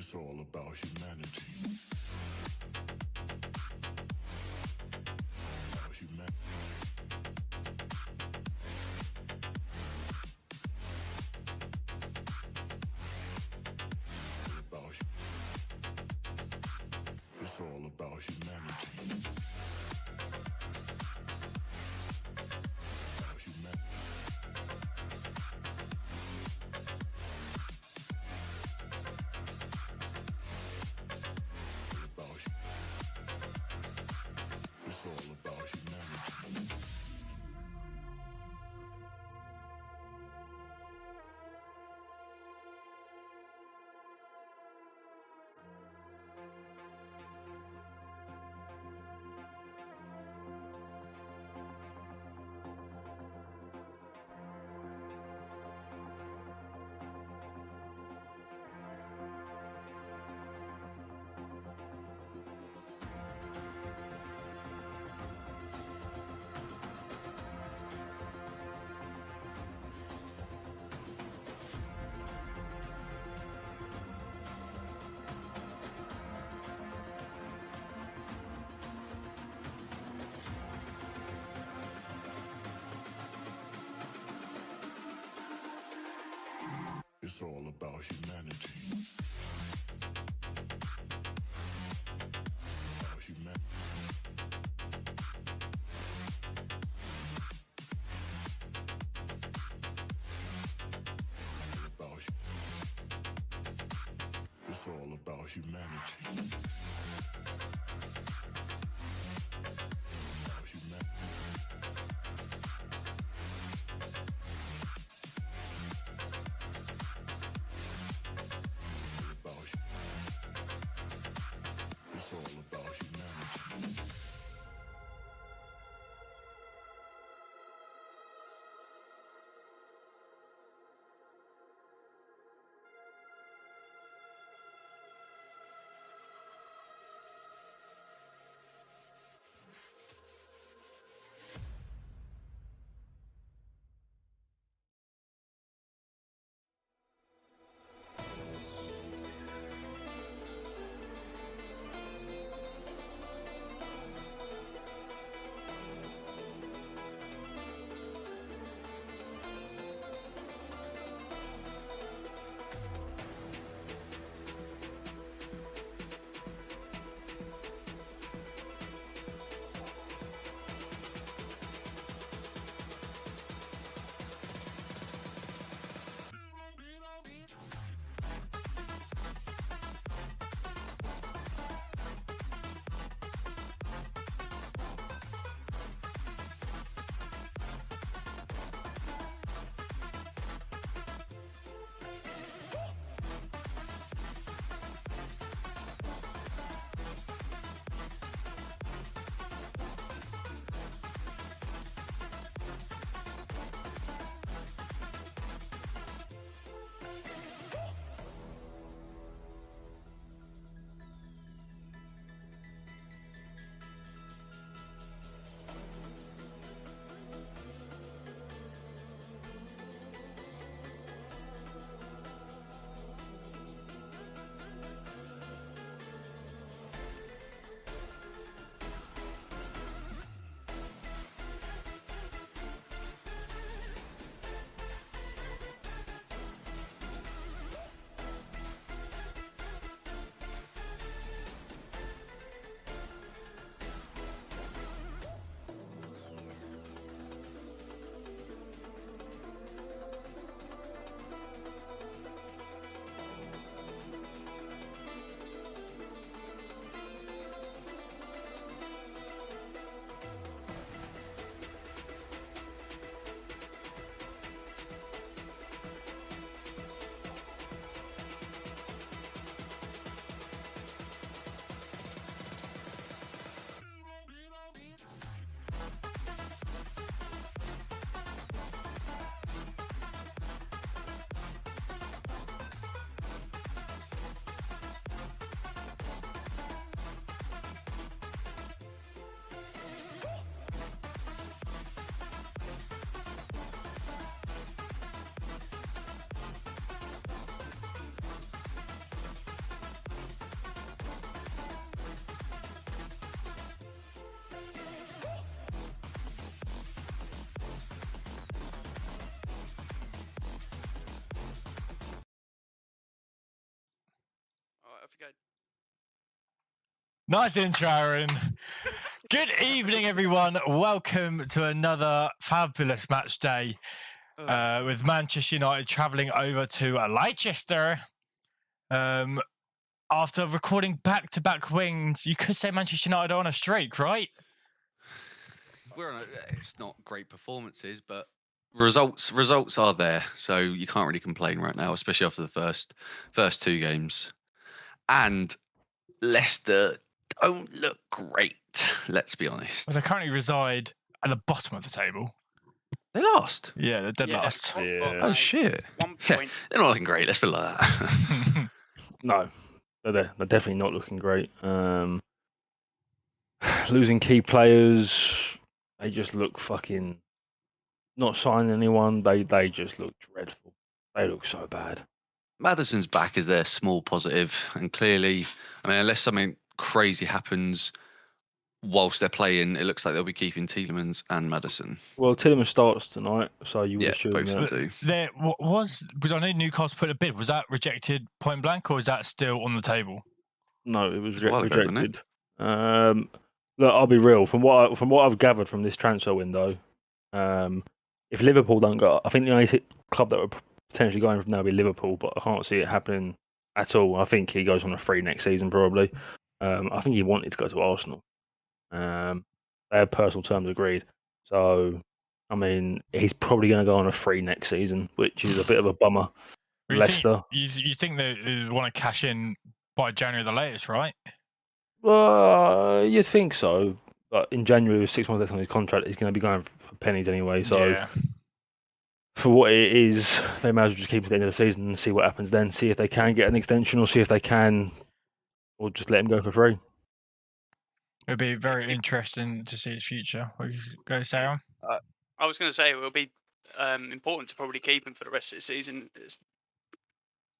It's all about humanity. About humanity. It's all about humanity. About humanity. It's all about humanity. It's all about humanity. About humanity. It's all about humanity. About humanity. It's all about humanity. Nice intro, Aaron. Good evening, everyone. Welcome to another fabulous match day with Manchester United travelling over to Leicester. After recording back-to-back wins, you could say Manchester United are on a streak, right? It's not great performances, but results are there, so you can't really complain right now, especially after the first two games. And Leicester don't look great, let's be honest. Well, they currently reside at the bottom of the table. They lost. Yeah, they're dead last. Oh shit! 1 point. Yeah, they're not looking great. Let's put it like that. No, they're definitely not looking great. Losing key players, they just look fucking. Not signing anyone, they just look dreadful. They look so bad. Maddison's back is their small positive, and clearly, I mean, unless something crazy happens whilst they're playing, it looks like they'll be keeping Tielemans and Maddison. Well, Tielemans starts tonight, so you would assume both that. do. There was I know Newcastle put a bid. Was that rejected point blank, or is that still on the table? No, it was a while ago, rejected. Look, I'll be real. From what I've gathered from this transfer window, if Liverpool don't go, I think the only club that would potentially going from now would be Liverpool, but I can't see it happening at all. I think he goes on a free next season probably. I think he wanted to go to Arsenal. They had personal terms agreed, so I mean he's probably going to go on a free next season, which is a bit of a bummer. Well, Leicester. You think they want to cash in by January the latest, right? Well, you'd think so, but in January with 6 months left on his contract, he's going to be going for pennies anyway. So yeah. For what it is, they might as well just keep it at the end of the season and see what happens then. See if they can get an extension, or see if they can, or just let him go for free. It'll be very interesting to see his future. What you go, Sarah? I was going to say it will be important to probably keep him for the rest of the season,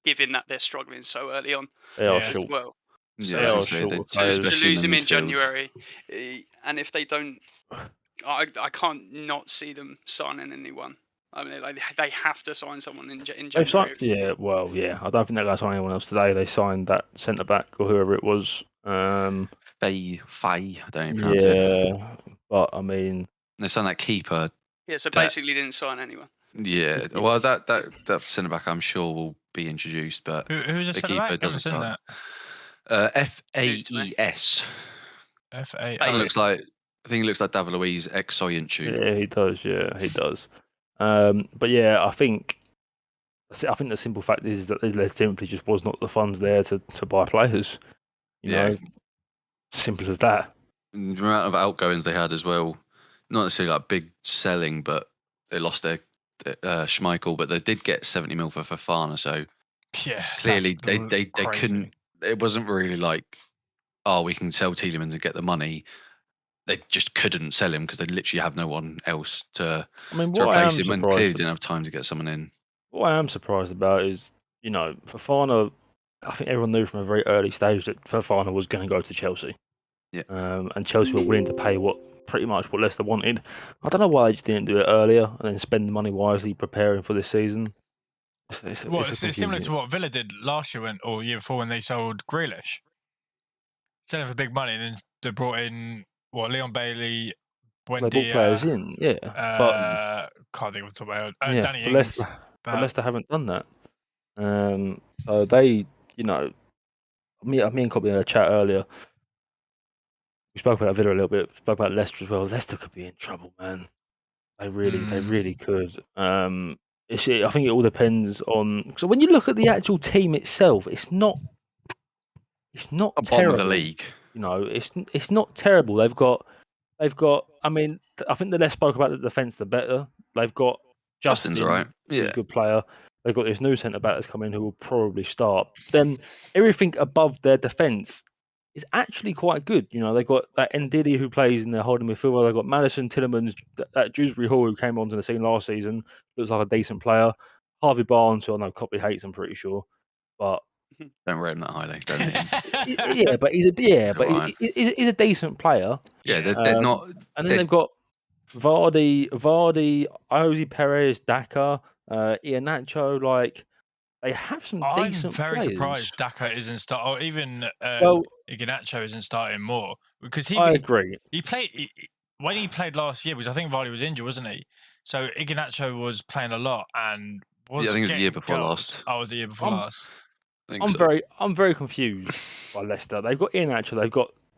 given that they're struggling so early on. They are as short. well. So to lose him in January, and if they don't, I can't not see them signing anyone. I mean, they have to sign someone in January. Yeah, well, yeah. I don't think they're going to sign anyone else today. They signed that centre back or whoever it was. Faye, I don't even pronounce it. But I mean, they signed that keeper. Yeah, so basically didn't sign anyone. Yeah, well, that centre back I'm sure will be introduced, but who's the keeper back? doesn't start. Faes. Faes. I think it looks like David Luiz ex Soyuncu. Yeah, he does. Yeah, he does. But yeah, I think the simple fact is that there simply just was not the funds there to buy players. You know, simple as that. The amount of outgoings they had as well, not necessarily like big selling, but they lost their Schmeichel, but they did get 70 mil for Fofana. So clearly they couldn't. It wasn't really like, oh, we can sell Tielemans and get the money. They just couldn't sell him because they literally have no one else to replace him, and clearly didn't have time to get someone in. What I am surprised about is, Fofana, I think everyone knew from a very early stage that Fofana was going to go to Chelsea. Yeah. And Chelsea were willing to pay pretty much what Leicester wanted. I don't know why they just didn't do it earlier and then spend the money wisely preparing for this season. It's similar to what Villa did last year or year before when they sold Grealish. Selling for big money, and then they brought in Leon Bailey, Buendia. They brought players in, but can't think of the top of my head. Danny Ings. But Leicester haven't done that. So they, me and Copley in a chat earlier. We spoke about Villa a little bit. Spoke about Leicester as well. Leicester could be in trouble, man. They really could. I think it all depends on. So when you look at the actual team itself, it's not terrible. Bottom of the league. It's not terrible. They've got. I mean, I think the less spoke about the defence, the better. They've got Justin's all right. Yeah, he's a good player. They've got this new centre back that's come in who will probably start. Then everything above their defence is actually quite good. They've got that Ndidi who plays in their holding midfield. They've got Maddison, Tielemans, that Dewsbury Hall who came onto the scene last season, looks like a decent player. Harvey Barnes, who I know Copley hates, I'm pretty sure, but don't rate him that highly. Don't hate him. Yeah, but he's a decent player. Yeah, they're not. And then they've got Vardy, Jose Perez, Daka, Iheanacho. Like they have some I'm decent very players. surprised Daka isn't starting, or even Well, Iheanacho isn't starting more, because I agree. He played when he played last year, because I think Vardy was injured, wasn't he? So Iheanacho was playing a lot and was I think it was the year getting before goals. last. Oh, it was the year before last. I think so. I'm very confused by Leicester. They've got Iheanacho,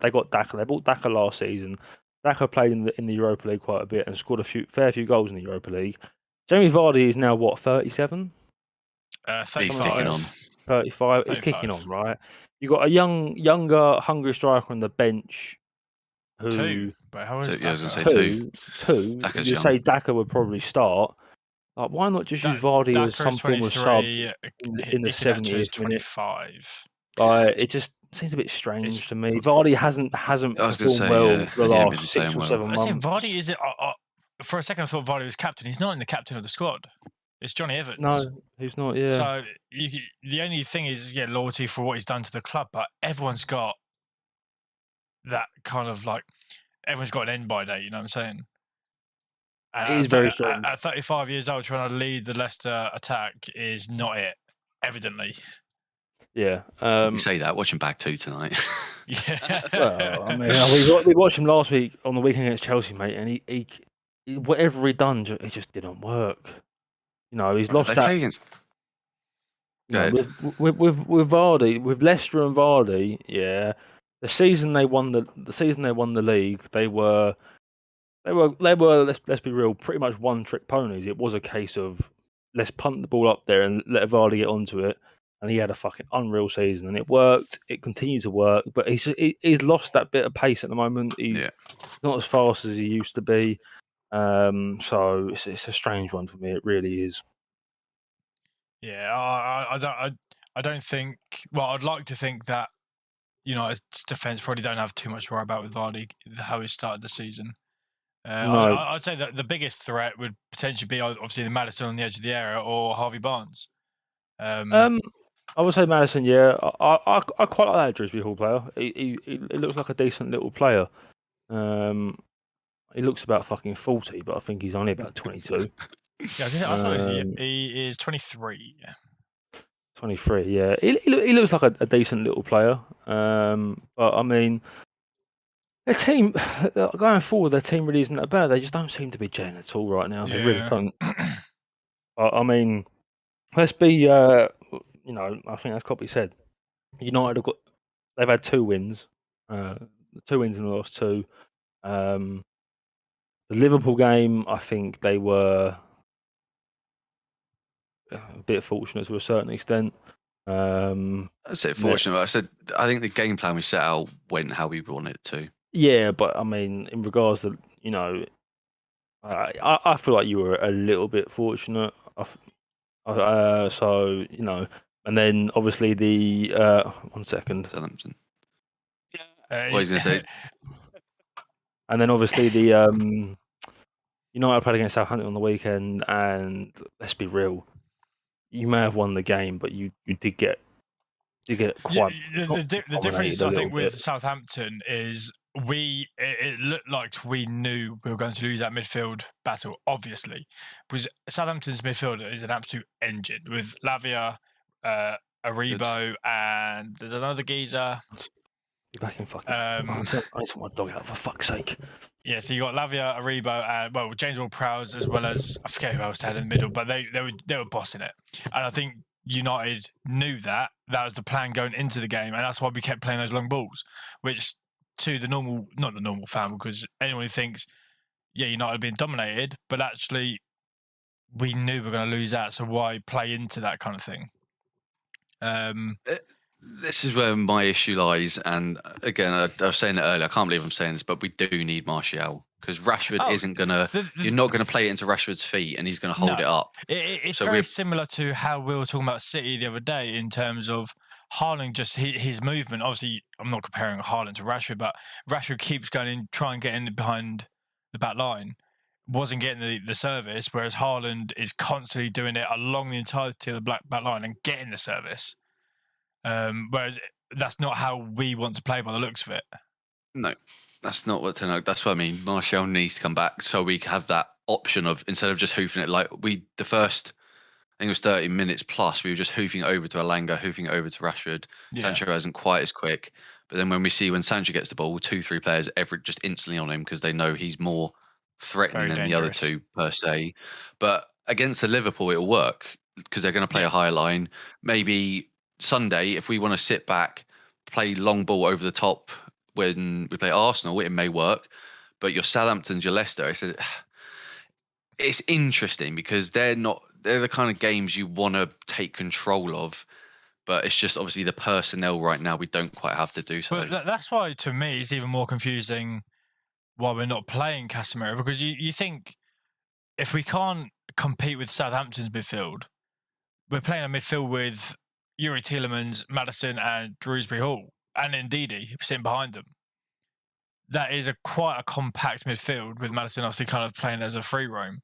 they got Daka. They bought Daka last season. Daka played in the Europa League quite a bit and scored a fair few goals in the Europa League. Jamie Vardy is now what, 37? 35. 35. He's kicking on, right? You've got a younger, hungry striker on the bench who. Two. But how is Yeah, I was Daka? going to say Two. Daka's You young. say Daka would probably start. Like, why not just use Vardy as some form of sub in the 70th 25. minute? It just seems a bit strange to me. Vardy hasn't performed well for the last 6 or 7 months. Vardy is for a second I thought Vardy was captain. He's not in the captain of the squad. It's Johnny Evans. No, he's not. Yeah. So the only thing is, loyalty for what he's done to the club, but everyone's got that kind of like everyone's got an end by date. You know what I'm saying? It is very strange. At 35 years old, trying to lead the Leicester attack is not it. Evidently. Yeah. You say that. Watching back 2 tonight. Yeah. Well, I mean, we watched him last week on the weekend against Chelsea, mate, and he whatever he done, it just didn't work. You know, he's lost that. Against... With Vardy, with Leicester and Vardy, yeah. The season they won the league, they were let's be real, pretty much one-trick ponies. It was a case of let's punt the ball up there and let Vardy get onto it, and he had a fucking unreal season, and it worked. It continued to work, but he's lost that bit of pace at the moment. He's not as fast as he used to be. So it's a strange one for me. It really is. Yeah, I don't think. Well, I'd like to think that United's defence probably don't have too much to worry about with Vardy, how he started the season. No. I'd say that the biggest threat would potentially be obviously the Maddison on the edge of the area or Harvey Barnes. I would say Maddison. Yeah, I quite like that Drisby Hall player. He looks like a decent little player. He looks about fucking 40, but I think he's only about 22. Yeah, I thought he is 23. 23, yeah. He looks like a decent little player. But I mean, their team going forward, their team really isn't that bad. They just don't seem to be gelling at all right now. They really don't. I mean, let's be, I think that's Copley said. United they've had 2 wins. 2 wins in the last 2. The Liverpool game, I think they were a bit fortunate to a certain extent. I say fortunate. I think the game plan we set out went how we wanted it to. Yeah, but I mean, in regards to I feel like you were a little bit fortunate. So and then obviously the 1 second. Southampton. What was going to say? And then obviously the United played against Southampton on the weekend, and let's be real, you may have won the game, but you did get quite. The difference I think with Southampton is it looked like we knew we were going to lose that midfield battle, obviously, because Southampton's midfield is an absolute engine with Lavia, Aribo, and there's another geezer. You're back in fucking. I need my dog out for fuck's sake. Yeah, so you got Lavia, Aribo, and James Ward-Prowse, as well as I forget who else had in the middle, but they were bossing it, and I think United knew that was the plan going into the game, and that's why we kept playing those long balls, which to not the normal fan, because anyone who thinks, United have been dominated, but actually we knew we were going to lose that, so why play into that kind of thing? This is where my issue lies, and again, I was saying it earlier. I can't believe I'm saying this, but we do need Martial, because Rashford isn't gonna. You're not gonna play it into Rashford's feet, and he's gonna hold it up. It's very similar to how we were talking about City the other day in terms of Haaland, just his movement. Obviously, I'm not comparing Haaland to Rashford, but Rashford keeps going in, try and get in behind the back line. Wasn't getting the service, whereas Haaland is constantly doing it along the entirety of the back line and getting the service. Whereas that's not how we want to play by the looks of it. No, that's not what that's what I mean. Martial needs to come back so we have that option of, instead of just hoofing it like the first think it was 30 minutes plus. We were just hoofing it over to Alanga, hoofing it over to Rashford. Yeah. Sancho isn't quite as quick. But then when Sancho gets the ball, 2-3 players just instantly on him because they know he's more threatening than the other two per se. But against the Liverpool, it'll work because they're going to play a higher line. Maybe Sunday, if we want to sit back, play long ball over the top when we play Arsenal, it may work. But your Southamptons, your Leicester, it's interesting because they're the kind of games you want to take control of. But it's just obviously the personnel right now, we don't quite have to do so. But that's why, to me, it's even more confusing why we're not playing Casemiro, because you think if we can't compete with Southampton's midfield, we're playing a midfield with Yuri Tielemans, Maddison and Drewsbury Hall and Ndidi sitting behind them. That is quite a compact midfield with Maddison obviously kind of playing as a free roam.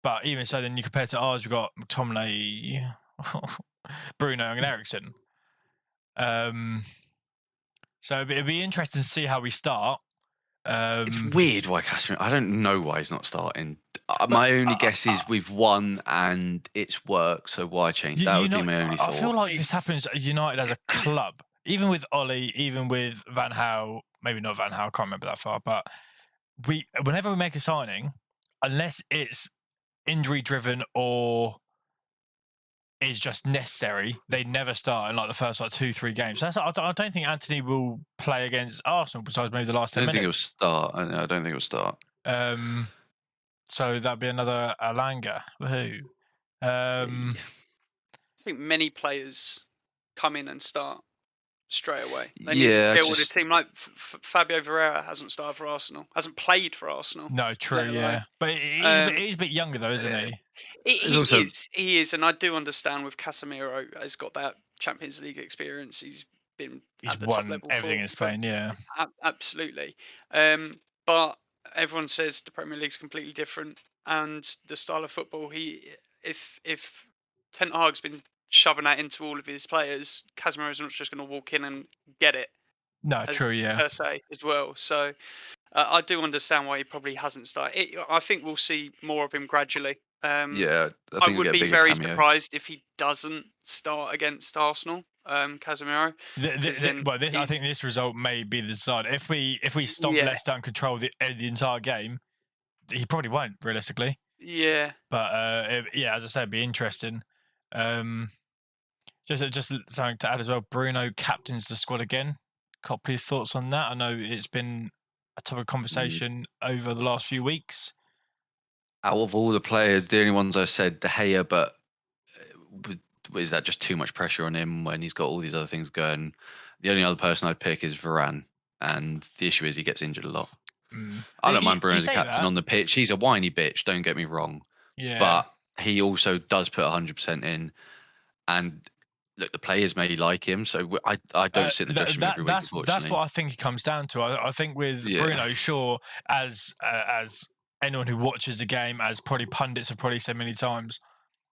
But even so, then you compare to ours, we've got McTominay, Bruno and Ericsson. So it'd be interesting to see how we start. It's weird why Casemiro. I don't know why he's not starting. My only guess is we've won and it's worked, so why change? That would be my only thought. I feel like this happens at United as a club, even with Ollie, even with Van Gaal. Maybe not Van Gaal. I can't remember that far, but whenever we make a signing, unless it's injury driven or is just necessary, they never start in like the first 2-3 games. So I don't think Anthony will play against Arsenal besides maybe the last 10 minutes. I don't think he'll start. So that'd be another Alanga. Woohoo. I think many players come in and start straight away. They need to build a team. Like Fabio Vieira hasn't started for Arsenal, hasn't played for Arsenal. No, true, yeah. But he's a bit younger though, isn't he? He is, and I do understand with Casemiro has got that Champions League experience. He's at the top level everything in Spain, yeah. Absolutely. But everyone says the Premier League's completely different, and the style of football. If Ten Hag's been shoving that into all of his players, Casemiro's not just going to walk in and get it. No, true, yeah. Per se as well. So I do understand why he probably hasn't started. I think we'll see more of him gradually. I would be very surprised if he doesn't start against Arsenal, Casemiro. I think this result may be the decider. If we stop Leicester and control the entire game, he probably won't realistically. Yeah. But as I said, it'd be interesting. Just something to add as well. Bruno captains the squad again. Copley, thoughts on that? I know it's been a topic of conversation over the last few weeks. Out of all the players, the only ones I said De Gea, but is that just too much pressure on him when he's got all these other things going? The only other person I'd pick is Varane, and the issue is he gets injured a lot. I don't mind Bruno as a captain on the pitch. He's a whiny bitch, don't get me wrong. Yeah. But he also does put 100% in, and look, the players may like him, so I don't sit in the dressing room every week. That's what I think it comes down to. I think with Bruno, sure, as anyone who watches the game, as probably pundits have probably said many times,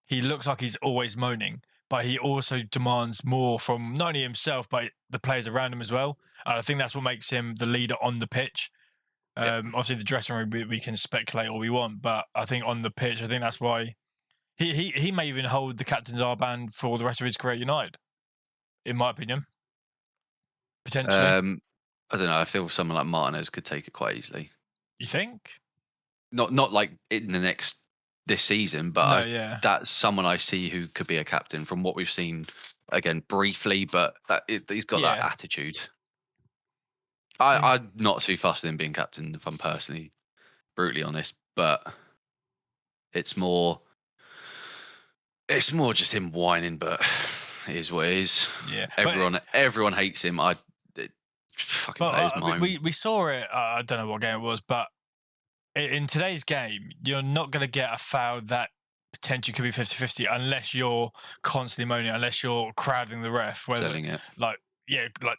he looks like he's always moaning, but he also demands more from not only himself but the players around him as well. And I think that's what makes him the leader on the pitch. Obviously, the dressing room we can speculate all we want, but I think on the pitch, I think that's why he may even hold the captain's armband for the rest of his career at United, in my opinion. Potentially. I don't know. I feel someone like Martinez could take it quite easily. You think? Not like in this season, but that's someone I see who could be a captain from what we've seen. Again, briefly, but he's got that attitude. I'm not too fussed with him being captain, if I'm personally brutally honest. But it's more just him whining. But it is what it is. Yeah, everyone hates him. It fucking plays mine. We saw it. I don't know what game it was, but in today's game, you're not going to get a foul that potentially could be 50-50 unless you're constantly moaning, unless you're crowding the ref. Selling it. Like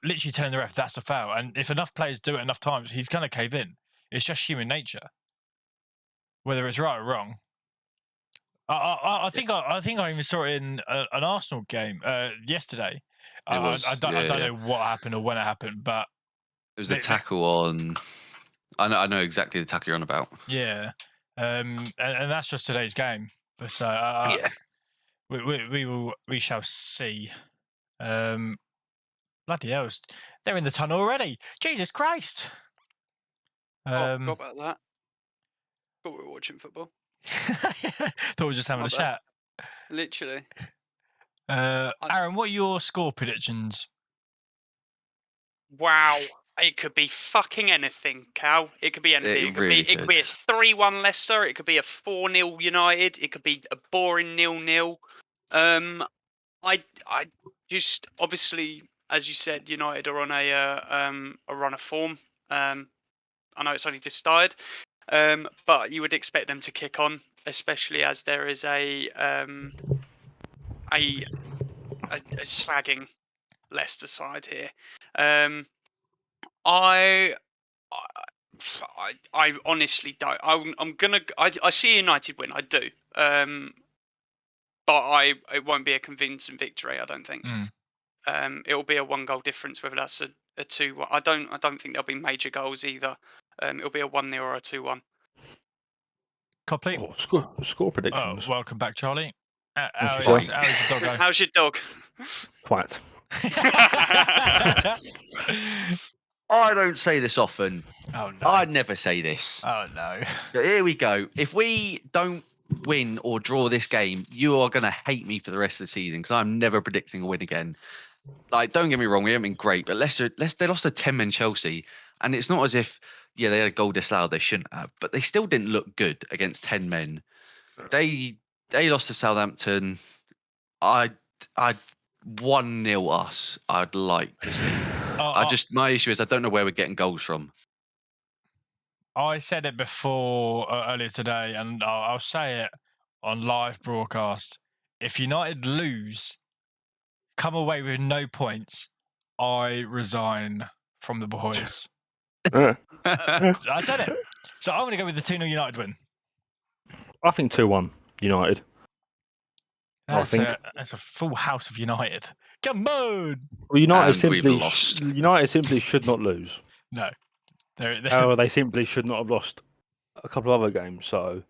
literally telling the ref that's a foul. And if enough players do it enough times, he's going to cave in. It's just human nature. Whether it's right or wrong. I think I even saw it in an Arsenal game yesterday. I don't know what happened or when it happened, but it was a tackle on. I know exactly the tackle you're on about. Yeah, and that's just today's game. But We shall see. Bloody hell, they're in the tunnel already. Jesus Christ! Forgot about that. Thought we were watching football. Thought we were just having My a bad. chat. Literally. Aaron, what are your score predictions? Wow. It could be fucking anything, Cal. It could be anything. It really it could be a 3-1 Leicester. It could be a 4-0 United. It could be a boring 0-0. I just obviously, as you said, United are on a run of form. I know it's only just started, but you would expect them to kick on, especially as there is a slagging Leicester side here. I honestly don't. I see United win. I do. But it won't be a convincing victory. I don't think. It will be a 1-goal difference. Whether that's a 2-1. I don't think there'll be major goals either. It'll be a 1-0 or a 2-1. Copley. Score predictions. Oh, welcome back, Charlie. How's How's your dog going? How's your dog? Quite. I don't say this often. Oh no! I never say this. Oh no! But here we go. If we don't win or draw this game, you are going to hate me for the rest of the season because I'm never predicting a win again. Like, don't get me wrong, we haven't been great, but Leicester, they lost to 10-men Chelsea, and it's not as if, they had a goal disallowed they shouldn't have, but they still didn't look good against 10 men. They lost to Southampton. I'd 1-0 us. I'd like to see. My issue is I don't know where we're getting goals from. I said it before earlier today, and I'll say it on live broadcast. If United lose, come away with no points, I resign from the boys. I said it. So I'm going to go with the 2-0 United win. I think 2-1 United. That's a full house of United. Come on! Well, United simply should not lose. No. They simply should not have lost a couple of other games. So,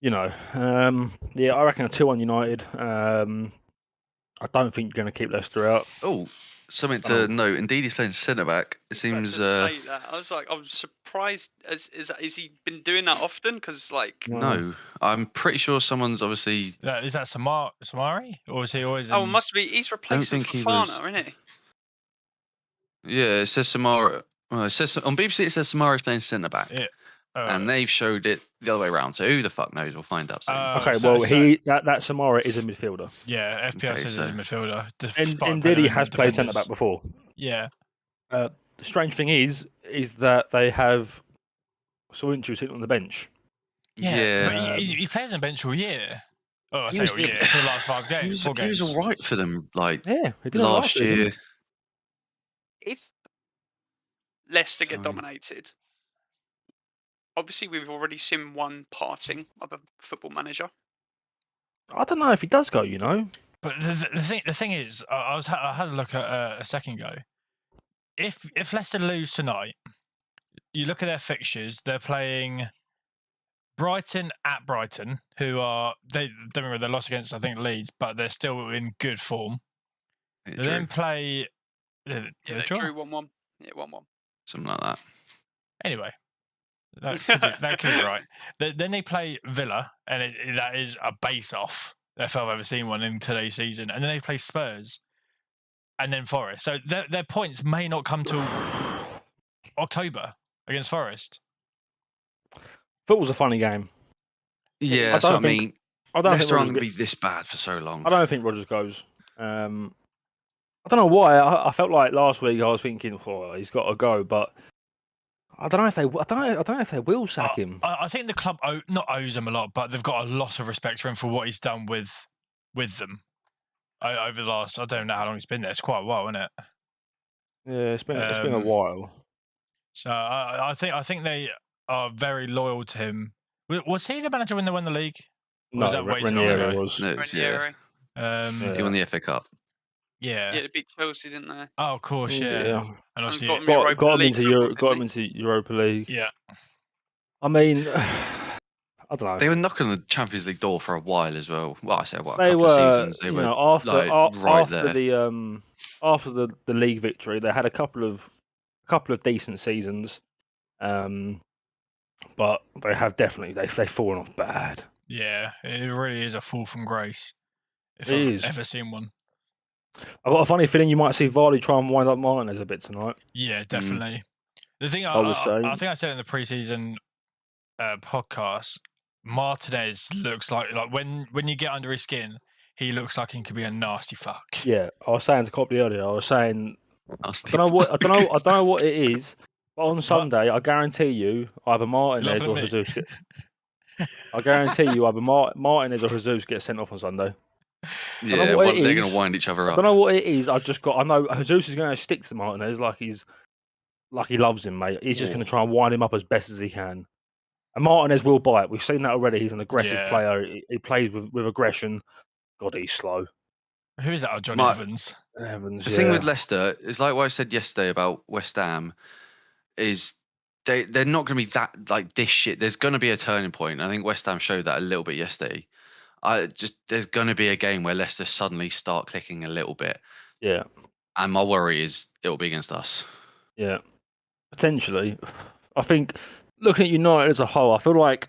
I reckon a 2-1 United. I don't think you're going to keep Leicester out. Oh, something to note. Indeed, he's playing centre back. It seems. Say that. I was surprised. Is he been doing that often? Because no, I'm pretty sure someone's obviously. Is that Samari, or is he always? Oh, it must be. He's replacing Fofana, isn't he? Yeah, it says Samara. Well, it says on BBC. It says Samara is playing centre back. Yeah. And they've showed it the other way around. So who the fuck knows? We'll find out soon. That Samara is a midfielder. Yeah, FPL says he's a midfielder. Indeed, he has played centre back before. Yeah. The strange thing is that they have Soyuncu sitting on the bench. Yeah. But he played on the bench all year. Oh, I say all year for the last 5 games. He was all right for them. He did last year. If Leicester get dominated. Obviously, we've already seen one parting of a football manager. I don't know if he does go, But the thing is, I had a look at a second ago. If Leicester lose tonight, you look at their fixtures. They're playing Brighton at Brighton, who are they lost against I think Leeds, but they're still in good form. They then play. They drew 1-1. Yeah, 1-1. Something like that. Anyway. That could be right. Then they play Villa, and that is a base-off if I've ever seen one in today's season. And then they play Spurs, and then Forest. So their points may not come till October against Forest. Football's a funny game. Yeah, I mean, Leicester aren't going to be this bad for so long. I don't think Rodgers goes. I don't know why. I felt like last week I was thinking, he's got to go, but. I don't know if they will sack him. I think the club not owes him a lot, but they've got a lot of respect for him for what he's done with them over the last. I don't know how long he's been there. It's quite a while, isn't it? Yeah, it's been a while. So I think they are very loyal to him. Was he the manager when they won the league? No, Ranieri was. No, he won the FA Cup. Yeah. Yeah, they beat Chelsea, didn't they? Oh, of course, yeah. And obviously got him into Europa League. Yeah. I mean, I don't know. They were knocking on the Champions League door for a while as well. Well, I say a They couple were, of seasons. They were after right there. after the league victory, they had a couple of decent seasons, but they have definitely they've fallen off bad. Yeah, it really is a fall from grace. If It I've is. ever seen one. I've got a funny feeling you might see Vardy try and wind up Martinez a bit tonight. Yeah, definitely. The thing I think I said in the preseason podcast, Martinez looks like when you get under his skin, he looks like he could be a nasty fuck. Yeah, I was saying to Copley earlier. I was saying Nasty I don't know what it is, but on Sunday I guarantee you either Martinez or Jesus. I guarantee you either Martinez or Jesus get sent off on Sunday. Yeah, they're going to wind each other up. I don't know what it is. I know Jesus is going to stick to Martinez like he loves him, mate. He's just going to try and wind him up as best as he can. And Martinez will bite. We've seen that already. He's an aggressive player. He plays with aggression. God, he's slow. Who is that? Oh, Johnny Evans. Evans. The thing with Leicester is like what I said yesterday about West Ham is they're not going to be that like this shit. There's going to be a turning point. I think West Ham showed that a little bit yesterday. There's going to be a game where Leicester suddenly start clicking a little bit. Yeah. And my worry is it'll be against us. Yeah. Potentially. I think looking at United as a whole, I feel like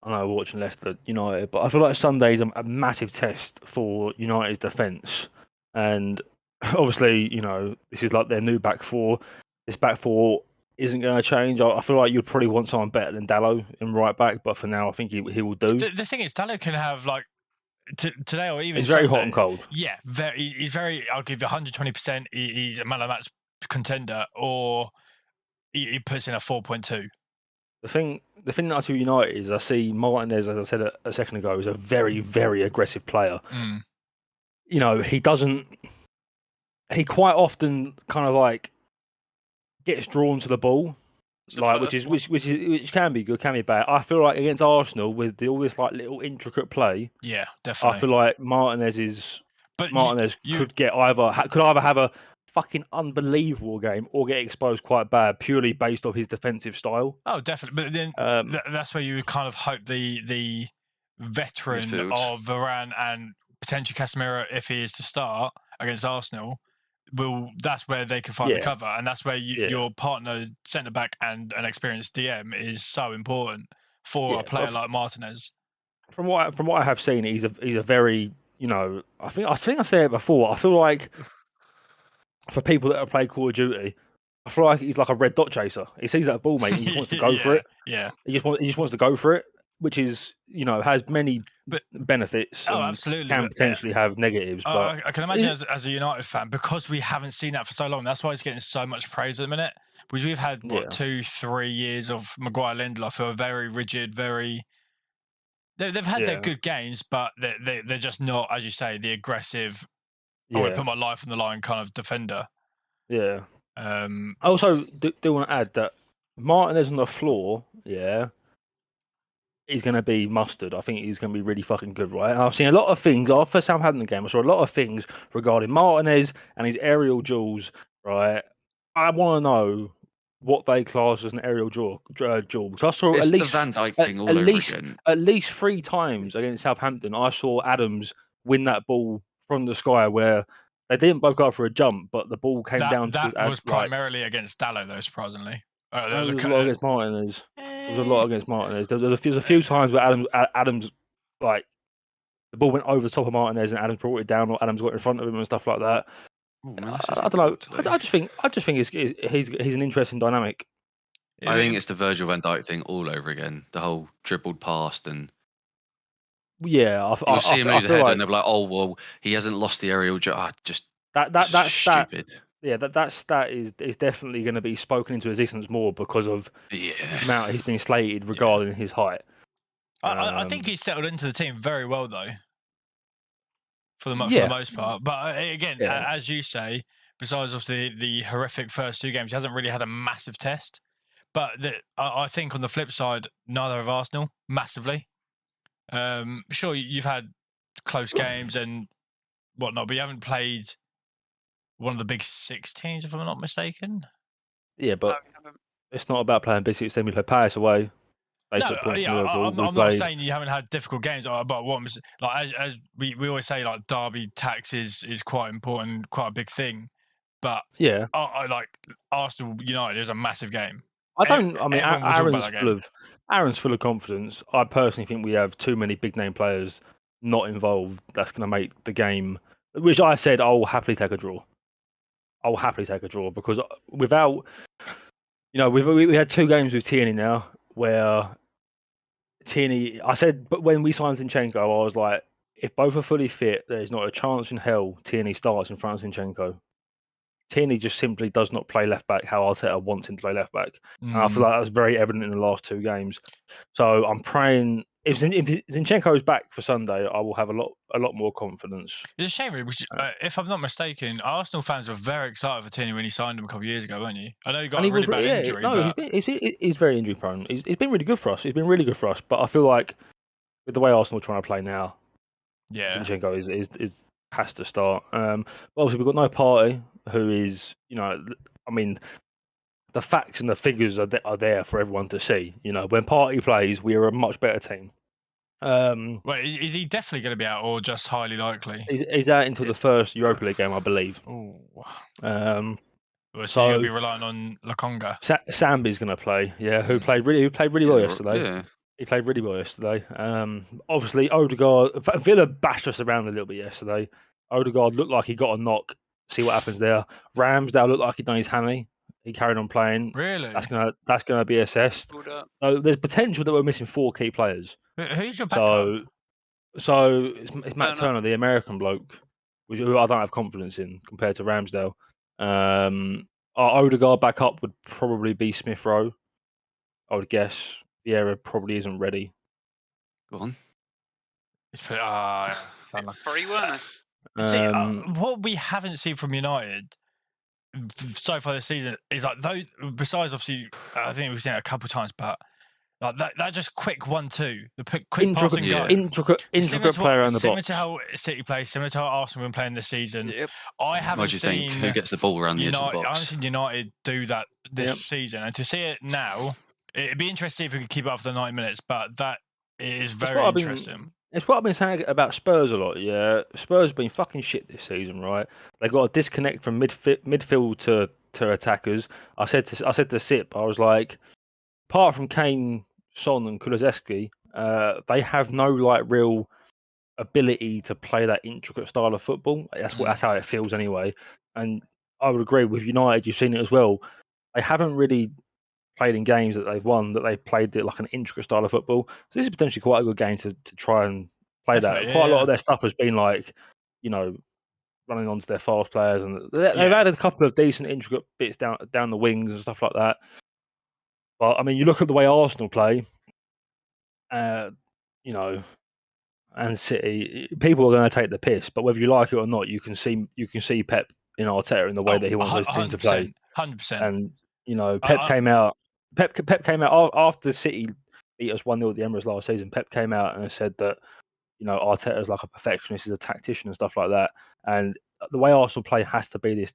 I know watching Leicester United, but I feel like Sunday is a massive test for United's defence. And obviously, this is like their new back four. This back four isn't going to change. I feel like you'd probably want someone better than Dalot in right back, but for now, I think he will do. The thing is, Dalot can have like today or even he's very Sunday, hot and cold. Yeah, he's very. I'll give you 120%. He's a man of the match contender, or he puts in a 4.2. The thing that I see with United is I see Martinez, as I said a second ago, is a very, very aggressive player. He quite often kind of like gets drawn to the ball, which can be good, can be bad. I feel like against Arsenal with all this like little intricate play, yeah, definitely. I feel like Martinez could either have a fucking unbelievable game or get exposed quite bad purely based off his defensive style. Oh, definitely. But then that's where you would kind of hope the veteran of Varane and potentially Casemiro, if he is to start against Arsenal, that's where they can find the cover, and that's where your partner centre back and an experienced DM is so important for a player like Martinez. From what I have seen, he's a very I think I said it before. I feel like for people that have played Call of Duty, I feel like he's like a red dot chaser. He sees that ball, mate, and he just wants to go for it. Yeah, he just wants to go for it, which is has many benefits. Oh, absolutely. Can potentially have negatives. But I can imagine as a United fan, because we haven't seen that for so long. That's why he's getting so much praise at the minute. Because we've had 2-3 years of Maguire Lindelof, who are very rigid, very. They've had their good games, but they're just not, as you say, the aggressive. I want to put my life on the line kind of defender. Yeah. I also do want to add that Martinez on the floor, he's going to be mustard. I think he's going to be really fucking good, right? And I've seen a lot of things after Southampton game. I saw a lot of things regarding Martinez and his aerial duels, right? I want to know what they class as an aerial duel. Because I saw it's the Van Dijk thing all over again. At least 3 times against Southampton, I saw Adams win that ball from the sky where they didn't both go for a jump, but the ball came down to... That was primarily against Dalot, though, surprisingly. There was a lot against Martinez. There was a lot against Martinez. There was a few times where Adams, like, the ball went over the top of Martinez and Adams brought it down, or Adams got in front of him and stuff like that. I don't know. I just think he's an interesting dynamic. I think it's the Virgil van Dijk thing all over again. The whole dribbled past and you'll see him lose a header, and they'll be like, "Oh well, he hasn't lost the aerial." Just that's stupid. That stat is definitely going to be spoken into existence more because of the amount he's been slated regarding his height. I think he's settled into the team very well, though, for the most part. But again, as you say, besides obviously the horrific first 2 games, he hasn't really had a massive test. But I think on the flip side, neither have Arsenal massively. Sure, you've had close games and whatnot, but you haven't played one of the big 6 teams, if I'm not mistaken. Yeah, but it's not about playing big 6 teams. We play Palace away. They No, took points yeah, from Liverpool. I'm not saying you haven't had difficult games, but what I'm like, as we always say, like derby tax is quite important, quite a big thing. But yeah, I like Arsenal United is a massive game. I mean, Everyone will talk about that game. Aaron's full of confidence. I personally think we have too many big name players not involved. That's going to make the game. Which I said I will happily take a draw. I will happily take a draw because without, we had 2 games with Tierney now where Tierney. I said, but when we signed Zinchenko, I was like, if both are fully fit, there is not a chance in hell Tierney starts in front of Zinchenko. Tierney just simply does not play left back how Arteta wants him to play left back. And I feel like that was very evident in the last 2 games. So I'm praying if Zinchenko is back for Sunday, I will have a lot more confidence. It's a shame, really, because, if I'm not mistaken, Arsenal fans were very excited for Tierney when he signed him a couple of years ago, weren't you? I know he got a really bad injury. No, but... he's very injury prone. He's been really good for us. He's been really good for us. But I feel like with the way Arsenal are trying to play now, Zinchenko is has to start. Obviously, we've got no Party, who is, I mean, the facts and the figures are there for everyone to see. When Party plays, we are a much better team. Wait, is he definitely going to be out, or just highly likely? He's out until the first Europa League game, I believe. Oh. So you're going to be relying on Lokonga. Sambi's going to play. Yeah, who played really well yesterday. Yeah. He played really well yesterday. Obviously, Odegaard, Villa bashed us around a little bit yesterday. Odegaard looked like he got a knock. See what happens there. Ramsdale looked like he'd done his hammy. He carried on playing. Really? That's gonna be assessed. So there's potential that we're missing 4 key players. Who's your backup? So it's Matt Turner, the American bloke, who I don't have confidence in compared to Ramsdale. Our Odegaard backup would probably be Smith Rowe. I would guess. Vieira probably isn't ready. Go on. Sound like free, weren't I? See, what we haven't seen from United so far this season is like, though, besides obviously, I think we've seen it a couple of times, but like that just quick 1-2, the quick passing goal. Intricate player on the box. Similar to how City play, similar to how Arsenal have been playing this season. Yep. I haven't seen who gets the ball around the edge of the box. I haven't seen United do that this season, and to see it now, it'd be interesting if we could keep it up for the 90 minutes. But that is very interesting. It's what I've been saying about Spurs a lot. Yeah, Spurs have been fucking shit this season, right? They got a disconnect from midfield to attackers. I said to Sip, I was like, apart from Kane, Son, and Kulusevski, they have no real ability to play that intricate style of football. That's how it feels anyway. And I would agree with United. You've seen it as well. They haven't really played in games that they've won that they've played it like an intricate style of football. So this is potentially quite a good game to try and play that. Quite a lot of their stuff has been like, running onto their fast players, and they've had a couple of decent intricate bits down the wings and stuff like that. But I mean, you look at the way Arsenal play, and City, people are going to take the piss. But whether you like it or not, you can see Pep in Arteta in the way that he wants his team to play. 100%. And Pep came out. Pep came out after City beat us 1-0 at the Emirates last season. Pep came out and said that Arteta is like a perfectionist, he's a tactician and stuff like that. And the way Arsenal play has to be this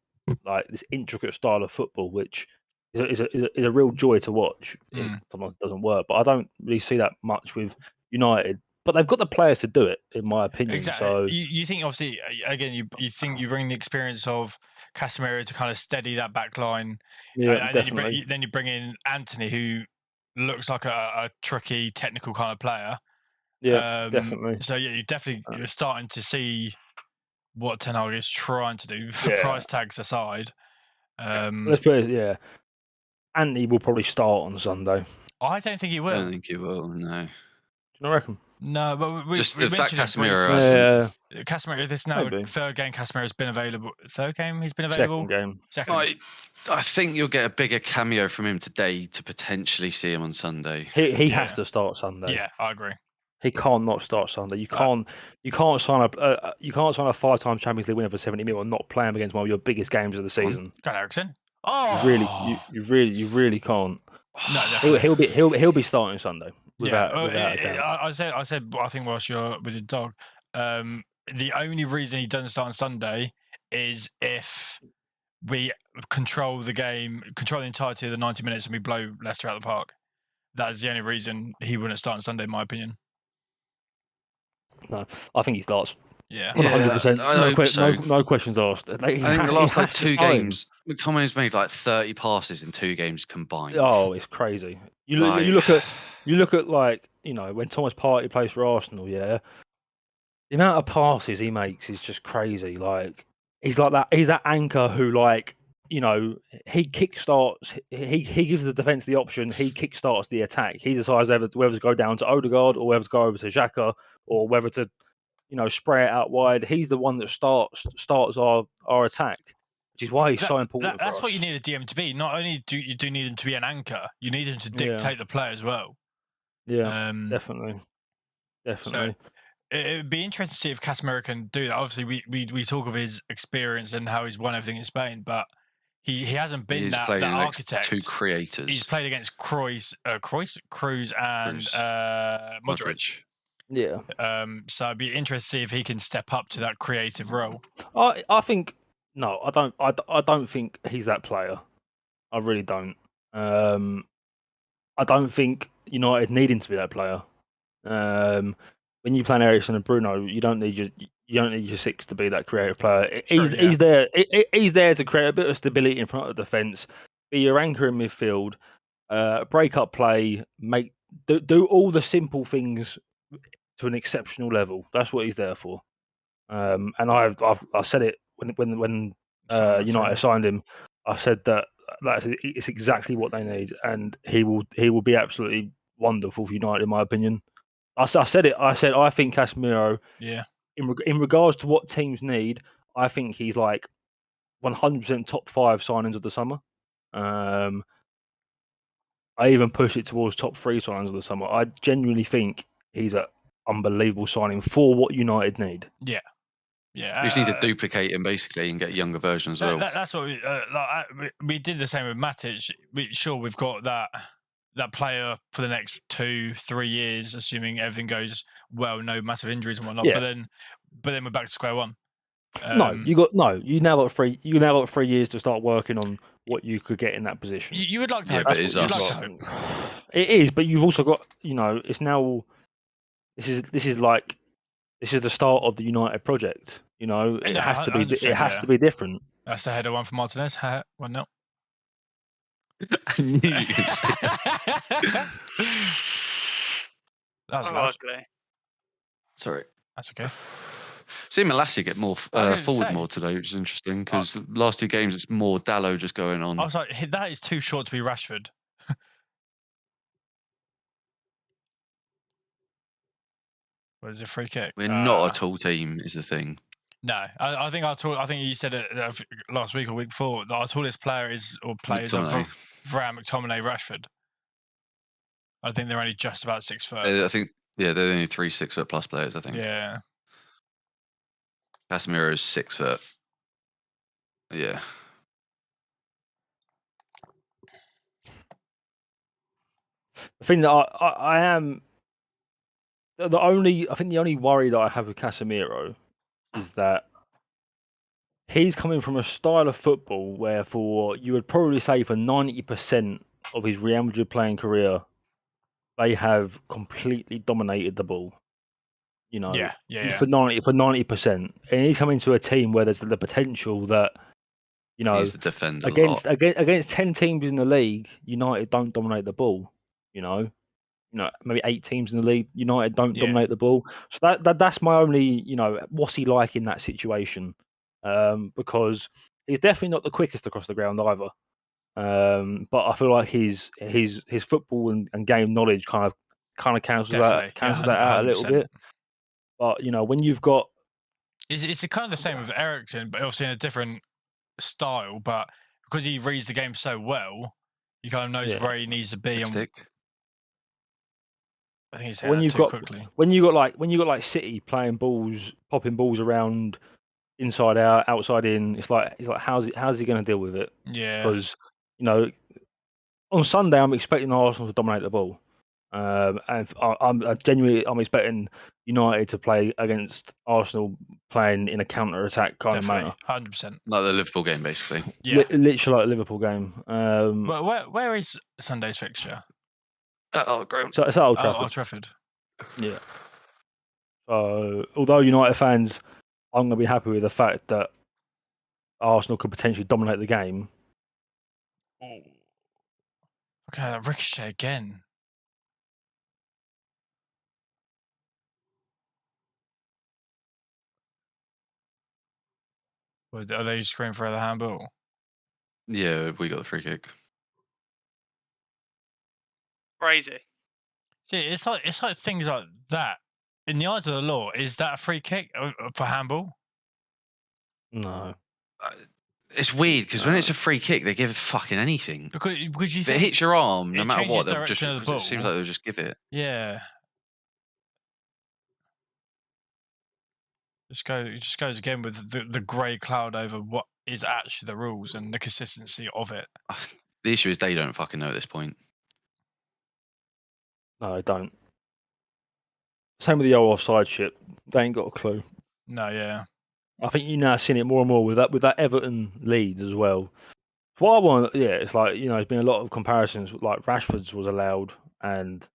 intricate style of football, which is a real joy to watch. It sometimes doesn't work, but I don't really see that much with United. But they've got the players to do it, in my opinion. Exactly. So you think, obviously, again, you think you bring the experience of Casemiro to kind of steady that back line. Yeah, and definitely. then you bring in Anthony, who looks like a tricky, technical kind of player. Yeah, definitely. So you're starting to see what Ten Hag is trying to do. Price tags aside, let's put it. Anthony will probably start on Sunday. I don't think he will. I don't think he will. No. Do you not reckon? No, but we the fact Casemiro. Casemiro. This is now the third game Casemiro has been available. Third game he's been available. Second. I think you'll get a bigger cameo from him today to potentially see him on Sunday. He has to start Sunday. Yeah, I agree. He can't not start Sunday. You can't sign up. You can't sign a 5-time Champions League winner for 70 million and not play him against one of your biggest games of the season. Got Ericsson. You really can't. No, definitely. He'll be starting Sunday. Without a doubt. I said. I think whilst you're with your dog, the only reason he doesn't start on Sunday is if we control the game, control the entirety of the 90 minutes, and we blow Leicester out of the park. that is the only reason he wouldn't start on Sunday, in my opinion. No, I think he starts. Yeah, 100%. I hope so. No questions asked. I think the last 2 games, McTominay's made 30 passes in 2 games combined. Oh, it's crazy. You look at when Thomas Partey plays for Arsenal, the amount of passes he makes is just crazy. Like he's like that. He's that anchor who he kickstarts. He gives the defense the option. He kickstarts the attack. He decides whether to go down to Odegaard or whether to go over to Xhaka or whether to spray it out wide. He's the one that starts our attack, which is why he's so important. That's what you need a DM to be. Not only do you need him to be an anchor, you need him to dictate the play as well. Yeah, definitely. So it would be interesting to see if Casemiro can do that. Obviously, we talk of his experience and how he's won everything in Spain, but he hasn't been that architect. 2 creators. He's played against Kroos, and Modric. Yeah. So it'd be interesting to see if he can step up to that creative role. I think no, I don't. I don't think he's that player. I really don't. I don't think United need him to be that player. When you play Eriksen and Bruno, you don't need your 6 to be that creative player. He's there. He's there to create a bit of stability in front of the defence, be your anchor in midfield, break up play, do all the simple things to an exceptional level. That's what he's there for. And I said it when United signed him. I said it's exactly what they need, and he will be absolutely wonderful for United, in my opinion. I said it. I said I think Casemiro. Yeah. In regards to what teams need, I think he's 100% top 5 signings of the summer. I even push it towards top 3 signings of the summer. I genuinely think he's an unbelievable signing for what United need. Yeah. You just need to duplicate him basically and get a younger version as well. That's what we did the same with Matic. We've got that player for the next 2-3 years, assuming everything goes well, no massive injuries and whatnot. Yeah. But then we're back to square one. You now got 3 years to start working on what you could get in that position. You would like to hope. But it's us. It is, but you've also got it's now. This is the start of the United project. It has to be. It has to be different. That's a header one for Martinez. 1-0. I knew you could say that was loud. Sorry. That's okay. See Malassi get more forward more today, which is interesting because the last 2 games it's more Dallo just going on. I was like, that is too short to be Rashford. What is a free kick? We're not a tall team, is the thing. No, I think you said it last week or week before. Our tallest player players are Varane, McTominay, Rashford. I think they're only just about 6 foot. I think they're only 3 6 foot plus players. I think. Yeah. Casemiro is 6 foot. Yeah. The thing that I am. The only worry that I have with Casemiro is that he's coming from a style of football where, for you would probably say for 90% of his Real Madrid playing career, they have completely dominated the ball. For 90%, and he's coming to a team where there's the potential that he's the defender against 10 teams in the league, United don't dominate the ball. Maybe 8 teams in the league, United don't dominate the ball. So that's my only, what's he like in that situation? Because he's definitely not the quickest across the ground either. But I feel like his football and game knowledge kind of cancels that out a little bit. But when you've got, it's kind of the same with Eriksen, but obviously in a different style. But because he reads the game so well, he kind of knows where he needs to be. I think he's quickly. When you got like City playing balls, popping balls around, inside out, outside in, it's like how's he going to deal with it? Yeah, because on Sunday I'm expecting Arsenal to dominate the ball, and I'm expecting United to play against Arsenal playing in a counter attack kind of manner. 100%. Like the Liverpool game, basically. Yeah, literally like the Liverpool game. Where is Sunday's fixture? Ground. So it's at Old Oh, Trafford. Old Trafford. Yeah. So although United fans, I'm going to be happy with the fact that Arsenal could potentially dominate the game. Okay, that ricochet again. Are they screaming for the handball? Yeah, we got the free kick. Crazy. See, it's like things like that. In the eyes of the law, is that a free kick for handball? No. It's weird because when it's a free kick, they give fucking anything. Because you If it think hits your arm, no it matter changes what, they'll just. direction of the It seems ball. like they'll just give it. Yeah. It just goes again with the grey cloud over what is actually the rules and the consistency of it. The issue is they don't fucking know at this point. No, they don't. Same with the old offside shit. They ain't got a clue. No, yeah. I think you're now seeing it more and more with that Everton Leeds as well. What I want, yeah, it's like there's been a lot of comparisons. Like Rashford's was allowed, and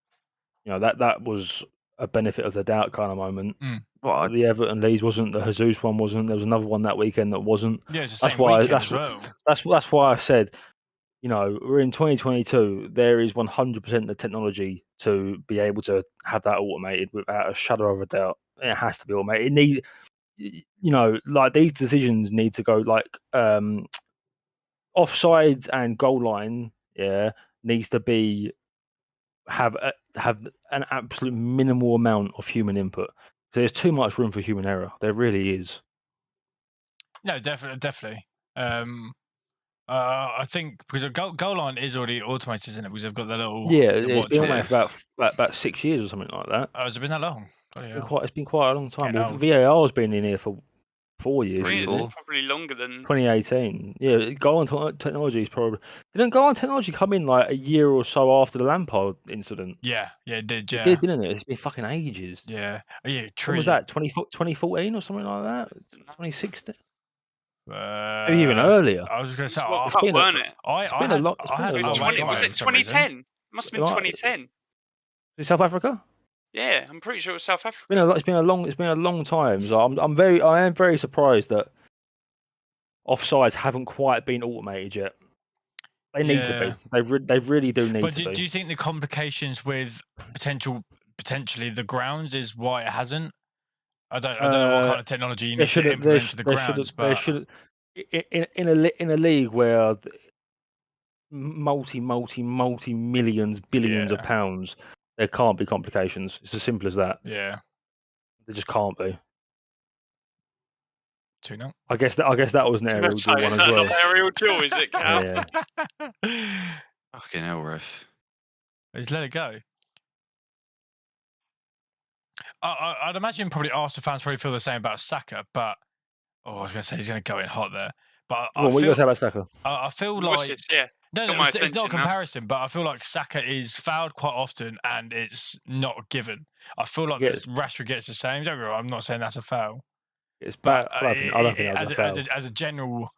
that was a benefit of the doubt kind of moment. Well, The Everton Leeds wasn't. The Jesus one wasn't. There was another one that weekend that wasn't. Yeah, it's the same weekend as well. That's why I said, we're in 2022. There is 100% the technology to be able to have that automated without a shadow of a doubt. It has to be automated. It needs, like these decisions need to go like offsides and goal line. Yeah, needs to be have an absolute minimal amount of human input. So there's too much room for human error. There really is. No, definitely. I think because a goal line is already automated, isn't it? Because they've got the little it's been automated for about 6 years or something like that. Oh, has it been that long? It's been quite a long time. Yeah, Well, VAR has been in here for 4 years. It's probably longer than 2018. Yeah, goal on technology is probably. Didn't goal on technology come in like a year or so after the Lampard incident? Yeah, it did. Yeah, it did, didn't it? It's been fucking ages. Yeah, true. When was that? 2014 or something like that? 2016. Maybe even earlier. I was going to say, weren't it? Was it 2010? Must have been 2010. Is it South Africa? Yeah, I'm pretty sure it was South Africa. It's been a long time. So I am very surprised that offsides haven't quite been automated yet. They need to be. They really do need to be. Do you think the complications with potentially the grounds is why it hasn't? I don't know what kind of technology you need to implement to the grounds, but they should in a league where multi millions, billions of pounds, there can't be complications. It's as simple as that. Yeah, there just can't be. 2-0. I guess that was an aerial duel one as well. Not aerial duel, is it, Cal? Fucking hell, ref. Just let it go. I'd imagine probably Arsenal fans probably feel the same about Saka, but I was going to say he's going to go in hot there. But what are you going to say about Saka? I feel like it's not a comparison, but I feel like Saka is fouled quite often and it's not given. I feel like Rashford gets the same. Don't get me wrong, I'm not saying that's a foul. It's bad. I don't think that's a foul. As a general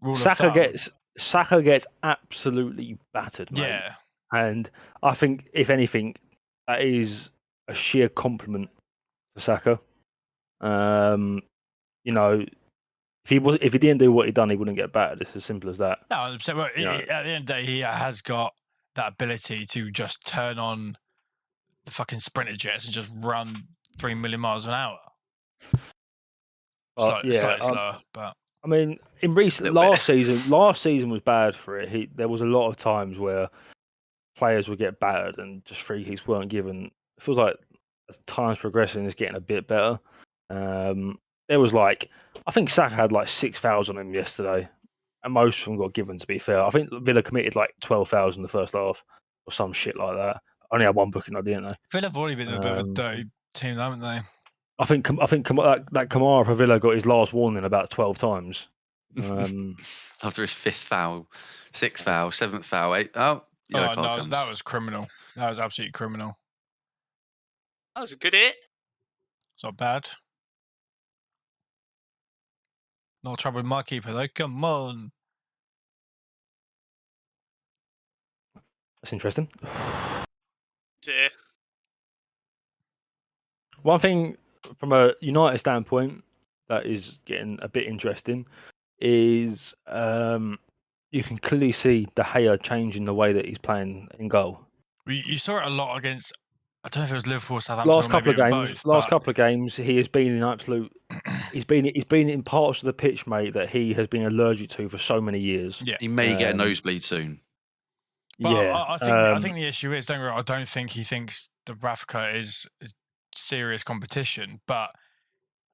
rule of thumb, Saka gets absolutely battered, mate. Yeah, and I think if anything, that is a sheer compliment to Saka. If he didn't do what he'd done, he wouldn't get battered. It's as simple as that. No, at the end of the day, he has got that ability to just turn on the fucking sprinter jets and just run 3 million miles an hour. Slightly slower, but I mean, last season was bad for it. There was a lot of times where players would get battered and just free kicks weren't given. It feels like as time's progressing, it's getting a bit better. There was I think Saka had 6 fouls on him yesterday, and most of them got given. To be fair, I think Villa committed 12 fouls in the first half or some shit like that. Only had one booking, didn't they? Villa have already been a bit of a dirty team, haven't they? I think that Kamara for Villa got his last warning about 12 times. After his 5th foul, 6th foul, 7th foul, 8th. Oh no, that was criminal. That was absolutely criminal. That was a good hit. It's not bad. No trouble with my keeper though. Come on. That's interesting. dear. One thing from a United standpoint that is getting a bit interesting is you can clearly see De Gea changing the way that he's playing in goal. You saw it a lot against. I don't know if it was Liverpool or Southampton. Last or couple of maybe games, both, couple of games, he has been in absolute. He's been in parts of the pitch, mate, that he has been allergic to for so many years. Yeah, He may get a nosebleed soon. But yeah, I think the issue is, don't get me wrong, I don't think he thinks the Rafka is serious competition, but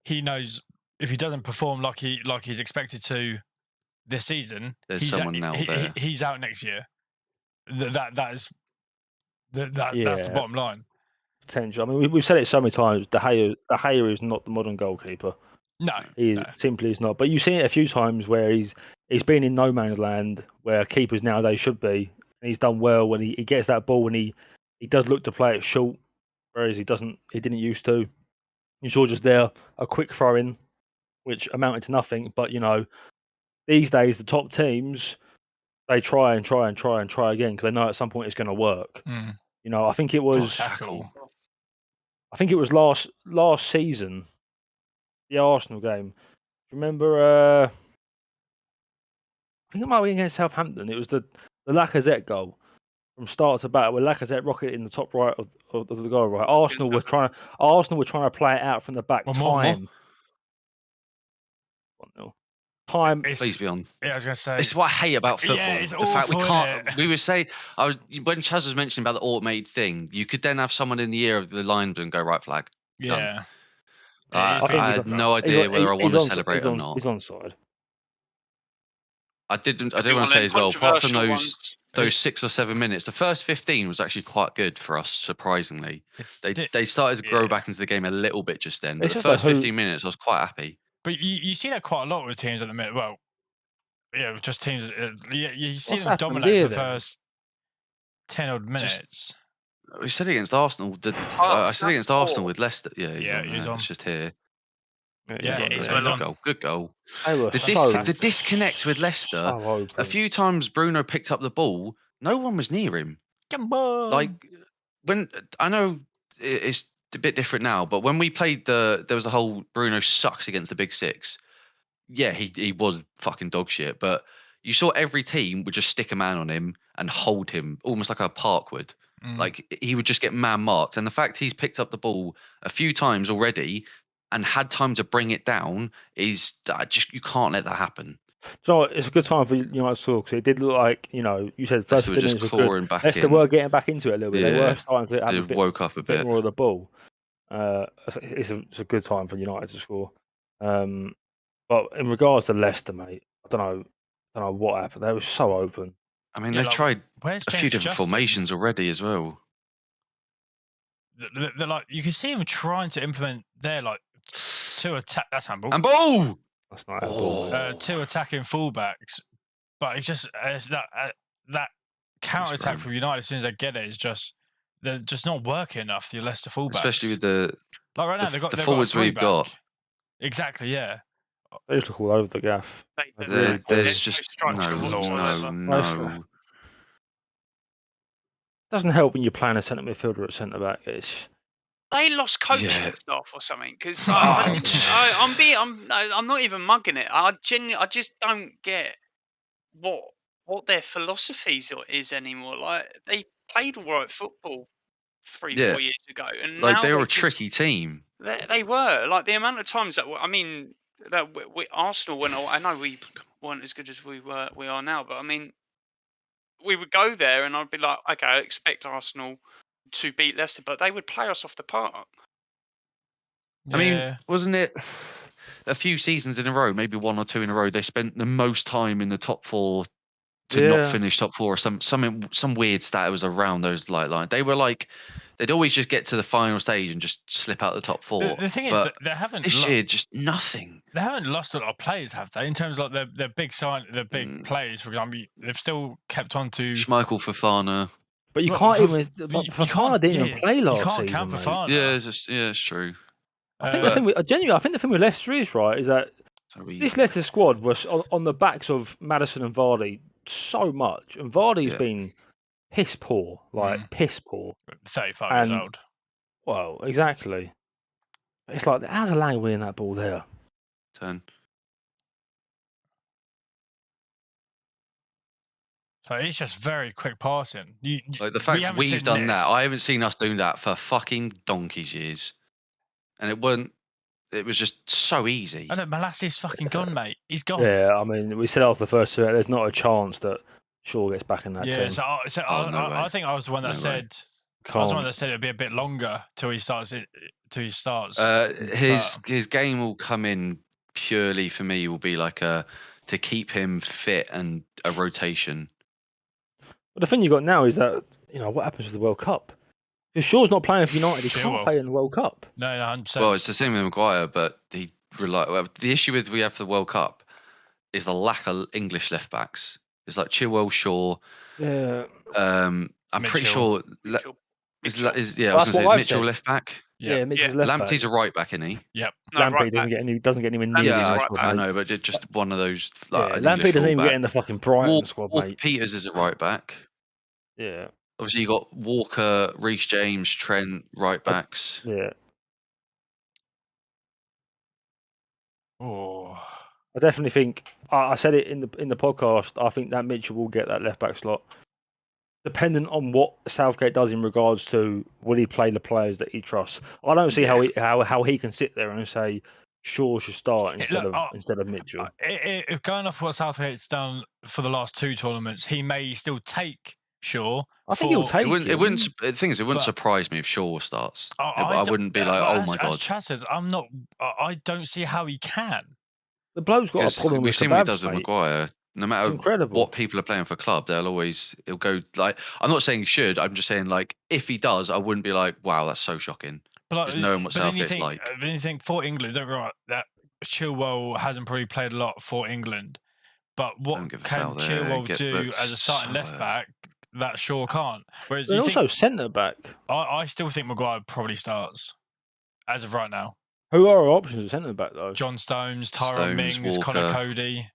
he knows if he doesn't perform like he's expected to this season, There's someone now there. He's out next year. That's the bottom line. Potential. I mean, we've said it so many times. De Gea is not the modern goalkeeper. No, He simply is not. But you've seen it a few times where he's been in no man's land where keepers nowadays should be, and he's done well when he gets that ball and he does look to play it short, whereas he didn't used to. You saw just there a quick throw in, which amounted to nothing. But these days the top teams, they try again because they know at some point it's going to work. Mm. I think it was last season, the Arsenal game. Do you remember? I think it might be against Southampton. It was the Lacazette goal from start to back, where Lacazette rocketed in the top right of the goal. Right, Arsenal were trying to play it out from the back. Time. Please be on. Yeah, I was going to say. This is what I hate about football. Yeah, it's the fact we awful, can't. We were saying, when Chaz was mentioning about the automated thing, you could then have someone in the ear of the lineman go right flag. Yeah. I had no idea whether I want to celebrate or not. He's onside. I did want to say as well, apart from those 6 or 7 minutes, the first 15 was actually quite good for us, surprisingly. They started to grow back into the game a little bit just then. But the first 15 minutes, I was quite happy. But you see that quite a lot with teams at the minute. Well, yeah, just teams. You see them dominate for the first 10 odd minutes. We said against Arsenal. I said against Arsenal with Leicester. Yeah, he's on. It's just here. He's on. Good goal. The disconnect with Leicester. A few times Bruno picked up the ball. No one was near him. Come on. Like when I know it's a bit different now, but when we played there was a whole Bruno sucks against the Big Six. Yeah, he was fucking dog shit, but you saw every team would just stick a man on him and hold him almost like a park would. Like he would just get man marked, and the fact he's picked up the ball a few times already and had time to bring it down is just you can't let that happen. So it's a good time for United to score because it did look like you said first minutes were good. Leicester were getting back into it a little bit. They were starting to have woke up a bit more of the ball. It's a good time for United to score. But in regards to Leicester, mate, I don't know what happened. They were so open. I mean, they've tried a few different formations already as well. They're like, you can see them trying to implement their two attack. That's handball. Handball. That's not handball. Two attacking fullbacks, but it's just that counter attack from United as soon as they get it is they're just not working enough. The Leicester fullbacks, especially with the right now, they've got forwards we've got. Exactly, yeah. They just look all over the gaff. There's just no. Doesn't help when you're playing a centre midfielder at centre back. They lost coaching staff or something because I'm not even mugging it. I just don't get what their philosophy is anymore. Like they played all right football 4 years ago, and like they were a tricky team. They were like the amount of times that Arsenal went. I know we weren't as good as we are now, but I mean, we would go there and I'd be like, okay, I expect Arsenal to beat Leicester, but they would play us off the park. I mean, wasn't it a few seasons in a row, maybe 1 or 2 in a row, they spent the most time in the top 4 to not finish top 4 or some weird stat. It was around those lines. They were like, they'd always just get to the final stage and just slip out the top 4. The thing is, that they haven't this year just nothing. They haven't lost a lot of players, have they? In terms of like their big players, for example, they've still kept on to Schmeichel, Fofana. But you can't even. Fofana didn't even play last season. You can't count Fofana. Yeah, it's true. I think the thing with Leicester is right is that this Leicester squad was on the backs of Maddison and Vardy so much, and Vardy's been piss poor, like piss poor. 35 And years old. well, exactly. It's like how's a Lang winning that ball there? Turn. So it's just very quick passing. Like the fact haven't we've seen done this. that, I haven't seen us do that for fucking donkey's years, and it wasn't. It was just so easy. I know Malassi's fucking gone, mate. He's gone. Yeah, I mean, we said after the first two, there's not a chance that Shaw gets back in that Yeah, team. so Oh, no I way. think I was the one that No said. I was the one that said it'd be a bit longer till he starts. His game will come in purely for me. Will be like to keep him fit and a rotation. But the thing you got now is that what happens with the World Cup. If Shaw's not playing for United, he can't play in the World Cup. No, 100%. Well, it's the same with Maguire, but the issue with we have the World Cup is the lack of English left backs. It's like Chilwell, Shaw. Yeah. I'm pretty sure. Mitchell. I was going to say is Mitchell left back. Yeah, Mitchell's left Lamptey's back. a right back, isn't he? Yep. No, Lamptey right doesn't get anywhere near Lamptey's Yeah, right I back. know, but just one of those. Yeah, An Lamptey English doesn't even fullback. get in the fucking Brighton squad, Walker mate. Peters is a right back. Yeah. Obviously, you got Walker, Reece James, Trent, right backs. Yeah. Oh. I definitely think I said it in the podcast. I think that Mitchell will get that left back slot, depending on what Southgate does in regards to will he play the players that he trusts. I don't see how he can sit there and say Shaw should start instead of Mitchell. If going off what Southgate's done for the last two tournaments, he may still take Shaw. I think he'll take him. It wouldn't. The thing is, it wouldn't surprise me if Shaw starts. I wouldn't be like, oh my god. As Chaz said, I don't see how he can. The bloke's got a problem with we've seen what he does with Maguire. No matter what people are playing for club, it'll go like. I'm not saying he should. I'm just saying like if he does, I wouldn't be like, wow, that's so shocking. But just knowing what Southgate's like. Then you think for England, don't get me wrong, that Chilwell hasn't probably played a lot for England. But what can Chilwell do as a starting left back that Shaw can't? Whereas and also centre back. I still think Maguire probably starts as of right now. Who are our options at centre back though? John Stones, Tyrone Mings, Walker. Connor Cody.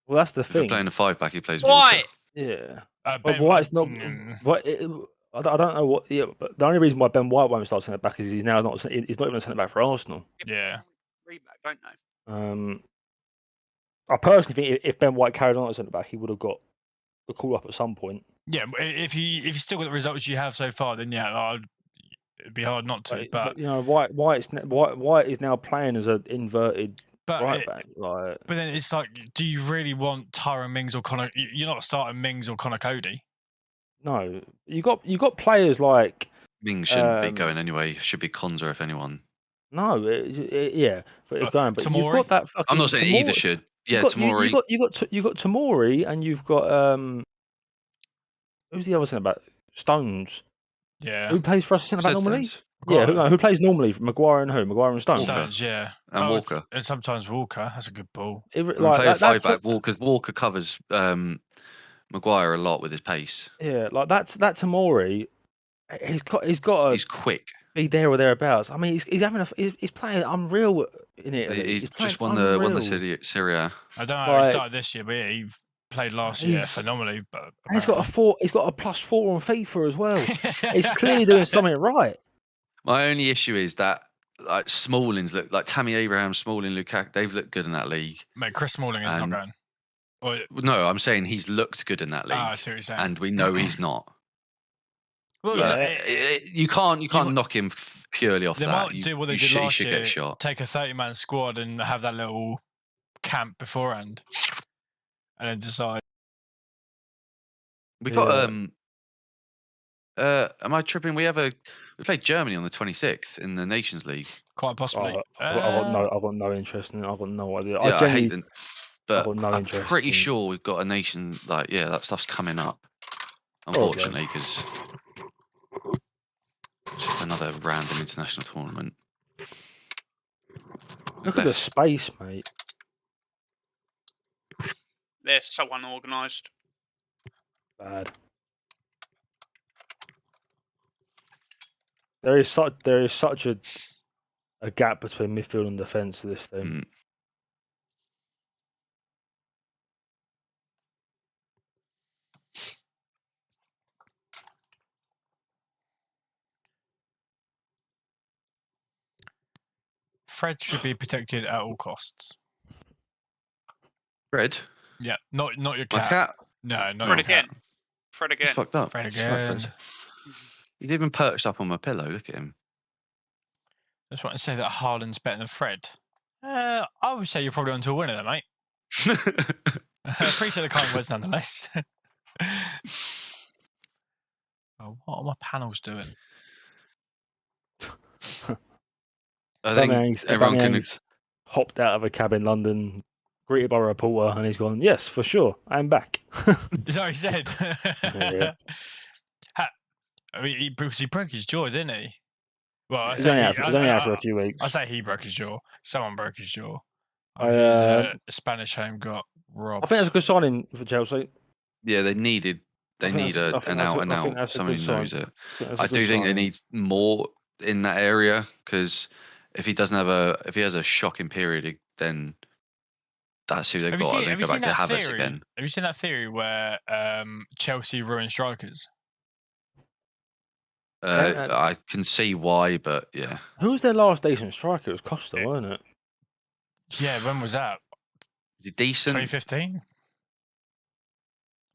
Well, that's the thing. If playing a 5-back, he plays White. Yeah. But White's not. I don't know what. Yeah, but the only reason why Ben White won't start centre back is he's not even a centre back for Arsenal. Yeah. Reback, don't know. I personally think if Ben White carried on at centre back, he would have got a call up at some point. Yeah, if you still got the results you have so far, then yeah, it'd be hard not to. But White is now playing as an inverted right back. But then it's like, do you really want Tyrone Mings or Connor? You're not starting Mings or Connor Cody. No, you got players like Mings shouldn't be going anyway. Should be Konza if anyone. No, yeah, but it's going. But Tomori? You've got that. Fucking I'm not saying either should. Yeah, Tomori. You got Tomori, and you've got who's the other centre back? Stones. Yeah. Who plays for us centre back normally? Stones. Yeah, who plays normally? Maguire and who? Maguire and Stones. Stones, yeah. And Walker. And sometimes Walker. That's a good ball. Play a 5-back. Walker covers Maguire a lot with his pace. Yeah, like that's Tomori. He's quick. Be there or thereabouts. I mean, he's playing unreal in it. He's just won the Serie A. I don't know how he started this year, but yeah, he played last year phenomenally. But and he's got a +4 on FIFA as well. He's clearly doing something right. My only issue is that like Smalling's look like Tammy Abraham, Smalling, Lukaku. They've looked good in that league. Mate, Chris Smalling is not going. No, I'm saying he's looked good in that league. I see what you're saying. And we know he's not. Well, you can't knock him purely off that. They might do what they did last year. Get shot. Take a 30-man squad and have that little camp beforehand, and then decide. We got am I tripping? We played Germany on the 26th in the Nations League. Quite possibly. I've got no interest in it. I've got no idea. Yeah, I hate them. But I'm interest pretty sure we've got a nation that stuff's coming up. Unfortunately, because it's just another random international tournament. Look at the space, mate. They're so unorganised. Bad. There is such a gap between midfield and defence to this thing. Fred should be protected at all costs. Fred? Yeah, not your My cat. cat? No, not Fred your cat. again. Fred He's again. fucked up. Fred Fuck again. Fred. He's even perched up on my pillow. Look at him. I just want to say that Haaland's better than Fred. I would say you're probably onto a winner there, mate. I appreciate the kind words nonetheless. Oh, what are my panels doing? I think everyone can. Hopped out of a cab in London, greeted by a reporter, and he's gone, "Yes, for sure, I'm back." Is that what he said? Yeah. I mean, he broke his jaw, didn't he? Well, I He's say only out for a few weeks. I say he broke his jaw. Someone broke his jaw. I, His Spanish home got robbed. I think that's a good signing for Chelsea. Yeah, they need an out and out someone who knows it. I do think they need more in that area because if he has a shocking period, then that's who they've got. They go back to Havertz again. Have you seen that theory where Chelsea ruin strikers? I can see why, but yeah. Who was their last decent striker? It was Costa, wasn't it? Yeah, when was that? Is it decent? 2015.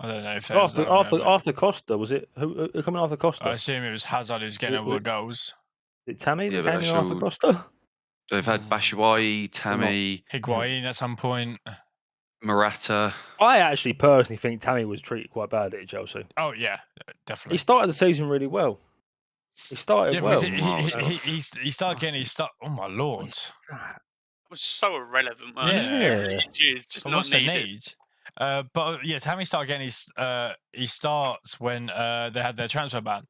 I don't know if that after Costa, was it who coming after Costa? I assume it was Hazard who's getting all the goals. Is it Tammy that Yeah, came in after Costa? They've had Batshuayi, Tammy, Higuain at some point. Morata. I actually personally think Tammy was treated quite badly at Chelsea. Oh yeah, definitely. He started the season really well. He started well. He started getting his stuff. Oh my lord! It was so irrelevant, man. Yeah, just not what's the needed. need? But yeah, Tammy started getting he starts when they had their transfer ban,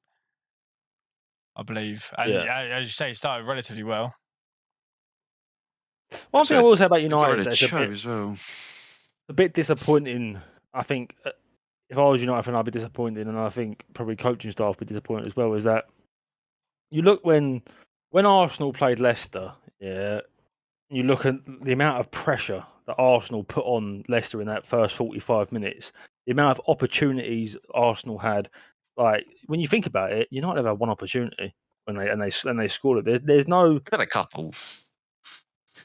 I believe. And as you say, he started relatively well. One thing I will say about United that's as well. A bit disappointing. I think if I was United fan, I'd be disappointed, and I think probably coaching staff would be disappointed as well. Is that you look when Arsenal played Leicester, yeah, you look at the amount of pressure that Arsenal put on Leicester in that first 45 minutes, the amount of opportunities Arsenal had. Like when you think about it, United have had one opportunity when they scored it. There's no. They've had a couple.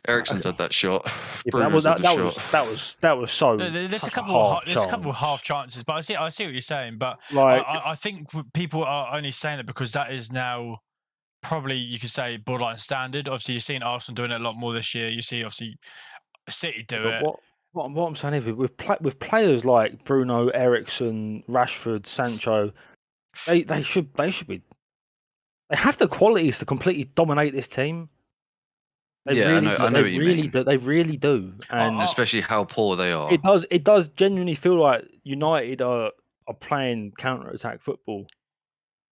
Eriksen's had that shot. Yeah, that was so. There's a couple of half chances, but I see what you're saying. But like, I think people are only saying it because that is now probably, you could say, borderline standard. Obviously, you've seen Arsenal doing it a lot more this year. You see, obviously, City do it. What I'm saying is, with players like Bruno, Eriksen, Rashford, Sancho, they should be. They have the qualities to completely dominate this team. I know what you mean. They really do, and especially how poor they are. It does genuinely feel like United are playing counter-attack football.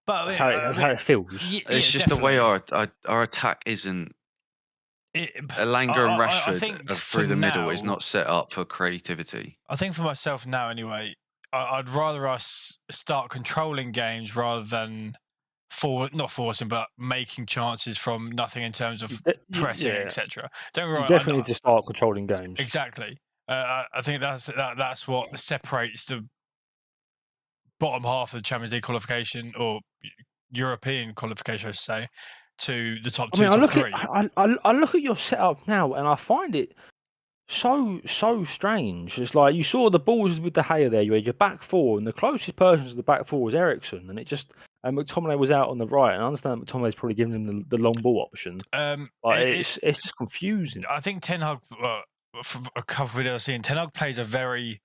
But that's how it feels. It's just definitely. The way our attack isn't. Elanga and Rashford through the middle is not set up for creativity. I think for myself now, anyway, I'd rather us start controlling games rather than not forcing, but making chances from nothing in terms of pressing, etc. You definitely need to start controlling games. Exactly. I think that's what separates the bottom half of the Champions League qualification, or European qualification, I should say, to the top two, top three. I look at your setup now, and I find it so strange. It's like you saw the balls with the Gea there. You had your back four, and the closest person to the back four was Eriksen, and it just. And McTominay was out on the right, and I understand McTominay's probably giving him the long ball option. But it's just confusing. I think Ten Hag, for a couple of videos I've seen, Ten Hag plays a very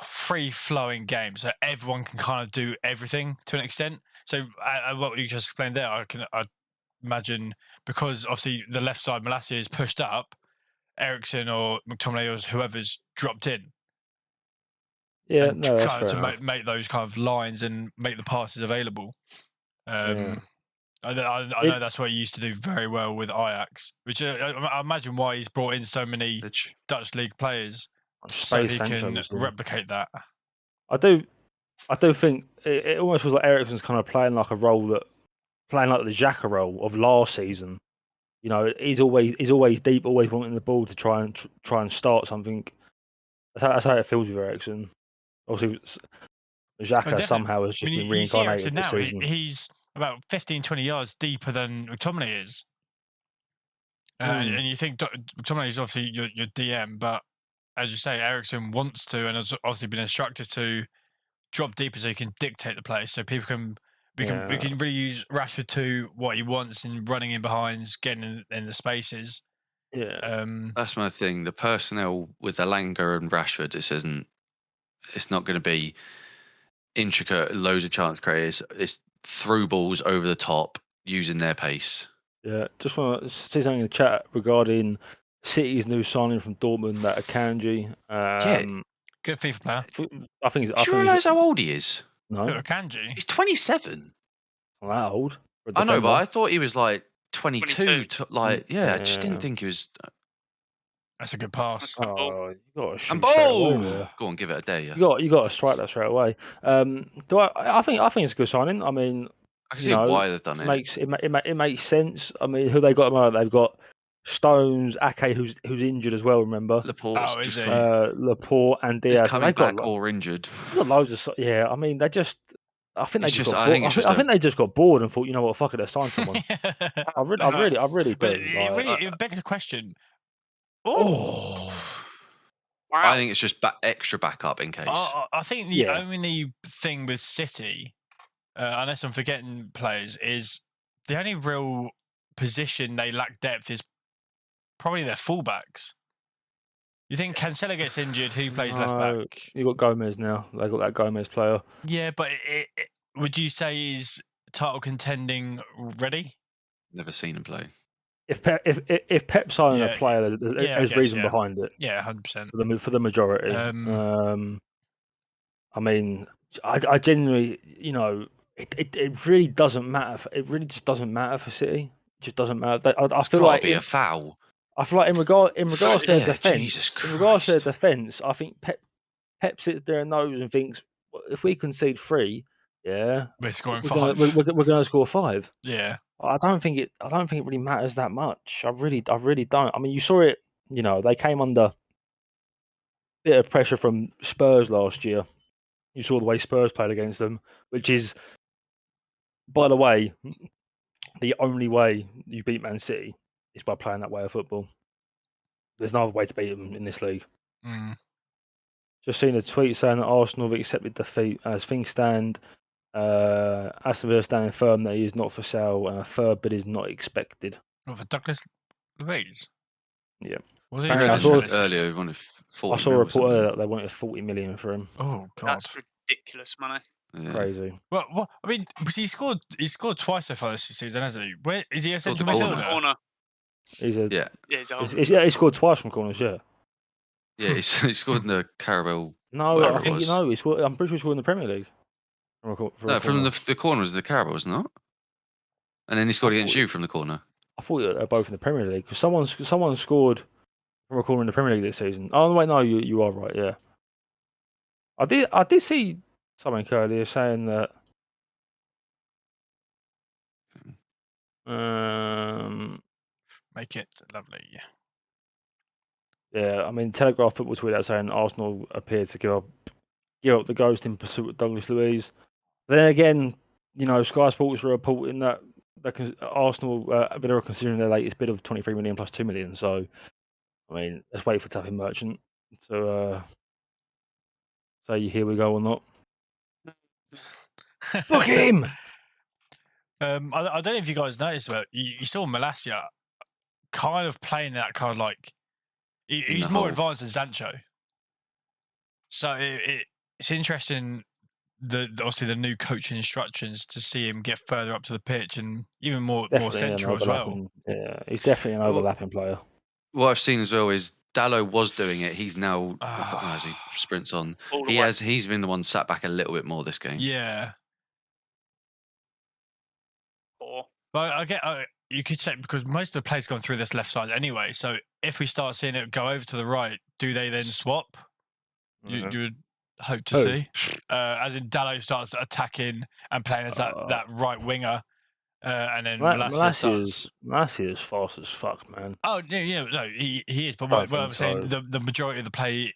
free-flowing game, so everyone can kind of do everything to an extent. So what you just explained there, I imagine, because obviously the left side, Malacia, is pushed up, Eriksen or McTominay or whoever's dropped in. Yeah, to make those kind of lines and make the passes available. I know that's what he used to do very well with Ajax, which I imagine why he's brought in so many Dutch league players so he can replicate that. I do think it almost feels like Eriksen's kind of playing like a role playing like the Xhaka role of last season. You know, he's always deep, always wanting the ball to try and start something. That's how it feels with Eriksen. Obviously, Xhaka somehow has just been reincarnated this season. He's about 15, 20 yards deeper than McTominay is. And you think someone who's obviously your DM, but as you say, Ericsson wants to and has obviously been instructed to drop deeper so he can dictate the play, so people can we can really use Rashford to what he wants in running in behinds, getting in the spaces. Yeah, that's my thing. The personnel with Elanga and Rashford, it's not going to be intricate, loads of chance creators. It's through balls over the top using their pace. Yeah, just want to say something in the chat regarding City's new signing from Dortmund, that Akanji. Good FIFA player. I think he's. Do you realise how old he is? No, Akanji. He's 27. Not that old. I know, but I thought he was like 22. 22. I just didn't think he was. That's a good pass. Oh, you got to shoot And straight away ball! there. Go on, give it a day. Yeah. You got to strike that straight away. I think it's a good signing. I mean, I can see why they've done it. It makes sense. I mean, who they got at the moment? They've got Stones, Ake, who's injured as well. Remember, Laporte's is he? Laporte and Diaz. He's coming back or injured. They've got loads of. Yeah, I mean, they just. I think they just got I bored. think I think they just got bored and thought, you know what, fuck it, let's sign someone. I really do. But it begs the question. Oh. Wow. I think it's just extra backup in case. I think the only thing with City, unless I'm forgetting players, is the only real position they lack depth is probably their fullbacks. You think Cancelo gets injured, who plays left back? You got Gomez now. They got that Gomez player. Yeah, but would you say he's title contending ready? Never seen him play. If Pep's signing a player, there's reason behind it. Yeah, 100%. For the majority. I mean, I genuinely, you know, it really doesn't matter. It really just doesn't matter for City. It just doesn't matter. I feel like be a foul. I feel like in regards to their defence, I think Pep sits there and knows and thinks, well, if we concede 3, we're scoring 5. 5. We're going to score 5. Yeah. I don't think it really matters that much. I really don't. I mean, you saw it. You know, they came under a bit of pressure from Spurs last year. You saw the way Spurs played against them, which is, by the way, the only way you beat Man City is by playing that way of football. There's no other way to beat them in this league. Just seen a tweet saying that Arsenal have accepted defeat. As things stand, Aston Villa standing firm that he is not for sale and a third bid is not expected. What, for Douglas Luiz? Yeah. Was he earlier, he wanted 40 I saw a report earlier that they wanted 40 million for him. Oh god, that's ridiculous money. Yeah. Crazy. Well, I mean, he scored twice so far this season, hasn't he? Where is he a central midfielder? Corner. He's a he scored twice from corners. Yeah. Yeah, he scored in the Carabao. No, I think he scored. I'm pretty sure he scored in the Premier League. From the corner was the Carabao, wasn't it? And then he scored against you from the corner. I thought they were both in the Premier League because someone scored from a corner in the Premier League this season. Oh wait, no, you are right. Yeah. I did see something earlier saying that. Make it lovely. Yeah, I mean, Telegraph football tweeted out saying Arsenal appear to give up the ghost in pursuit of Douglas Luiz. Then again, you know, Sky Sports are reporting that Arsenal are considering their latest bid of 23 million plus 2 million. So, I mean, let's wait for Tapping Merchant to say here we go or not. Book him. I don't know if you guys noticed, but you saw Malacia kind of playing that kind of like he's more advanced than Sancho. So it's interesting. Obviously the new coaching instructions to see him get further up to the pitch and even more central as well. Yeah, he's definitely an overlapping player. What I've seen as well is Dallo was doing it. He's now as he sprints on. He's been the one sat back a little bit more this game. Yeah. Well, I get. You could say because most of the play's gone through this left side anyway. So if we start seeing it go over to the right, do they then swap? You would hope to see, as in Dallo starts attacking and playing as that right winger, and then Malacia is fast as fuck, man. Oh yeah, no, he is. But what I'm saying, the majority of the play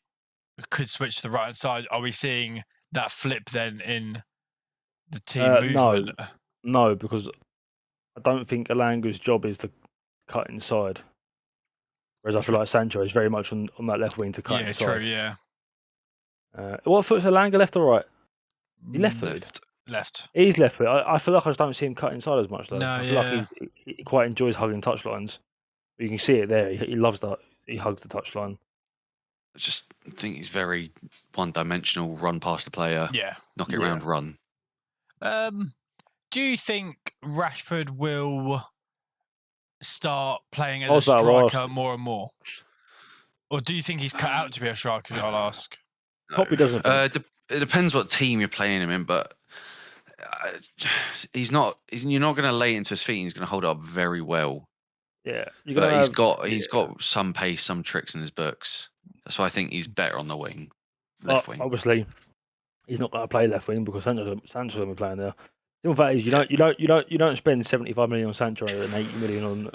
could switch to the right hand side. Are we seeing that flip then in the team movement? No, because I don't think Elanga's job is to cut inside. Whereas I feel like Sancho is very much on that left wing to cut Yeah, inside. true. Yeah. What foot's Alanga, left or right? He left-footed. Left. He's left-footed. I feel like I just don't see him cut inside as much though. No, I feel yeah. like he quite enjoys hugging touchlines. You can see it there. He loves that. He hugs the touchline. I just think he's very one-dimensional. Run past the player, Yeah. knock it around, run. Do you think Rashford will start playing as I a was about to striker ask. more and more? Or do you think he's cut out to be a striker? I'll ask. Copley doesn't think. It depends what team you're playing him in, but you're not going to lay into his feet. He's going to hold up very well. Yeah, But he's got some pace, some tricks in his books. That's why I think he's better on the wing, left wing. Obviously, he's not going to play left wing because Sancho's going to be playing there. The simple fact is, you don't spend 75 million on Sancho and 80 million on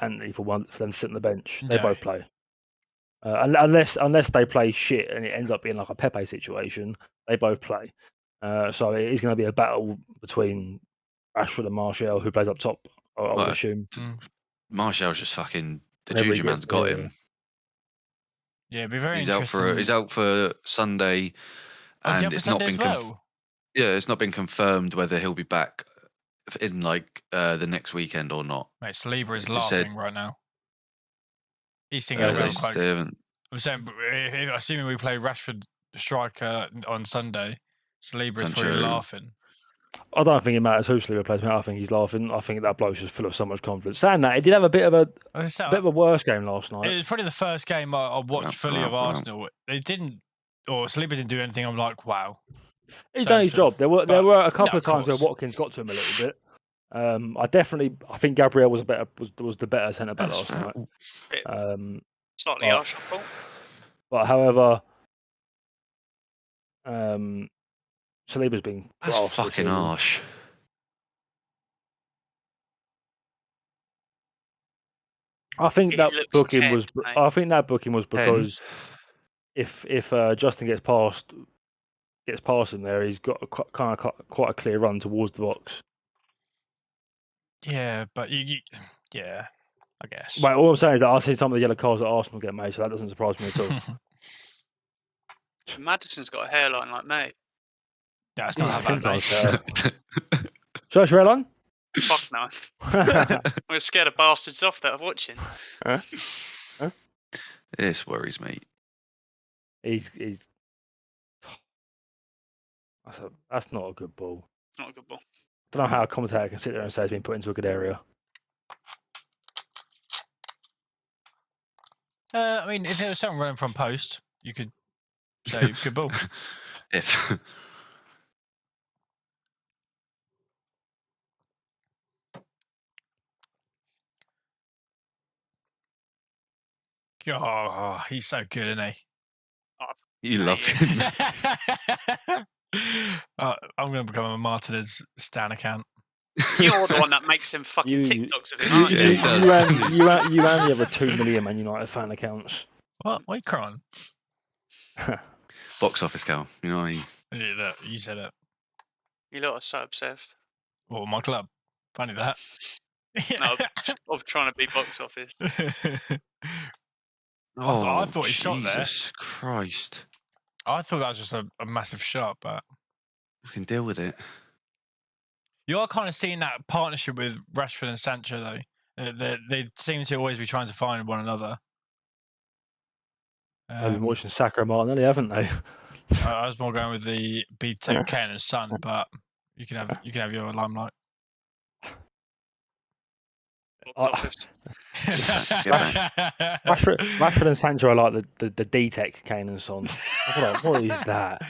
Anthony for them to sit on the bench. They both play. Unless they play shit and it ends up being like a Pepe situation, they both play. So it is going to be a battle between Rashford and Martial, who plays up top. I would assume. Martial's just fucking the Juju man's got him. Yeah, it'd be very interesting. He's out for Sunday, and it's not been it's not been confirmed whether he'll be back in like the next weekend or not. Mate, Saliba is laughing right now. He's thinking around quite. I'm saying, assuming we play Rashford striker on Sunday, Saliba is probably laughing. I don't think it matters who Saliba plays. I think he's laughing. I think that bloke's just full of so much confidence. Saying that, he did have a bit of a worse game last night. It was probably the first game I watched fully of Arsenal. It didn't, or Saliba didn't do anything. I'm like, wow. He's done his job. There were a couple of times where Watkins got to him a little bit. I think Gabriel was the better centre back last night. Slightly harsh, I thought. But however, Saliba's been fucking harsh. I think that booking was. I think that booking was because if Justin gets past him there, he's got quite a clear run towards the box. Yeah, but yeah, I guess. Right, all I'm saying is that I've seen some of the yellow cards that Arsenal get made, so that doesn't surprise me at all. Madison's got a hairline like me. Yeah, it's not that bad, mate. Should I show hairline? Fuck no. We're scared of bastards off that are watching. This worries me. He's that's not a good ball. Not a good ball. I don't know how a commentator can sit there and say it's been put into a good area. I mean, if there was someone running from post, you could say good ball. If. Oh, he's so good, isn't he? You love him. I'm going to become a Martinez Stan account. You're the one that makes him fucking TikToks of him, aren't you? You only have a 2 million Man United fan accounts. What? Why are you crying? Box office Cal. You know what I mean? You said it. You lot are so obsessed. Well, my club. Funny that. No, of trying to be box office. I thought he shot there. Jesus Christ. I thought that was just a massive shot, but we can deal with it. You are kind of seeing that partnership with Rashford and Sancho, though. They seem to always be trying to find one another. They've been watching Saka and Martinelli, haven't they? I was more going with the B2 Kane and Son, but you can have your limelight. Rashford and Sancho are like the D-Tech Kane and Son. What is that?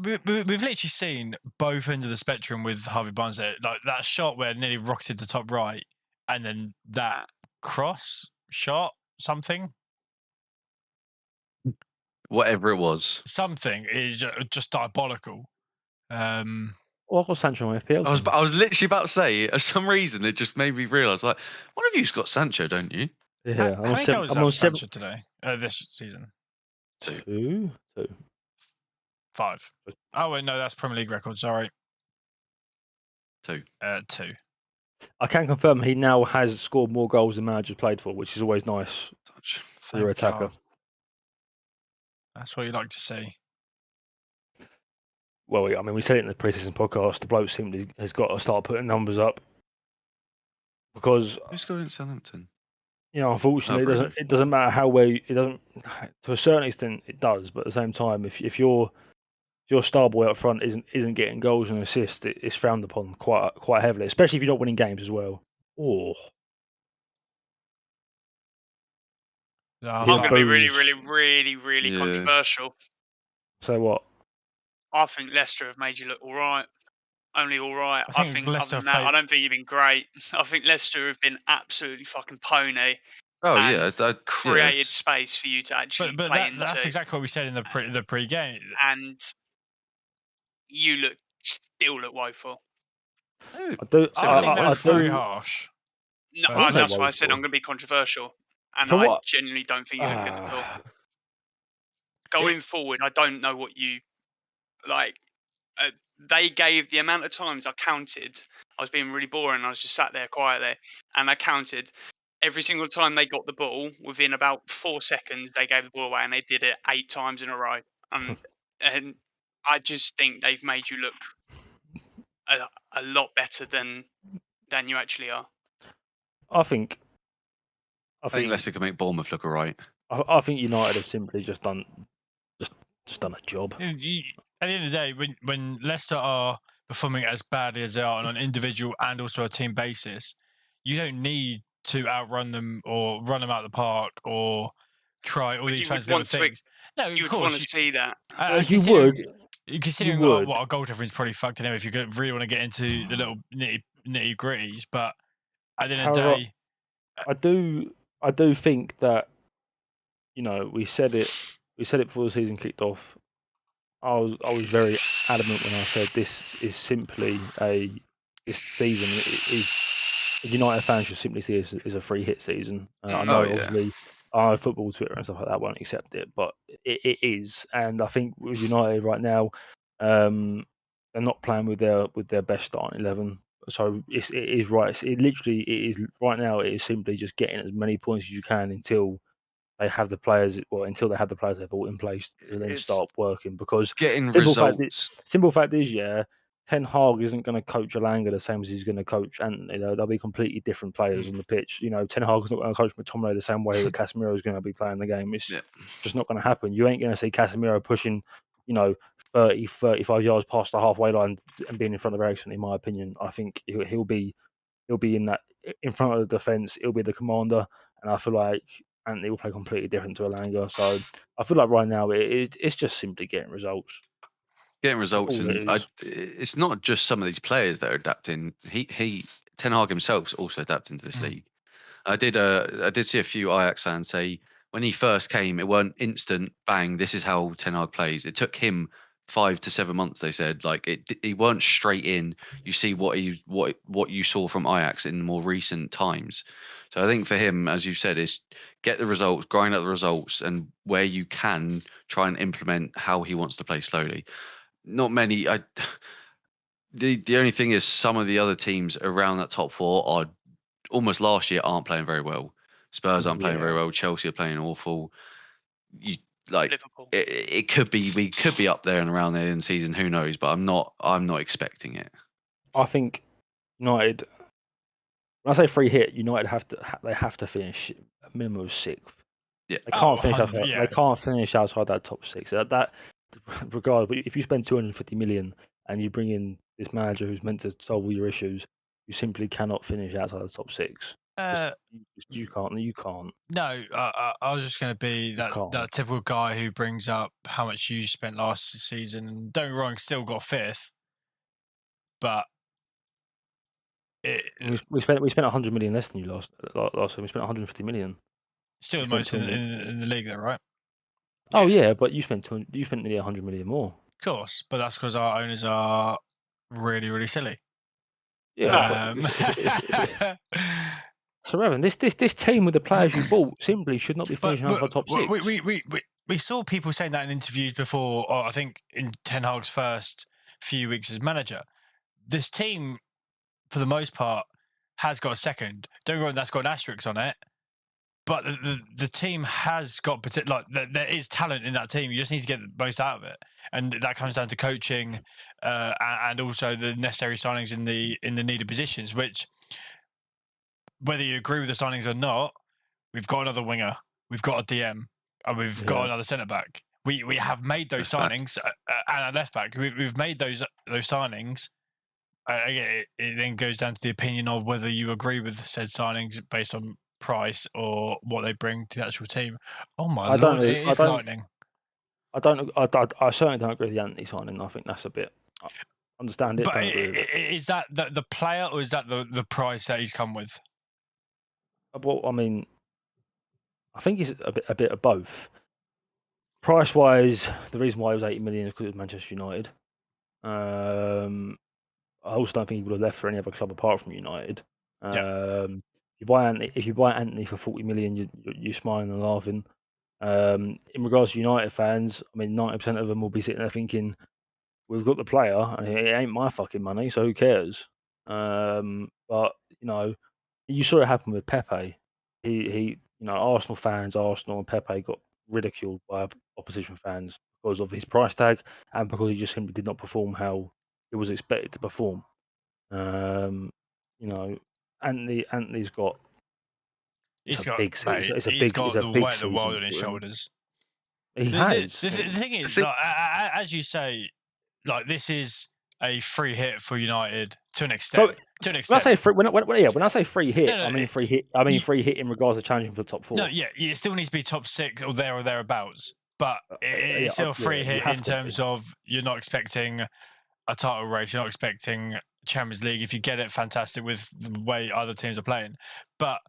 We've literally seen both ends of the spectrum with Harvey Barnes there. Like that shot where nearly rocketed to top right, and then that cross shot, something. Whatever it was. Something is just diabolical. Well, I've got Sancho on FPL. I was literally about to say, for some reason, it just made me realise, like, one of you's got Sancho, don't you? Yeah, how many goals have Sancho today? This season? 2. 5. Oh wait, no, that's Premier League record. Sorry. 2. 2. I can confirm he now has scored more goals than managers played for, which is always nice for your attacker. That's what you like to see. Well, I mean, we said it in the pre-season podcast. The bloke simply has got to start putting numbers up because Who scored in Southampton? Unfortunately, it doesn't matter how well it doesn't. To a certain extent, it does, but at the same time, if your star boy up front isn't getting goals and assists, it's frowned upon quite heavily, especially if you're not winning games as well. Oh. I'm going to be really controversial. So what? I think Leicester have made you look all right. Only all right. I think Leicester other than that, I don't think you've been great. I think Leicester have been absolutely fucking pony. Oh yeah, created space for you to actually play into. That's exactly what we said in the pre-game. And you still look woeful. I think that's very harsh. No, that's why I said I'm going to be controversial, and I genuinely don't think you look good at all. Going forward, I don't know what you like. They gave the amount of times I counted. I was being really boring. I was just sat there quietly, and I counted every single time they got the ball. Within about 4 seconds, they gave the ball away, and they did it 8 times in a row. And I just think they've made you look a lot better than you actually are. I think Leicester can make Bournemouth look alright. I think United have simply just done a job. At the end of the day, when Leicester are performing as badly as they are on an individual and also a team basis, you don't need to outrun them or run them out of the park or try all these fancy little things. No, you would want to see that. You would. Considering what our goal difference probably fucked anyway if you really want to get into the little nitty gritties, but at the end of the day, I do think that we said it before the season kicked off. I was very adamant when I said this is simply this season is United fans should simply see it as a free hit season. I know obviously our football Twitter and stuff like that won't accept it, but it is, and I think with United right now, they're not playing with their best starting 11. So it is right. It is right now. It is simply just getting as many points as you can until they have the players. Well, until they have the players they've brought in place to then start working. Because getting results. Simple fact is, Ten Hag isn't going to coach Alanga the same as he's going to coach, and they'll be completely different players on the pitch. Ten Hag's not going to coach McTominay the same way that Casemiro is going to be playing the game. It's just not going to happen. You ain't going to see Casemiro pushing, 30, 35 yards past the halfway line and being in front of Eriksen. In my opinion, I think he'll be in front of the defence. He'll be the commander, and I feel like Anthony will play completely different to Alanga. So I feel like right now it's just simply getting results. Getting results, and it's not just some of these players that are adapting. Ten Hag himself's also adapting to this league. I did see a few Ajax fans say when he first came, it weren't instant bang. This is how Ten Hag plays. It took him 5 to 7 months. They said he weren't straight in. You see what you saw from Ajax in more recent times. So I think for him, as you said, is get the results, grind out the results, and where you can try and implement how he wants to play slowly. Not many. The only thing is some of the other teams around that top 4 are almost last year aren't playing very well. Spurs aren't playing very well. Chelsea are playing awful. Liverpool. It could be we could be up there and around there in the season. Who knows? But I'm not expecting it. I think United. When I say free hit, United have to finish a minimum of 6th. Yeah, they can't finish. They can't finish outside that top 6. That regardless, if you spend 250 million and you bring in this manager who's meant to solve all your issues, you simply cannot finish outside the top 6. You can't. No, I was just going to be that typical guy who brings up how much you spent last season. And don't get me wrong, still got 5th, but we spent 100 million less than you last season. We spent 150 million. Still the most in the league, though, right? Oh yeah, but you spent nearly 100 million more. Of course, but that's because our owners are really, really silly. Yeah. So, Evan, this team with the players you bought simply should not be finishing out the top 6. We saw people saying that in interviews before, or I think in Ten Hag's first few weeks as manager. This team, for the most part, has got a second. Don't get me wrong, that's got an asterisk on it. But the team has got there is talent in that team. You just need to get the most out of it, and that comes down to coaching and also the necessary signings in the needed positions. Which, whether you agree with the signings or not, we've got another winger, we've got a DM, and we've got another centre back. We have made those signings and a left back. We've made those signings. It then goes down to the opinion of whether you agree with said signings based on price or what they bring to the actual team. Oh my lord, it is lightning. I certainly don't agree with the Anthony signing. I think that's a bit. I understand it. But is that the player or is that the price that he's come with? Well, I mean, I think it's a bit of both. Price wise, the reason why it was 80 million is because it was Manchester United. I also don't think he would have left for any other club apart from United. If you buy Anthony for 40 million, you're smiling and laughing. In regards to United fans, I mean, 90% of them will be sitting there thinking, "We've got the player, and it ain't my fucking money, so who cares?" But you saw it happen with Pepe. Arsenal fans, Arsenal and Pepe got ridiculed by opposition fans because of his price tag and because he just simply did not perform how it was expected to perform. Anthony's got. It's a big season. It's a big the weight of the world on his shoulders. He has. The thing is, as you say, this is a free hit for United to an extent. When I say free hit, I mean free hit. I mean free hit in regards to challenging for the top 4. No, yeah, it still needs to be top 6 or thereabouts. But it's still a free hit in terms of you're not expecting a title race. You're not expecting Champions League. If you get it, fantastic with the way other teams are playing. But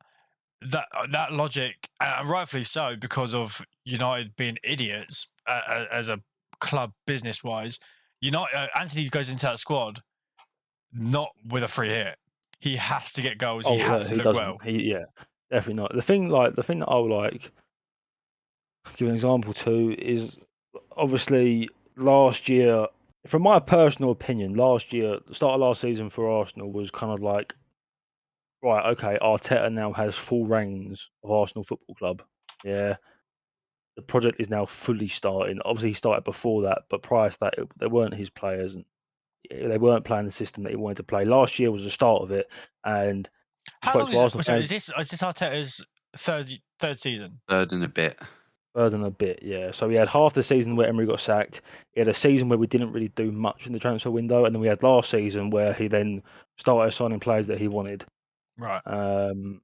that logic, rightfully so, because of United being idiots as a club business-wise. Anthony goes into that squad not with a free hit. He has to get goals. He has to look well. Definitely not. The thing that I would give an example to is obviously last year. From my personal opinion, last year, the start of last season for Arsenal was kind of like, right, okay, Arteta now has full reins of Arsenal Football Club. Yeah. The project is now fully starting. Obviously, he started before that, but prior to that, they weren't his players. And they weren't playing the system that he wanted to play. Last year was the start of it. And how long is this Arteta's third season? Third and a bit. Yeah. So we had half the season where Emery got sacked. He had a season where we didn't really do much in the transfer window, and then we had last season where he then started signing players that he wanted. Right. The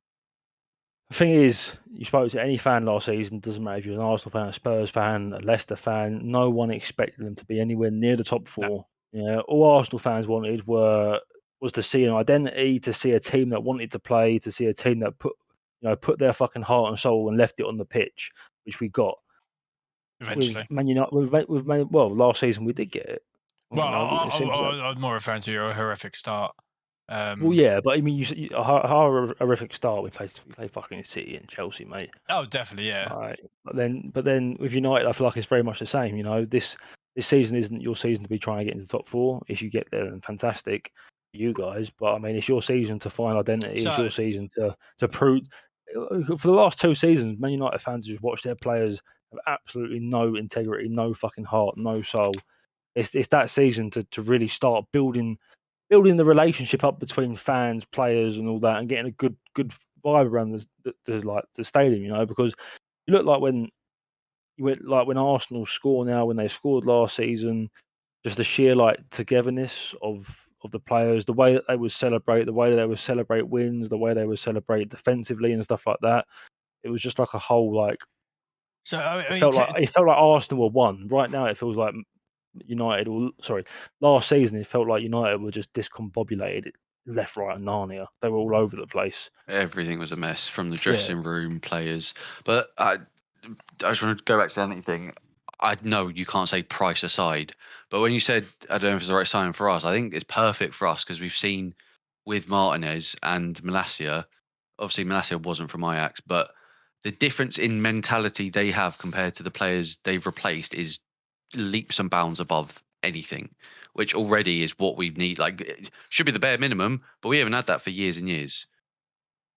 thing is, you spoke to any fan last season, doesn't matter if you're an Arsenal fan, a Spurs fan, a Leicester fan, no one expected them to be anywhere near the top 4. No. All Arsenal fans wanted was to see an identity, to see a team that wanted to play, to see a team that put their fucking heart and soul and left it on the pitch, which we got. Eventually. With Man United, last season we did get it. I'm more referring to your horrific start. But I mean, our horrific start. We play fucking City and Chelsea, mate. Oh, definitely, yeah. Right. But then with United, I feel like it's very much the same. This season isn't your season to be trying to get into the top 4. If you get there, then fantastic for you guys. But I mean, it's your season to find identity. It's your season to prove. For the last 2 seasons, Man United fans just watch their players have absolutely no integrity, no fucking heart, no soul. It's that season to really start building the relationship up between fans, players, and all that, and getting a good vibe around the stadium. Because you look like when Arsenal score now, when they scored last season, just the sheer togetherness of the players, the way that they would celebrate, the way that they would celebrate wins, the way they would celebrate defensively and stuff like that. It was just like a whole So it felt like Arsenal were won. Right now, it feels like United. Last season it felt like United were just discombobulated, left, right, and Narnia. They were all over the place. Everything was a mess from the dressing room, players. But I just want to go back to the Anthony thing. I know you can't say price aside, but when you said, I don't know if it's the right sign for us, I think it's perfect for us because we've seen with Martinez and Malacia, obviously Malacia wasn't from Ajax, but the difference in mentality they have compared to the players they've replaced is leaps and bounds above anything, which already is what we need. It should be the bare minimum, but we haven't had that for years and years.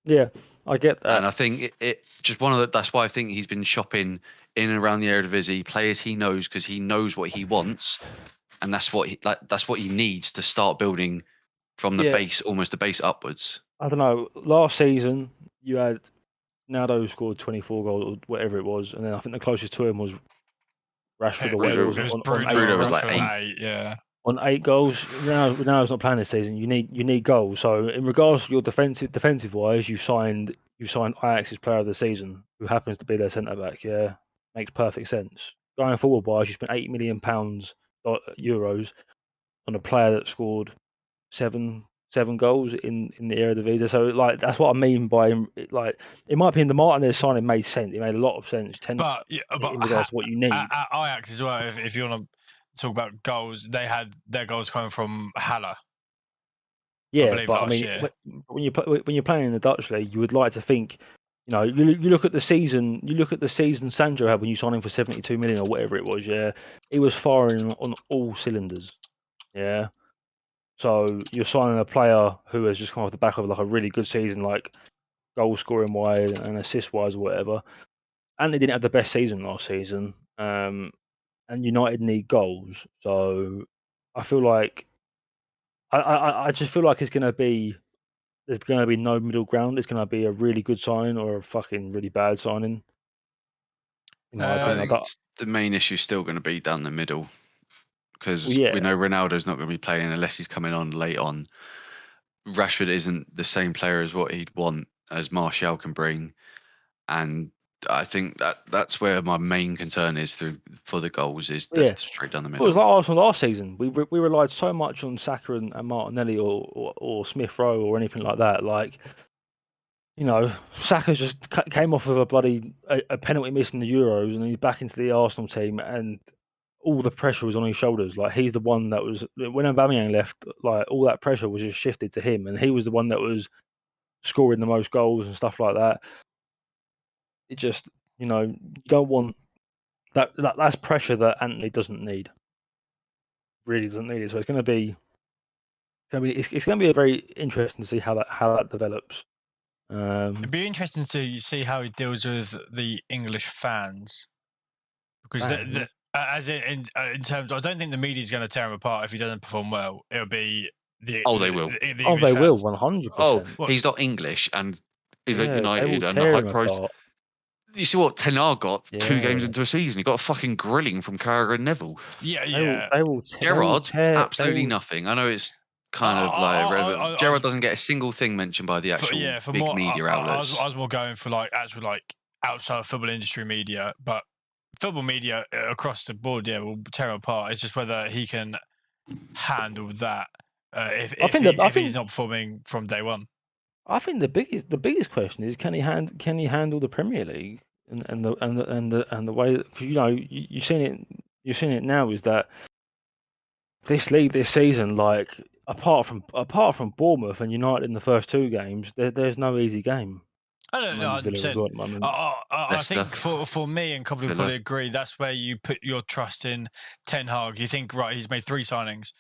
Yeah, I get that. And I think it just one of the. That's why I think he's been shopping in and around the Eredivisie players he knows, because he knows what he wants, and that's what he needs to start building from the base, almost the base upwards. I don't know. Last season, you had Naldo who scored 24 goals or whatever it was, and then I think the closest to him was Rashford or whatever it was, on Bruno was like eight, yeah. On 8 goals. Ronaldo's not playing this season. You need goals. So in regards to your defensive wise, you signed Ajax's player of the season, who happens to be their centre back. Yeah, makes perfect sense. Going forward wise, you spent £8 million euros on a player that scored seven goals in the Eredivisie. So like that's what I mean by like, in my opinion, the Martinez signing made sense. It made a lot of sense. But in regards to what you need. At Ajax as well, if you want to talk about goals, they had their goals coming from Haller. Yeah, but I mean, when you're playing in the Dutch league, you would like to think, you look at the season. You look at the season Sancho had when you signed him for 72 million or whatever it was. Yeah, he was firing on all cylinders. Yeah, so you're signing a player who has just come off the back of like a really good season, like goal scoring wise and assist wise or whatever. And they didn't have the best season last season. And United need goals, so I feel like I just feel like there's going to be no middle ground. It's going to be a really good sign or a fucking really bad signing. In my opinion, I think the main issue is still going to be down the middle, because we know Ronaldo's not going to be playing unless he's coming on late on. Rashford isn't the same player as what he'd want as Martial can bring, and I think that's where my main concern is for the goals is straight down the middle. It was like Arsenal last season. We relied so much on Saka and Martinelli or Smith Rowe or anything like that. Like, Saka just came off of a penalty miss in the Euros, and he's back into the Arsenal team, and all the pressure was on his shoulders. Like, he's the one that was, when Aubameyang left, like all that pressure was just shifted to him, and he was the one that was scoring the most goals and stuff like that. It just, you don't want that's pressure that Antony doesn't need. Really doesn't need it. So it's going to be very interesting to see how that develops. It'd be interesting to see how he deals with the English fans, because as in terms, I don't think the media is going to tear him apart if he doesn't perform well. It'll be they will. They will 100%. Oh, he's not English and he's at United and the high price. You see what Ten Hag got 2 games into a season? He got a fucking grilling from Carragher and Neville. Yeah. Gerrard, absolutely nothing. I know it's kind of like irrelevant. Gerrard doesn't get a single thing mentioned by the actual big media outlets. I was more going for like actual like outside football industry media, but football media across the board, will tear him apart. It's just whether he can handle that if he's not performing from day one. I think the biggest question is, can he handle the Premier League and the way that, because you've seen it now, is that this league this season, like apart from Bournemouth and United in the first 2 games, there's no easy game. I don't know. I think for me, and Copley will probably agree, that's where you put your trust in Ten Hag. You think, right, he's made 3 signings: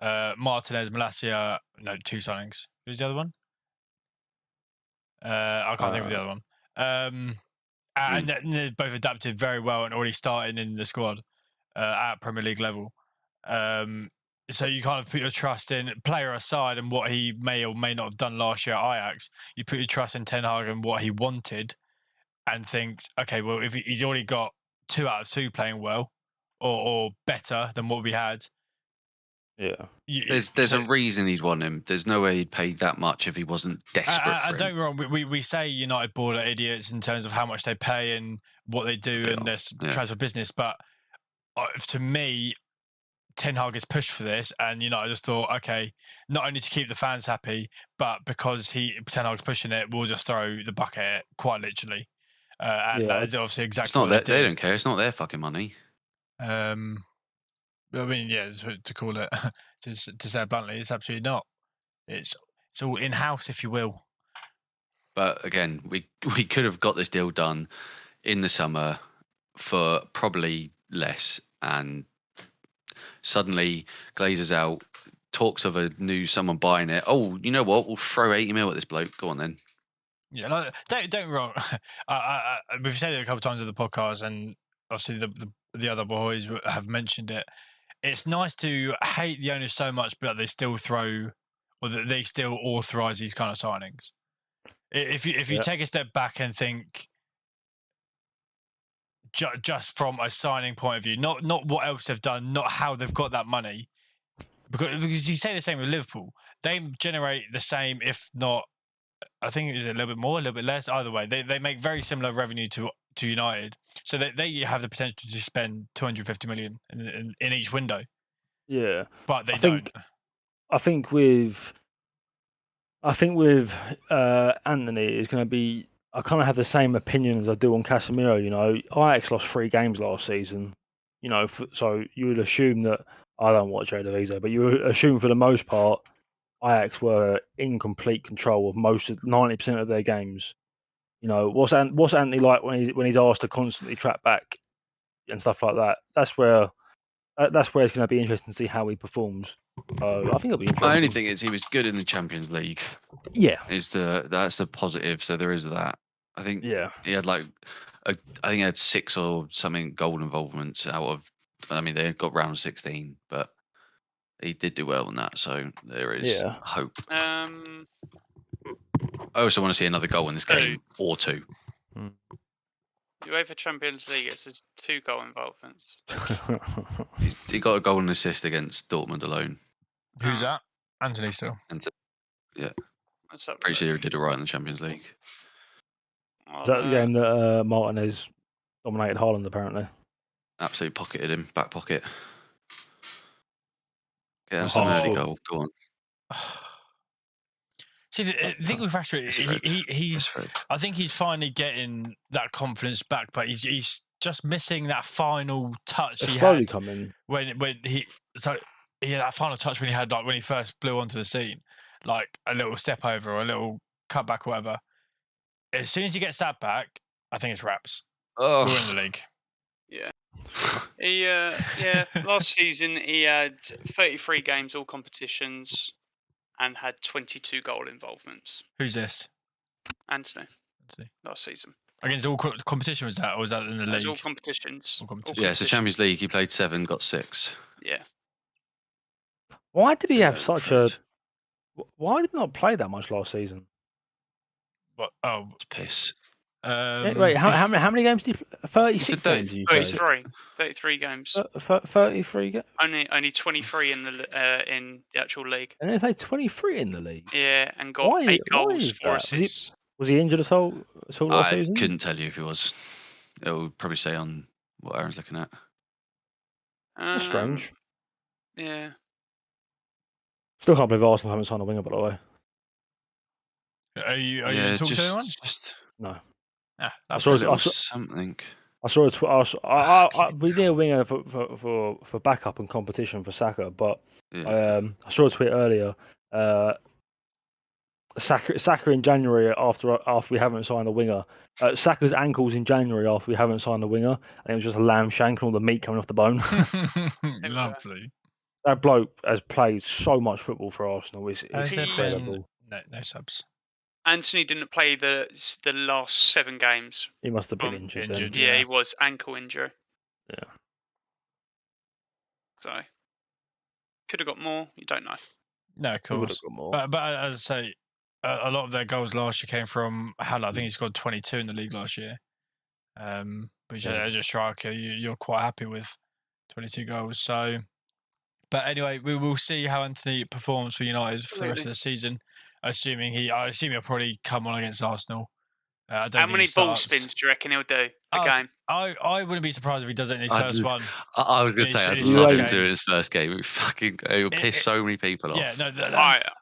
Martinez, Malacia. No, 2 signings. Who's the other one? I can't think of the other one. And they're both adapted very well and already starting in the squad at Premier League level. So you kind of put your trust in, player aside, and what he may or may not have done last year at Ajax. You put your trust in Ten Hag and what he wanted, and think, okay, well, if he's already got 2 out of 2 playing well, or better than what we had. Yeah, there's a reason he'd want him. There's no way he'd pay that much if he wasn't desperate. And don't get me wrong, we say United board are idiots in terms of how much they pay and what they do and their transfer business, but to me, Ten Hag is pushed for this, and I just thought, okay, not only to keep the fans happy, but because Ten Hag's pushing it, we'll just throw the bucket at it, quite literally. And that is obviously exactly what they don't care. It's not their fucking money. I mean, to call it, to say it bluntly, it's absolutely not. It's all in-house, if you will. But again, we could have got this deal done in the summer for probably less, and suddenly Glazer's out, talks of someone buying it. Oh, you know what? We'll throw 80 mil at this bloke. Go on then. Yeah, like, don't wrong. We've said it a couple of times on the podcast, and obviously the other boys have mentioned it. It's nice to hate the owners so much, but they still throw, or that they still authorise these kind of signings. If you take a step back and think, just from a signing point of view, not what else they've done, not how they've got that money, because you say the same with Liverpool, they generate the same, if not, I think it's a little bit more, a little bit less. Either way, they make very similar revenue to United, so they have the potential to spend 250 million in each window. Yeah, but they don't. I think with Anthony, it's going to be. I kind of have the same opinion as I do on Casemiro. You know, Ajax lost 3 games last season. You know, so you would assume that I don't watch Eredivisie, but you would assume for the most part, Ajax were in complete control of 90% of their games. You know, what's Anthony like when he's asked to constantly track back and stuff like that? That's where it's going to be interesting to see how he performs. I think it'll be interesting. My only thing is he was good in the Champions League. Yeah, that's the positive. So there is that. I think he had I think he had 6 or something goal involvements out of. I mean, they got round 16, but he did do well in that. So there is hope. I also want to see another goal in this game or 2. UEFA Champions League, it says 2 goal involvements. He got a goal and assist against Dortmund alone. Who's that? Anthony still. Yeah. What's up? Pretty sure he did all right in the Champions League. Is that the game that Martinez dominated Haaland, apparently? Absolutely pocketed him, back pocket. Get him some early goal. Go on. See, the thing with Rashford, he's. I think he's finally getting that confidence back, but he's just missing that final touch he had coming. when he had that final touch when he had when he first blew onto the scene, like a little step over or a little cut back or whatever. As soon as he gets that back, I think it's wraps. Oh. We're in the league. Yeah. Last season he had 33 games, all competitions, and had 22 goal involvements. Who's this? Anthony. Last season. Against all competition was that, or was that in the league? All competitions. Yeah, so Champions League he played 7, got 6. Yeah. Why did he have such a? Why did he not play that much last season? What? Oh, it's piss. Wait, how many games did he? 36 games. 33 games. 33 games. Only 23 in the actual league. And they played 23 in the league. Yeah, and got 8 goals, 4 assists. Was he injured at all last season? I couldn't tell you if he was. It will probably say on what Aaron's looking at. That's strange. Yeah. Still can't believe Arsenal haven't signed a winger, by the way. Are you talking to anyone? No. I saw something. I saw we need a winger for backup and competition for Saka, but I saw a tweet earlier. Saka in January after we haven't signed a winger. Saka's ankles in January after we haven't signed a winger, and it was just a lamb shank and all the meat coming off the bone. Lovely. That bloke has played so much football for Arsenal. It's incredible. No subs. Anthony didn't play the last 7 games. He must have been injured. Yeah, he was ankle injury. Yeah. So could have got more. You don't know. No, of course. But as I say, a lot of their goals last year came from Haller. I think he scored 22 in the league last year. Which as a striker, you're quite happy with 22 goals. So, but anyway, we will see how Anthony performs for United for the rest of the season. I assume he'll probably come on against Arsenal. How many ball spins do you reckon he'll do a game? I wouldn't be surprised if he does it in his first one. I was going to say, I'd love him to do it in his first game. It will piss so many people off. Yeah, no.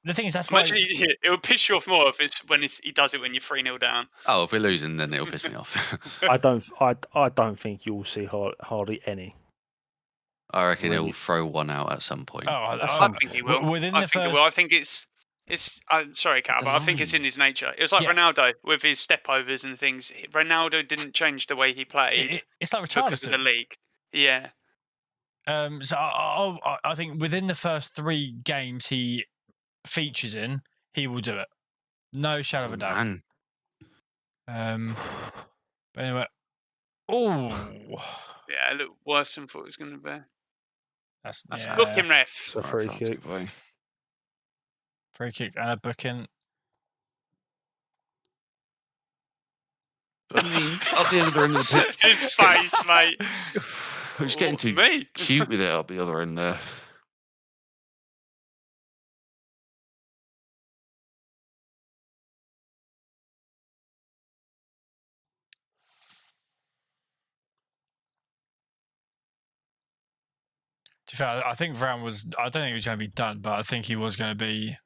The thing is, that's why it will piss you off more if it's when he does it when you're 3-0 down. Oh, if we're losing, then it'll piss me off. I don't think you'll see hardly any. I reckon he'll throw one out at some point. I think he will. I think it's. I'm sorry, Cal, but I think it's in his nature. It was like Ronaldo with his stepovers and things. Ronaldo didn't change the way he played. It's like Richarlison. Because of the league. Yeah. So I think within the first 3 games he features in, he will do it. No shadow of a doubt. Man. But anyway, Yeah, it looked worse than I thought it was going to be. that's a booking, ref. It's a free kick. Free kick and a booking. I mean, up the other end of the pitch. His face, mate. I'm just getting too cute with it up the other end there. To be fair, I think Varane was. I don't think he was going to be done, but I think he was going to be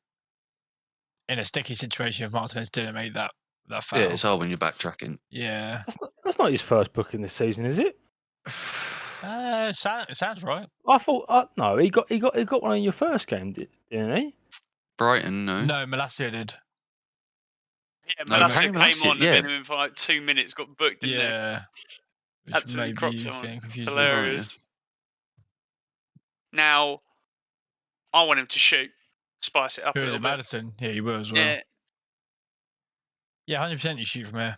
in a sticky situation if Martinez didn't make that foul. Yeah, it's hard when you're backtracking. Yeah. That's not his first booking this season, is it? It sounds right. I thought no, he got one in your first game, didn't he? Brighton, no. No, Malacia did. Yeah, No, Malacia came on yeah. and then in for like 2 minutes got booked, didn't Yeah. Which Absolutely may cropped be it on. getting confused. Hilarious. Now, I want him to shoot, spice it up Who a is little it, bit. Madison? Yeah, he will as well. Yeah, Yeah, 100% you shoot from here.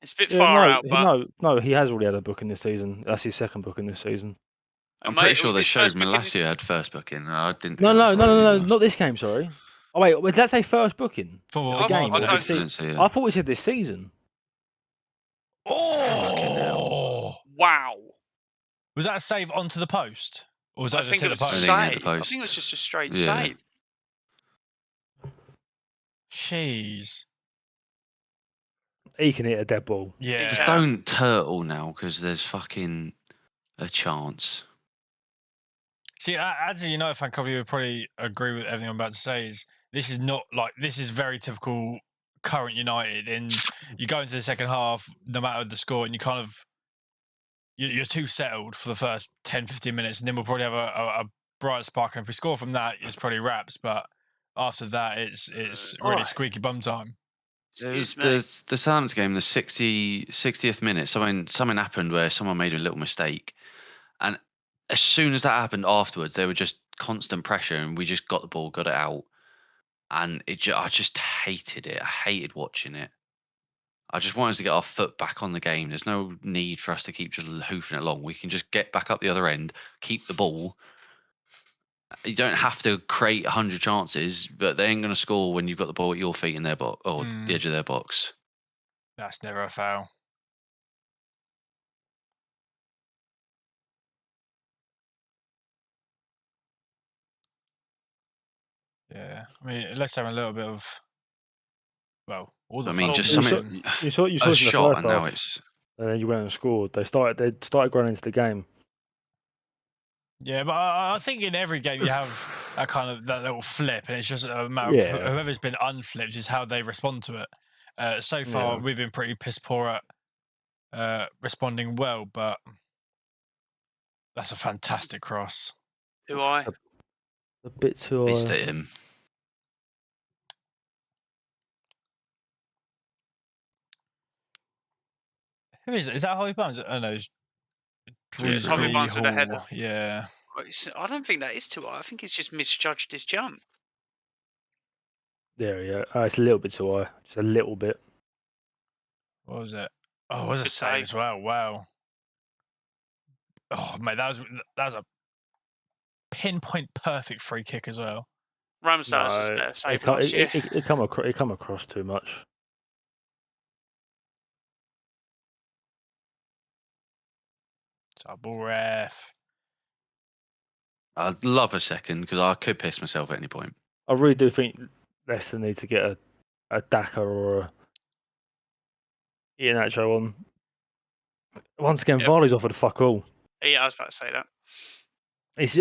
it's a bit far out, but no, he has already had a booking this season. That's his second booking this season. I'm pretty sure they showed Malacia had first booking. I didn't. No, not this game. Sorry. Oh wait, did that say first booking? For I game. thought- I don't see I thought we said this season. Oh! Wow. Was that a save onto the post? Or was that I just think hit it the was a post? I think it hit save. the I post. think it was just a straight Yeah. save. Jeez. He can hit a dead ball. Yeah. Just don't turtle now because there's fucking a chance. See, as a United fan, Copley would probably agree with everything I'm about to say. This is very typical current United. And you go into the second half, no matter the score, and you're too settled for the first 10, 15 minutes, and then we'll probably have a bright spark. And if we score from that, it's probably wraps. But after that, it's really Alright. squeaky bum time. It was Excuse me. the Southampton game, the 60th minute. Something happened where someone made a little mistake, and as soon as that happened, afterwards they were just constant pressure, and we just got the ball, got it out, and I just hated it. I hated watching it. I just wanted us to get our foot back on the game. There's no need for us to keep just hoofing it along. We can just get back up the other end, keep the ball. You don't have to create 100 chances, but they ain't going to score when you've got the ball at your feet in their box or the edge of their box. That's never a foul. Yeah, I mean, let's have a little bit of, well, all the. I mean, fun just we something. can. You saw A in the shot, first and now half, it's. and then you went and scored. They started growing into the game. Yeah, but I think in every game you have that little flip, and it's just a matter of whoever's been unflipped is how they respond to it. So far, we've been pretty piss poor at responding well, but that's a fantastic cross. Do I? A bit too. Beast at him. Who is it? Is that Harvey Barnes? Oh no, It's Harvey Barnes with a header. Yeah. I don't think that is too high. I think he's just misjudged his jump. There we go. It's a little bit too high. Just a little bit. What was it? Oh, it was a Good save save. as well. Wow. Oh mate, that was a pinpoint perfect free kick as well. Ramsdale's was better save last year. It come across too much. Double ref. I'd love a second because I could piss myself at any point. I really do think Leicester need to get a Daka or a Iheanacho on. Once again, Varley's offered fuck all. Yeah, I was about to say that.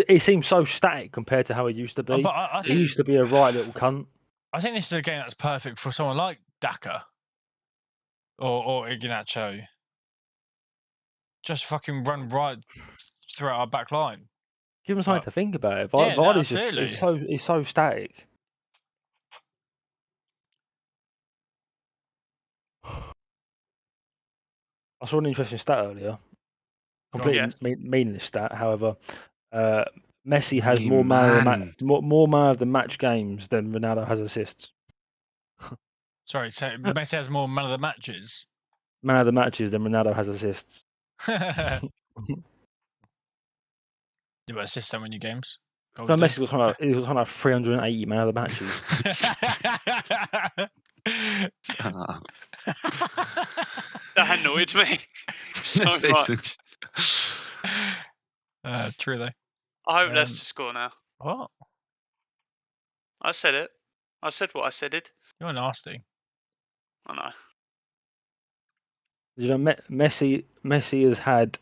He seems so static compared to how he used to be. But I He think used to be a right little cunt. I think this is a game that's perfect for someone like Daka or Iheanacho. Just fucking run right throughout our back line. Give him something to think about. It. Yeah, no, Varley's absolutely. he's so static. I saw an interesting stat earlier. Completely meaningless stat. However, Messi has more man of the match games than Ronaldo has assists. Sorry, so Messi has more man of the matches. Man of the matches, then Ronaldo has assists. Yeah, but assists don't win you games. No, Goals do. Messi was on like 380 man of the matches. Shut up. That annoyed me so Listen. much. True though. I hope Leicester score now. What? I said it. I said what I said it. You're nasty. I know. You know, Messi has had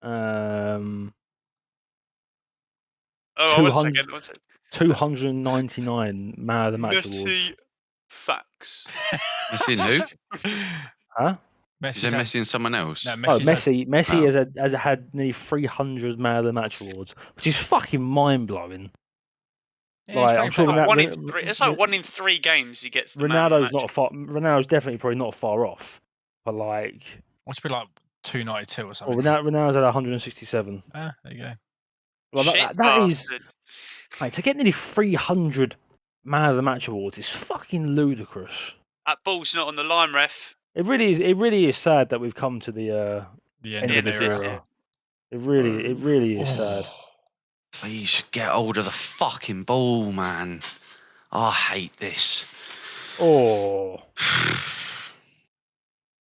Oh, one second. 299 man of the match awards. Messi facts. Messi and who? Huh? Is there Messi and someone else? No, Oh, Messi's Messi has had nearly 300 man of the match awards, which is fucking mind blowing. Like, I'm sure It's like 1 in 3 games he gets. The Ronaldo's definitely probably not far off, but like, what's it be like 292 or something? Well, Ronaldo's at 167. There you go. Well, that is, like, to get nearly 300 man of the match awards is fucking ludicrous. That ball's not on the line, ref. It really is. It really is sad that we've come to the end of this era. It really is sad. Please get hold of the fucking ball, man. I hate this. Oh.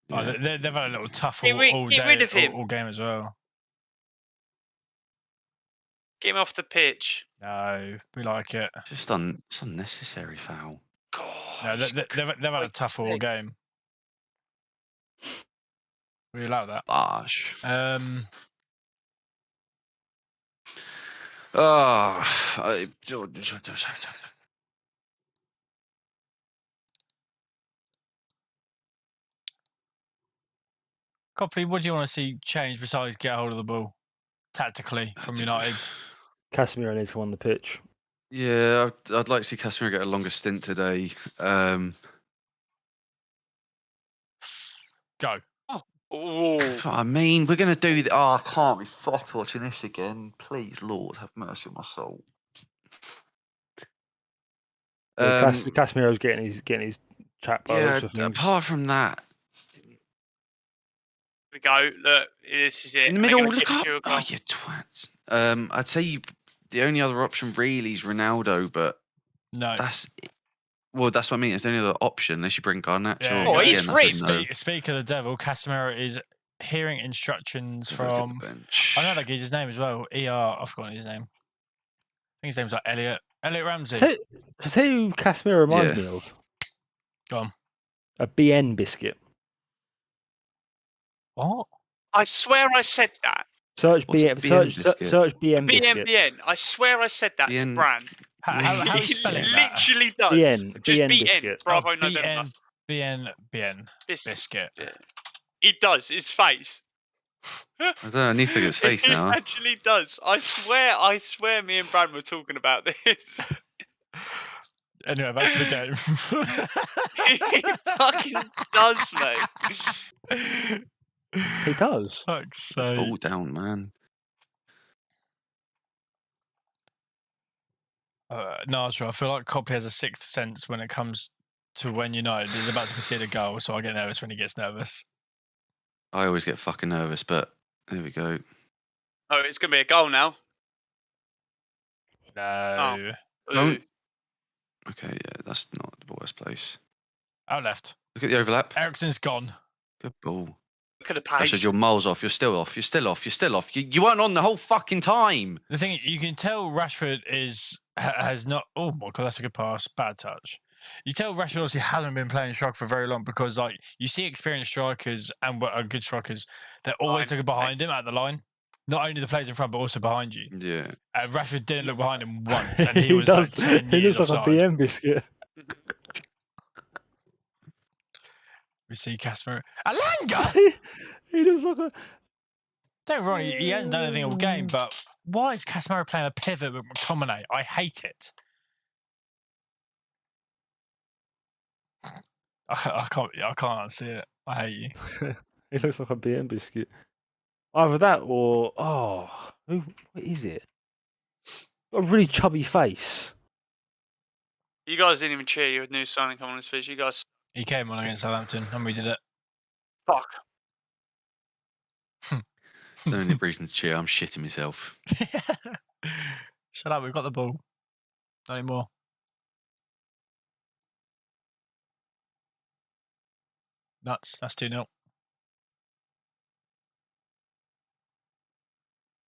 Yeah. They've had a little tough all game as well. Get him off the pitch. No, we like it. It's unnecessary foul. God. No, they've had a tough all game. We allow that. Bosh. Copley, what do you want to see change besides get hold of the ball tactically from United? Casemiro needs to come on the pitch. Yeah, I'd like to see Casemiro get a longer stint today. Go. I mean, we're going to do that. Oh, I can't be fucked watching this again. Please, Lord, have mercy on my soul. Casemiro's getting his chat box. Yeah, apart from that. We go. Look, this is it. In the middle, look up. Oh, you twats. I'd say the only other option really is Ronaldo, but no. That's what I mean. It's the only other option unless you bring Garnacho. Yeah, oh, he's great. Speak of the devil, Casemiro is hearing instructions from. I know that guy's name as well. I've forgotten his name. I think his name's like Elliot Ramsey. Tell you who Casemiro reminds me of? Go on. A BN biscuit. What? I swear I said that. Search BN biscuit. BN. I swear I said that to Bran. How are you spelling that? Literally does. BN biscuit. Bravo November. BN biscuit. Yeah. He does. His face. I don't know. I need to look at his face now. He actually does. I swear me and Bran were talking about this. Anyway, back to the game. He fucking does, mate. He does. Fuck's sake. All down, man. No, that's right. I feel like Copley has a sixth sense when it comes to when United is about to concede a goal, so I get nervous when he gets nervous. I always get fucking nervous, but there we go. Oh, it's going to be a goal now. No. Don't. Okay, yeah, that's not the worst place. Out left. Look at the overlap. Ericsson's gone. Good ball. Look at the I pace. said you're miles off. You're still off. You're still off. You're still off. You weren't on the whole fucking time. The thing you can tell Rashford has not. Oh my god, that's a good pass. Bad touch. You tell Rashford obviously hasn't been playing striker for very long because like you see experienced strikers and good strikers, they're always looking behind him at the line. Not only the players in front, but also behind you. Yeah. Rashford didn't look behind him once, and he was like 10 years looks like offside. a BN biscuit. We see Casemiro. Alanga! He looks like a. Don't get me wrong, he hasn't done anything all game, but why is Casemiro playing a pivot with McTominay? I hate it. I can't see it. I hate you. He looks like a BN biscuit. Either that or what is it? Got a really chubby face. You guys didn't even cheer your new signing come on his pitch. You guys He came on against Southampton and we did it. fuck. The only reason to cheer, I'm shitting myself. Shut up, we've got the ball. Not anymore. Nuts. That's 2-0.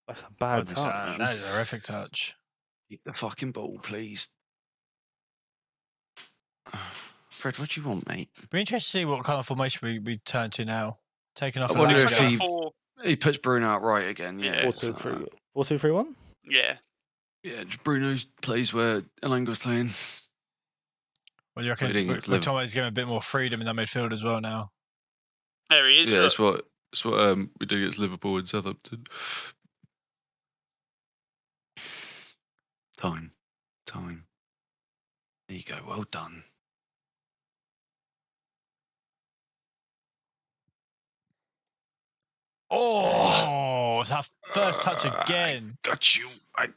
That's a bad Goodness, touch. That is a horrific touch. Keep the fucking ball, please. Fred, what do you want, mate? Be interested to see what kind of formation we turn to now. Taking off I the wonder last if guy. he puts Bruno out right again. Yeah. 4-2-3. 4-2-3-1. Yeah. Yeah, just Bruno plays where Elanga's playing. Well, you reckon McTominay's given a bit more freedom in that midfield as well now. There he is. Yeah, that's what we do against Liverpool and Southampton. Time. There you go. Well done. Oh, that first touch again. I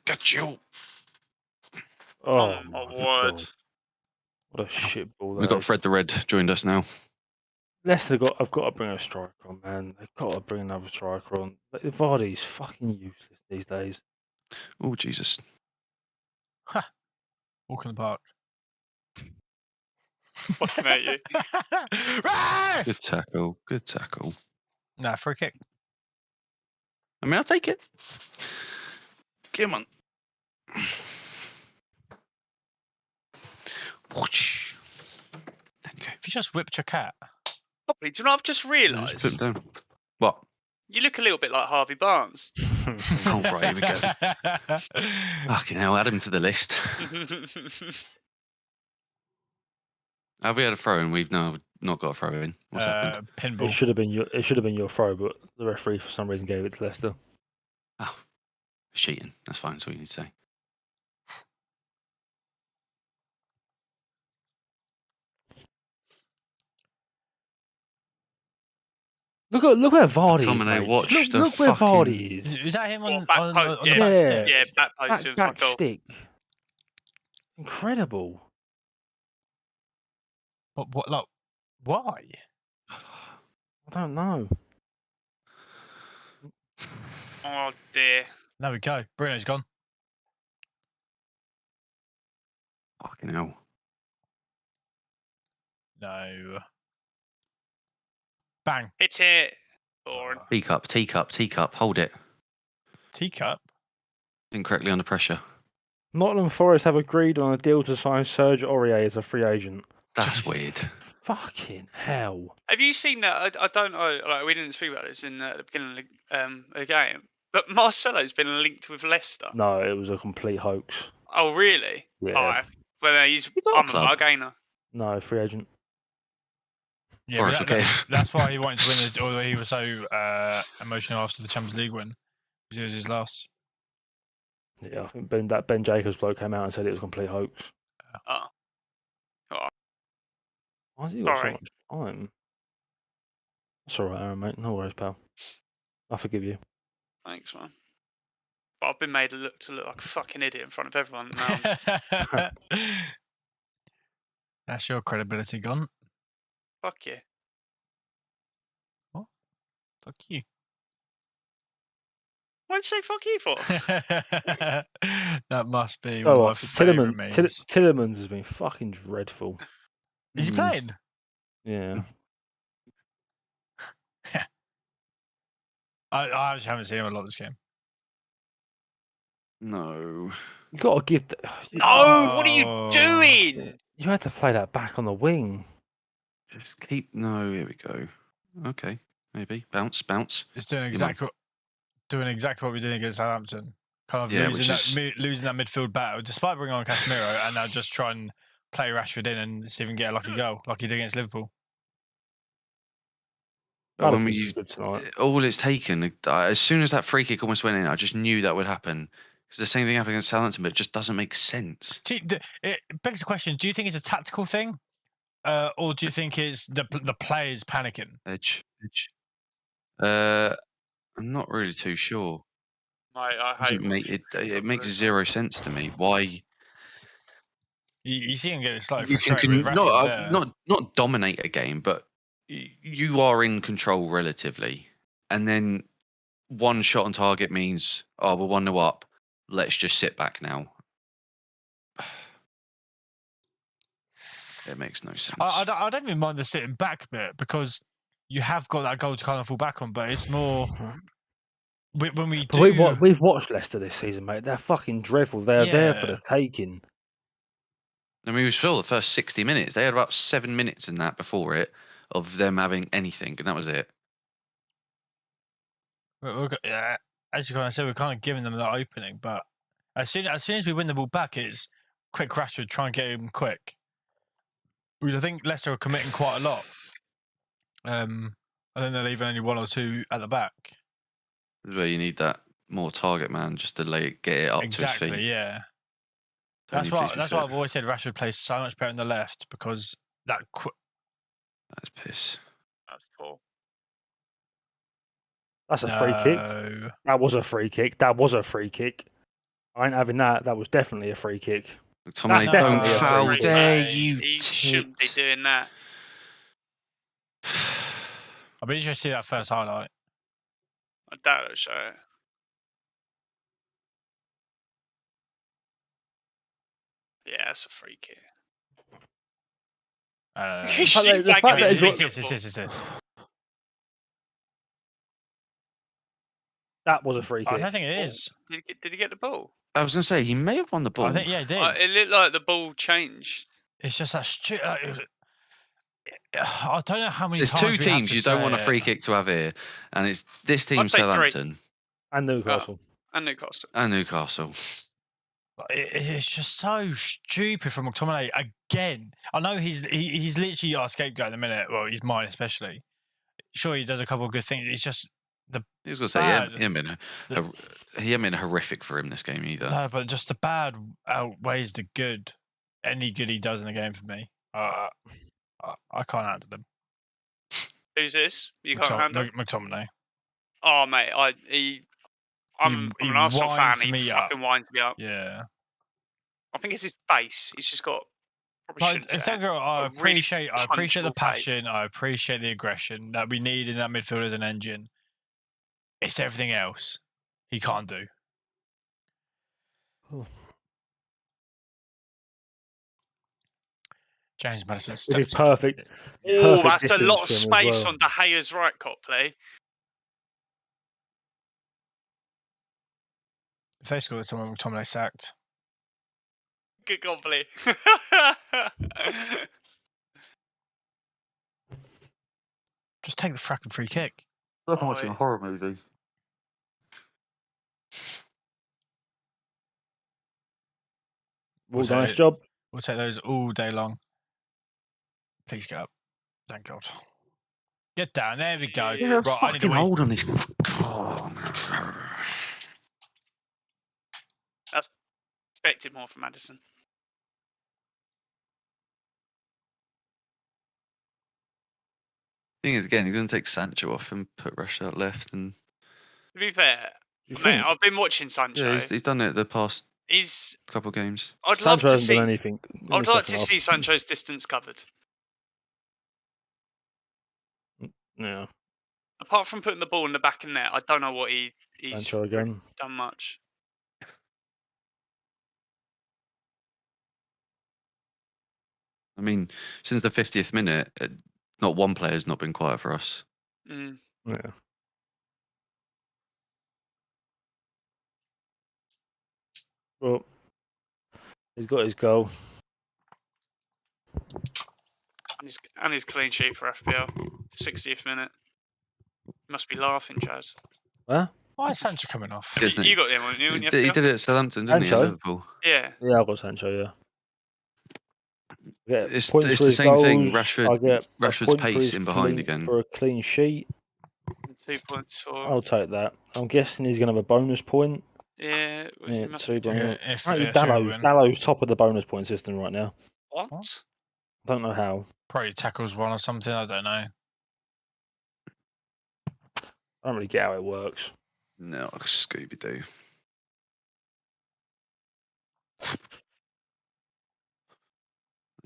got you. Oh my word. God. What a shit ball. We've got Fred the Red joined us now. Leicester I've got to bring a striker on, man. They've got to bring another striker on. Vardy's fucking useless these days. Oh, Jesus. Walk in the park. Fucking hate you. Good tackle. Nah, free kick. I mean, I'll take it. Come on. Whoosh. There you go. If you just whipped your cat. Copley, do you know what I've just Just realised? put him down. What? You look a little bit like Harvey Barnes. Oh, right, here we go. Fucking hell, add him to the list. Have we had a throw in? We've now not got a throw in. What's happened? Pinball. It should have been your throw, but the referee for some reason gave it to Leicester. Oh, it's cheating. That's fine. That's all you need to say. Look where Vardy is. McTominay, Mate. watch Look, the look where fucking- Vardy is. Is that him on, back on post, the yeah. back Yeah. stick? Yeah, back post doing Back fuck all. stick. Incredible. What, like, why? I don't know. Oh dear. There we go. Bruno's gone. Fucking hell. No. Bang. Hit it. Boring. Teacup. Hold it. Teacup. Incorrectly under pressure. Nottingham Forest have agreed on a deal to sign Serge Aurier as a free agent. That's weird. Fucking hell. Have you seen that? I don't know. Like, we didn't speak about this in the beginning of the game. But Marcelo's been linked with Leicester. No, it was a complete hoax. Oh, really? Yeah. Oh, well, he's got a I'm a club? bargainer. No, free agent. Yeah, Forest, but okay. that's why he wanted to win it, or he was so emotional after the Champions League win. Because it was his last. Yeah, I think Ben Jacobs bloke came out and said it was a complete hoax. Oh. Why has he got so Sorry. much time? That's alright, Aaron, mate. No worries, pal. I forgive you. Thanks, man. But I've been made to look like a fucking idiot in front of everyone now. That's your credibility gone. Fuck you. Fuck you. What'd you say fuck you for? That must be Oh, one of my favourite memes. Tillemans has been fucking dreadful. Is he playing? Yeah. I actually haven't seen him a lot this game. No. You got to give. No, what are you Oh. doing? You had to play that back on the wing. Just keep. No, here we go. Okay. Maybe. Bounce. It's doing exactly what we did against Southampton. Kind of Yeah, losing that midfield battle, despite bringing on Casemiro, and now just try and play Rashford in and see if we can get a lucky goal, like he did against Liverpool. But when Alison's we good tonight. all it's taken, as soon as that free kick almost went in, I just knew that would happen. Because the same thing happened against Southampton, but it just doesn't make sense. See, it begs the question: do you think it's a tactical thing, or do you think it's the players panicking? Edge. I'm not really too sure. I hate It makes zero sense to me. Why? You see him get slightly You frustrated can with Rashford there. not dominate a game, but you are in control relatively. And then one shot on target means, oh, we're 1-0 up. Let's just sit back now. It makes no sense. I don't even mind the sitting back bit because you have got that goal to kind of fall back on, but it's more when we do. We've watched Leicester this season, mate. They're fucking dreadful. They're there for the taking. I mean, it was still the first 60 minutes. They had about 7 minutes in that before it of them having anything, and that was it. As you kind of said, we're kind of giving them that opening, but as soon as we win the ball back, it's quick Rashford, try and get him quick. Because I think Leicester are committing quite a lot. And then they're leaving only one or two at the back. This is where you need that more target man just to get it up to his feet. Exactly, yeah. That's why I've always said Rashford plays so much better on the left because that's piss. That's poor. That's a free kick. That was a free kick. That was a free kick. I ain't having that. That was definitely a free kick. Tomlin, don't How dare you He shouldn't be doing that. I'll be interested to see that first highlight. I doubt it'll show it. Yeah, it's a free kick. This. That was a free kick. I don't think it is. Did he get the ball? I was going to say, he may have won the ball. I think, yeah, he did. It looked like the ball changed. It's just that I don't know how many There's times two teams you don't want a free kick to have here, and it's this team, Southampton. And Newcastle. And Newcastle. And Newcastle. It's just so stupid from McTominay again. I know he's literally our scapegoat at the minute. Well, he's mine especially. Sure, he does a couple of good things. It's just he was going to say he hasn't been horrific for him this game either. No, but just the bad outweighs the good. Any good he does in the game for me, I can't handle him. Who's this? You can't handle McTominay. Oh mate, I'm an Arsenal fan. He fucking winds me up. Yeah. I think it's his face. He's just got. I appreciate the passion. I appreciate the aggression that we need in that midfield as an engine. It's everything else he can't do. Oh. James Maddison. It is perfect. Oh, that's a lot of space on De Gea's right, Copley. If they scored someone, McTominay sacked. Good Copley. Just take the fracking free kick. Like I'm watching a horror movie. Nice job. We'll take those all day long. Please get up. Thank God. Get down. There we go. Yeah, right, I need to hold on this. That's expected more from Maddison. Thing is, again, he's going to take Sancho off and put Rashford out left. And to be fair, mate, I've been watching Sancho. Yeah, he's done it the past He's couple of games. I'd love to see anything. I'd like to see Sancho's distance covered. Yeah. Apart from putting the ball in the back in there, I don't know what he's Sancho again. done much. I mean, since the 50th minute, not one player's not been quiet for us. Mm. Yeah. Well, he's got his goal. And his clean sheet for FPL. 60th minute. Must be laughing, Chaz. Huh? Why is Sancho coming off? You got him, haven't you? He did it at Southampton, didn't he? At Liverpool. Yeah. Yeah, I got Sancho, yeah. It's the same thing. Rashford's pace in behind again. For a clean sheet. 2 points for. I'll take that. I'm guessing he's going to have a bonus point. Yeah. Yeah, Dallow's top of the bonus point system right now. What? I don't know how. Probably tackles one or something. I don't know. I don't really get how it works. No, Scooby Doo.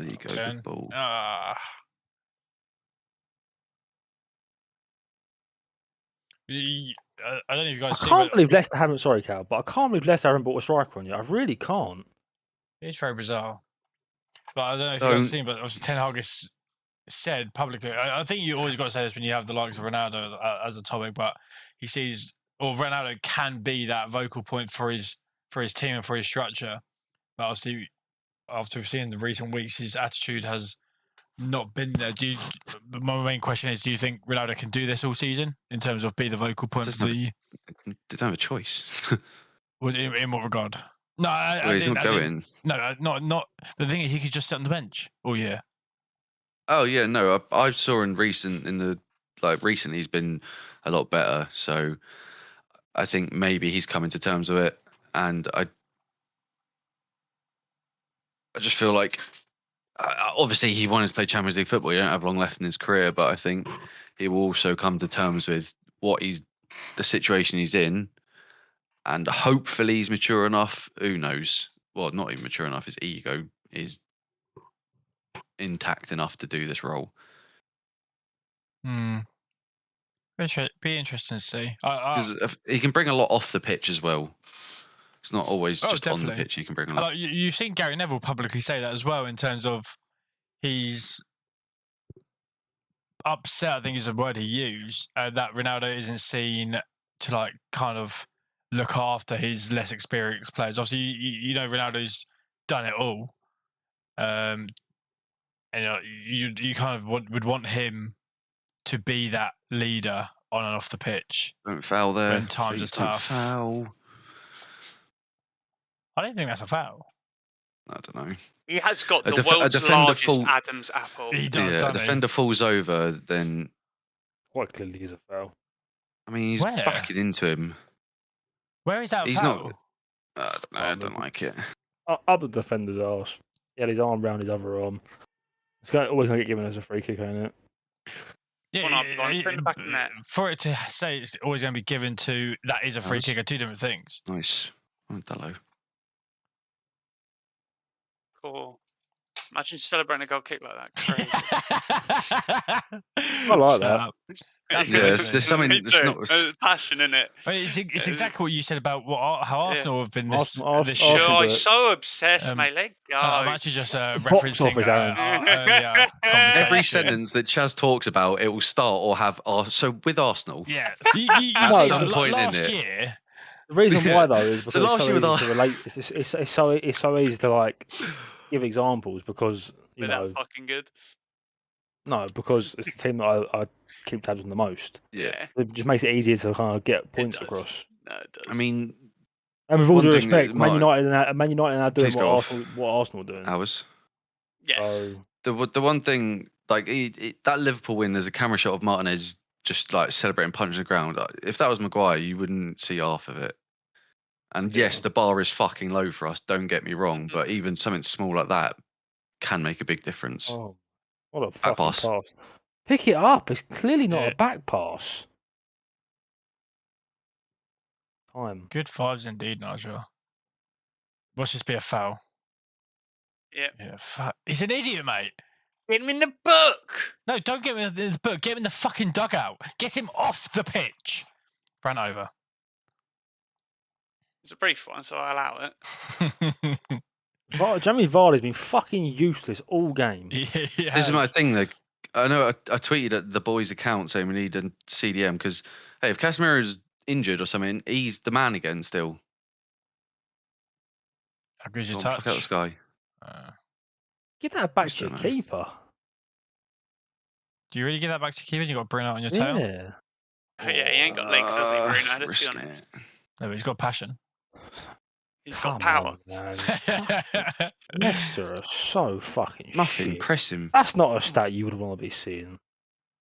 There you go. Turn. Good ball. I don't know if you guys I see. can't believe Leicester haven't. Sorry, Cal, but I can't believe Leicester haven't bought a striker on you. I really can't. It's very bizarre. But I don't know if you guys have seen, but obviously Ten Hag has said publicly. I think you always got to say this when you have the likes of Ronaldo as a topic, but he sees, or Ronaldo can be that vocal point for his team and for his structure. But obviously, after we've seen the recent weeks, his attitude has not been there. My main question is, do you think Ronaldo can do this all season in terms of be the vocal point for the? They don't have a choice. In what regard? No, well, he's not going. No, not. The thing is, he could just sit on the bench all year. Oh yeah, no. I saw recently he's been a lot better. So I think maybe he's coming to terms with it, and I just feel like obviously he wanted to play Champions League football. He don't have long left in his career, but I think he will also come to terms with the situation he's in, and hopefully he's mature enough. Who knows? Well, not even mature enough. His ego is intact enough to do this role. Be interesting to see. Because he can bring a lot off the pitch as well. It's not always just definitely. on the pitch. He can bring a lot. You've seen Gary Neville publicly say that as well, in terms of he's upset, I think is the word he used, that Ronaldo isn't seen to kind of look after his less experienced players. Obviously, you know Ronaldo's done it all, and you kind of would want him to be that leader on and off the pitch. Don't foul there. When times are tough. Foul. I don't think that's a foul. I don't know. He has got the world's largest Adam's apple. He does. Yeah, a defender falls over, then Quite clearly is a foul. I mean, he's backing into him. Where is that he's foul? Not. I don't like it. Up the defender's arse. He had his arm round his other arm. It's always going to get given as a free kick, ain't it? Yeah, for it to say it's always going to be given to that is a free kick are two different things. Nice. Hello. Cool. Imagine celebrating a goal kick like that. Crazy. I like that. Yeah, there's something that's not passion in it. It's exactly what you said about how Arsenal have been this year. Sure, so obsessed, mate. Let go. I'm actually just referencing earlier every sentence that Chaz talks about. It will start or have so with Arsenal. Yeah, at some point last in it. Year. The reason why though is because it's so easy to relate. It's so easy to give examples because you know. That fucking good. No, because it's the team that I keep tabs on the most. Yeah, it just makes it easier to kind of get points across. No, it does. I mean, and with all due respect, Man United are doing what Arsenal are doing. Ours. Yes. So, the one thing that Liverpool win, there's a camera shot of Martinez just celebrating, punching the ground. If that was Maguire, you wouldn't see half of it. And yes, the bar is fucking low for us. Don't get me wrong, but even something small like that can make a big difference. Oh, what a fucking pass! Pick it up. It's clearly not a back pass. Time. Good vibes indeed, Nigel. Watch this be a foul. Yeah. He's an idiot, mate. Get him in the book. No, don't get him in the book. Get him in the fucking dugout. Get him off the pitch. Ran over. It's a brief one, so I allow it. Jamie Vardy's been fucking useless all game. This is my thing. I know I tweeted at the boys' account saying we need a CDM because hey, if Casemiro's injured or something, he's the man again still. How good's your touch? Fuck out the sky. Give that back to your keeper. Do you really give that back to your keeper? You got Bruno on your tail? Yeah. Oh, yeah, he ain't got legs, does he, Bruno? Let's be honest. No, but he's got passion. He's got power. Leicester are so fucking Nothing. shit. Press him. That's not a stat you would want to be seeing.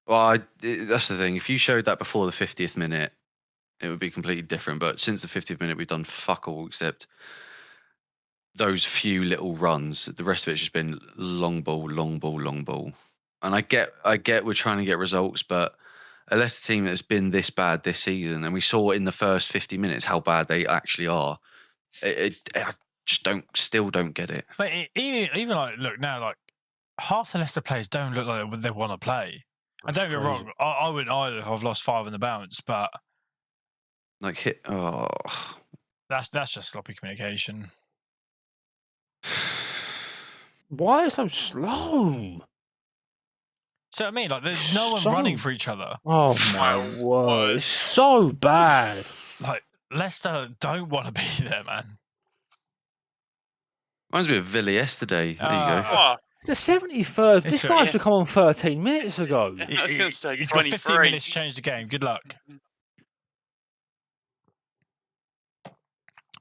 Well, that's the thing. If you showed that before the 50th minute, it would be completely different. But since the 50th minute, we've done fuck all except those few little runs. The rest of it's just been long ball, long ball, long ball. And I get we're trying to get results, but a Leicester team that's been this bad this season, and we saw in the first 50 minutes how bad they actually are. I just still don't get it. But even look now, half the Leicester players don't look like they want to play. And don't get me wrong, I wouldn't either if I've lost 5 in the bounce, but like that's just sloppy communication. Why is it so slow? So I mean, like, there's no one running for each other. Oh my word! It's so bad. Like, Leicester don't want to be there, man. Reminds me of Villa yesterday. There you go. Oh, It's the 73rd. This guy should come on 13 minutes ago. I was going to say He's got 23. 15 minutes to change the game. Good luck.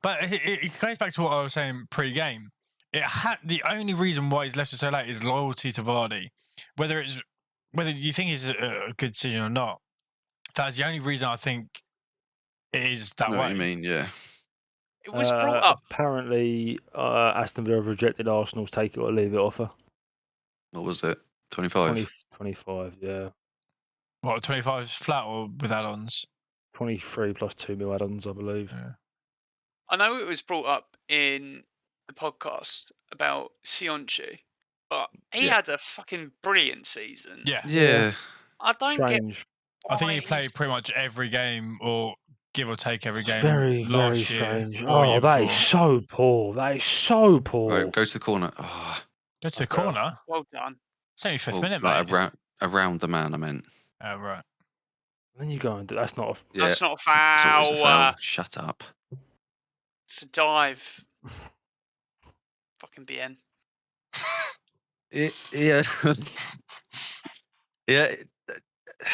But it goes back to what I was saying pre-game. The only reason why he's left it so late is loyalty to Vardy. Whether you think it's a good decision or not, that's the only reason I think it is that way. What you mean? Yeah. It was brought up. Apparently, Aston Villa have rejected Arsenal's take it or leave it offer. What was it? 25? 25, yeah. What, 25 is flat or with add-ons? 23 plus 2 mil add-ons, I believe. Yeah. I know it was brought up in the podcast about Sionchu, but he had a fucking brilliant season. Yeah. I don't get. I think he played pretty much every game, or give or take every game. Very, very strange. Oh, that is so poor. That is so poor. Right, go to the corner. Oh. Go to the corner? Well done. It's only 5th minute, like mate. Around the man, I meant. Oh, right. Then you go and do that's not a That's not a It's foul. a foul. Shut up. It's a dive. Fucking BN. Yeah. Yeah.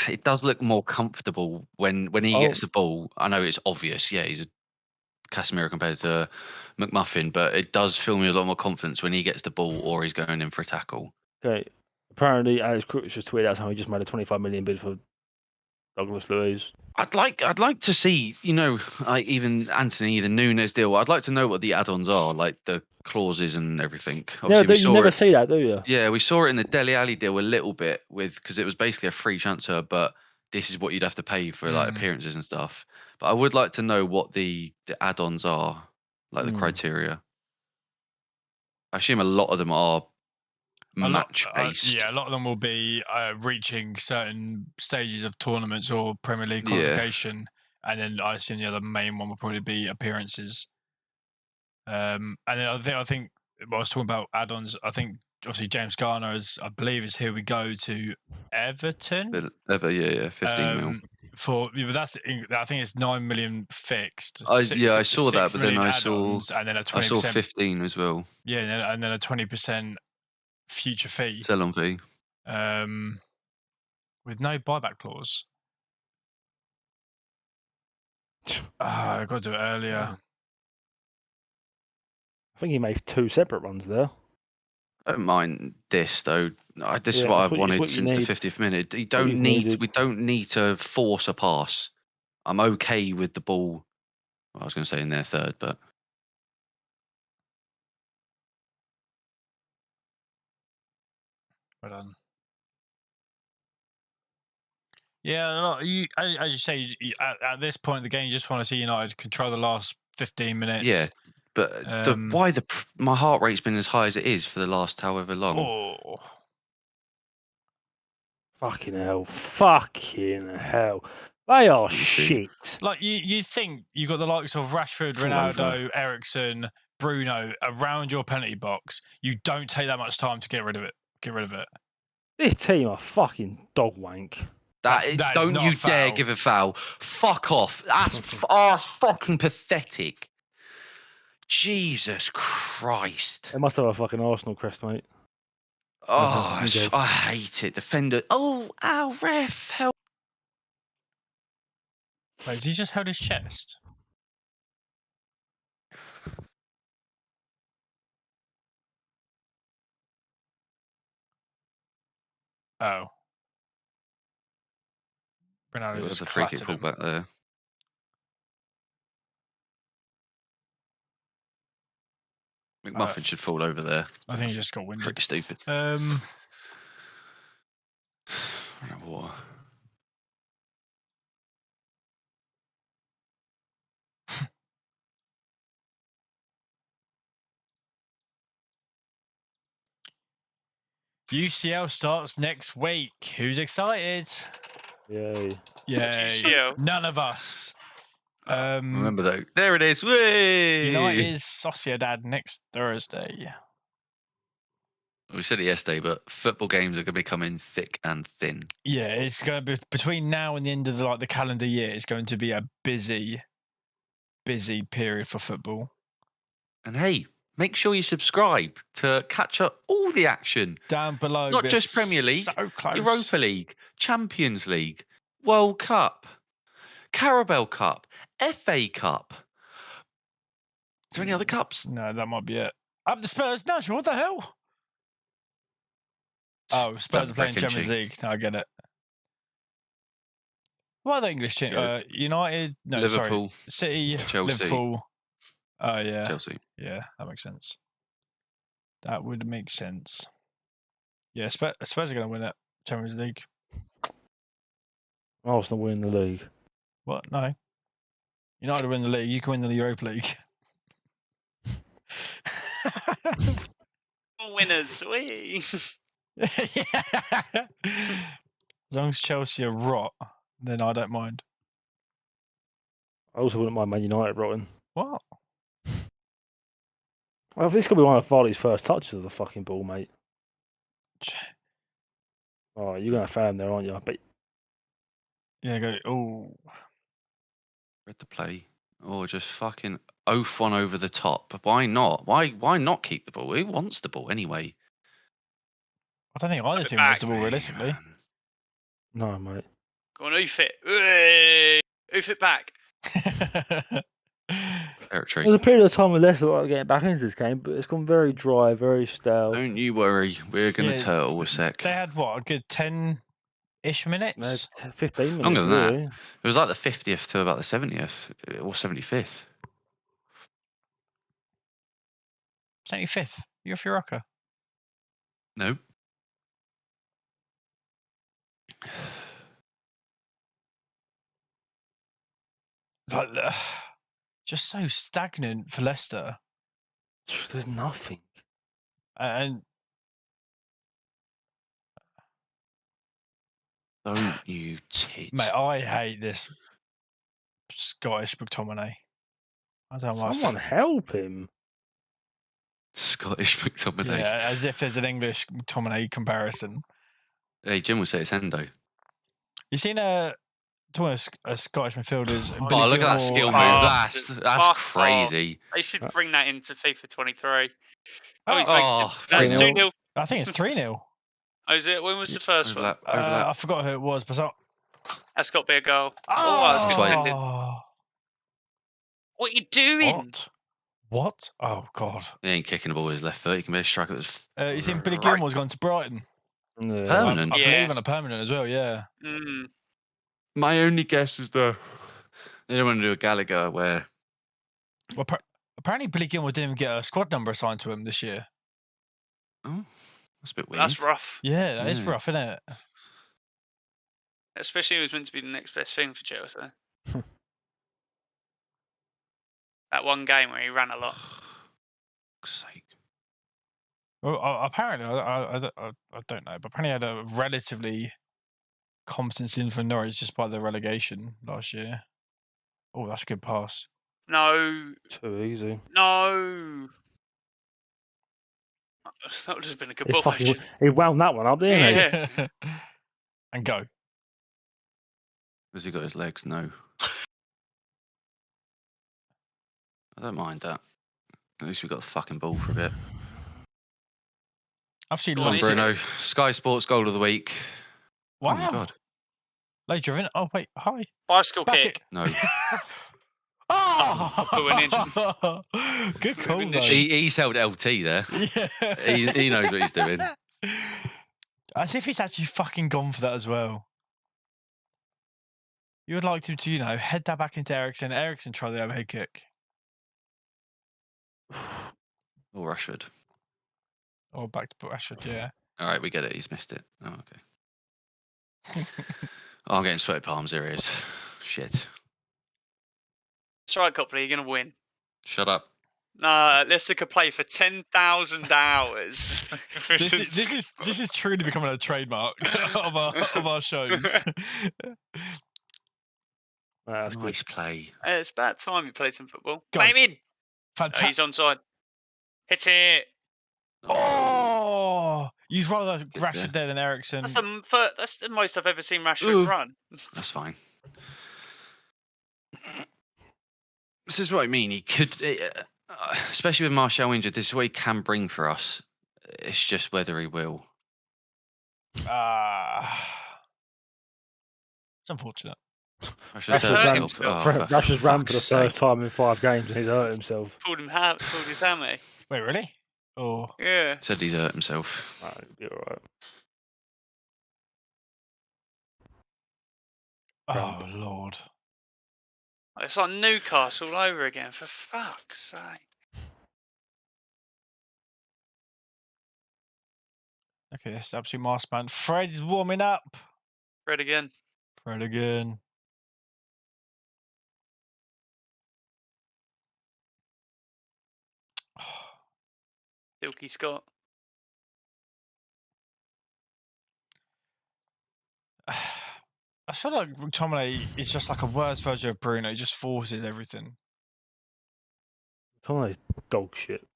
It does look more comfortable when he gets the ball. I know it's obvious. Yeah, he's a Casemiro compared to McMuffin, but it does fill me a lot more confidence when he gets the ball or he's going in for a tackle. Okay. Apparently, Alex Crooks just tweeted out how he just made a 25 million bid for Douglas Luiz. I'd like to see, like even Anthony, the Nunes deal. I'd like to know what the add-ons are, like the clauses and everything. Obviously, you never see that, do you? Yeah, we saw it in the Dele Alli deal a little bit because it was basically a free transfer, but this is what you'd have to pay for like appearances and stuff. But I would like to know what the add-ons are, like the criteria. I assume a lot of them are match-based. A lot of them will be reaching certain stages of tournaments or Premier League qualification, and then I assume the other main one will probably be appearances. And then I think I was talking about add-ons. I think obviously James Garner I believe is Here We Go to Everton. 15 mil. I think it's 9 million fixed. I saw that, but then I saw 20%, 15 as well. Yeah, and then a 20% future fee. Sell-on fee. With no buyback clause. I got to do it earlier. I think he made 2 separate runs there. I don't mind this though. This is what I've wanted since the 50th minute. We don't need to force a pass. I'm okay with the ball. Well, I was going to say in their third, but well done. Yeah, as you say, at this point in the game, you just want to see United control the last 15 minutes. Yeah, but why my heart rate's been as high as it is for the last however long. Oh. Fucking hell. They are shit. Like, you think you've got the likes of Rashford, Ronaldo, Eriksen, Bruno around your penalty box. You don't take that much time to get rid of it. This team are fucking dog wank. Don't you dare give a foul. Fuck off. That's fucking pathetic. Jesus Christ. They must have a fucking Arsenal crest, mate. Oh, I hate it. Defender. Oh, ow, ref. Help. Wait, has he just held his chest? Oh. Ronaldo There's a free kick pull back there. McMuffin should fall over there. I think he just got winded. Pretty stupid. What? UCL starts next week. Who's excited? Yay. Yay. UCL? None of us. Remember though, there it is. Whey! United Sociedad next Thursday. We said it yesterday, but football games are going to be coming thick and thin. Yeah, it's going to be between now and the end of the calendar year. It's going to be a busy period for football. And hey, make sure you subscribe to catch up all the action. Down below, Not we're just Premier League, so close. Europa League, Champions League, World Cup, Carabao Cup, FA Cup. Is there any other cups? No, that might be it. Up the Spurs. No, what the hell? Oh, Spurs are playing Champions League. No, I get it. What are the English team? Yeah. United. No, Liverpool, sorry. City, Chelsea. Liverpool. Oh, yeah. Chelsea. Yeah, that makes sense. That would make sense. Yeah, Spurs are going to win it. Champions League. Arsenal win the league. What? No. United win the league. You can win the Europa League. Winners. Whee! As long as Chelsea are rot, then I don't mind. I also wouldn't mind Man United rotting. What? Well, this could be one of Vardy's first touches of the fucking ball, mate. Oh, you're going to fan there, aren't you? But Yeah, go. Oh. Read the play. Or just fucking oaf one over the top. Why not? Why not keep the ball? Who wants the ball anyway? I don't think either it team wants the back, ball, realistically. no, mate. Go on, oof it. Whey! Oof it back. Territory. There's a period of time with Leicester like getting back into this game, but it's gone very dry, very stale. Don't you worry. We're going to Yeah, turtle a sec. They had what, a good 10-ish minutes? 15 minutes. Longer than that. really. It was like the 50th to about the 70th or 75th. 75th. You're off your rocker. No. Like, just so stagnant for Leicester. There's nothing. And Don't you tit. mate, I hate this Scottish McTominay. I don't know why. Someone help him. Scottish McTominay. Yeah, as if there's an English McTominay comparison. Hey, Jim will say it's Hendo. You seen talking of Scottish midfielders? Oh, Billy look at that Gilmore skill move. and- That's Fuck crazy. They should bring that into FIFA 23. Oh, he's oh, that's 3-0. 2-0. I think it's 3-0. Oh, is it? When was the first one? Overlap. I forgot who it was, but That's got to be a goal. oh, that's good defending. What are you doing? What? Oh God! He ain't kicking the ball with his left foot. He can be a striker with his You seen Billy Gilmore's gone to Brighton? Yeah. permanent. I Yeah. believe on a permanent as well. Yeah. Mm. My only guess is they don't want to do a Gallagher where Well, apparently Billy Gilmore didn't even get a squad number assigned to him this year. that's a bit weird. That's rough. Yeah, that is Yeah. rough, isn't it? Especially it was meant to be the next best thing for Chelsea. That one game where he ran a lot. Fuck's sake. Well, apparently, I don't know, but apparently had a relatively competent season for Norwich despite the relegation last year. Oh, that's a good pass. No, Too easy. no. That would have been a good ball. He wound that one up, didn't he? Yeah. And go. Has he got his legs? No. I don't mind that. At least we got the fucking ball for a bit. Absolutely Go on, love is it? Bruno, Sky Sports goal of the week. Wow. Oh my god. Late driven. Oh, wait. Hi. Bicycle Back kick. No. Oh! Good call, Moving though. the He's held LT there. Yeah. He knows what he's doing. As if he's actually fucking gone for that as well. You would like him to, head that back into Ericsson. Ericsson try the overhead kick. Or Rashford. Or back to Rashford, yeah. All right, we get it. He's missed it. Oh, okay. Oh, I'm getting sweaty palms. Here he is. Shit. It's right, Copley. You're going to win. Shut up. Nah, Leicester could play for 10,000 hours. This is truly becoming a trademark of our shows. That's Nice good. play. It's about time he played some football. Go Play on. him in. Fantastic. He's onside. Hit it. Oh, you'd rather Good Rashford there than Ericsson. That's the most I've ever seen Rashford run. That's fine. This is what I mean. He could, especially with Martial injured, this is what he can bring for us. It's just whether he will. It's unfortunate. Rashford's ran for the first time in 5 games and he's hurt himself. Pulled his hammy. Wait, really? Oh, Yeah. Said he's hurt himself. You're right. Oh Lord. It's like Newcastle all over again, for fuck's sake. Okay, that's absolute mask man. Fred is warming up. Fred again. Fred again. Silky Scott. I feel like McTominay is just like a worse version of Bruno. He just forces everything. McTominay's dog shit.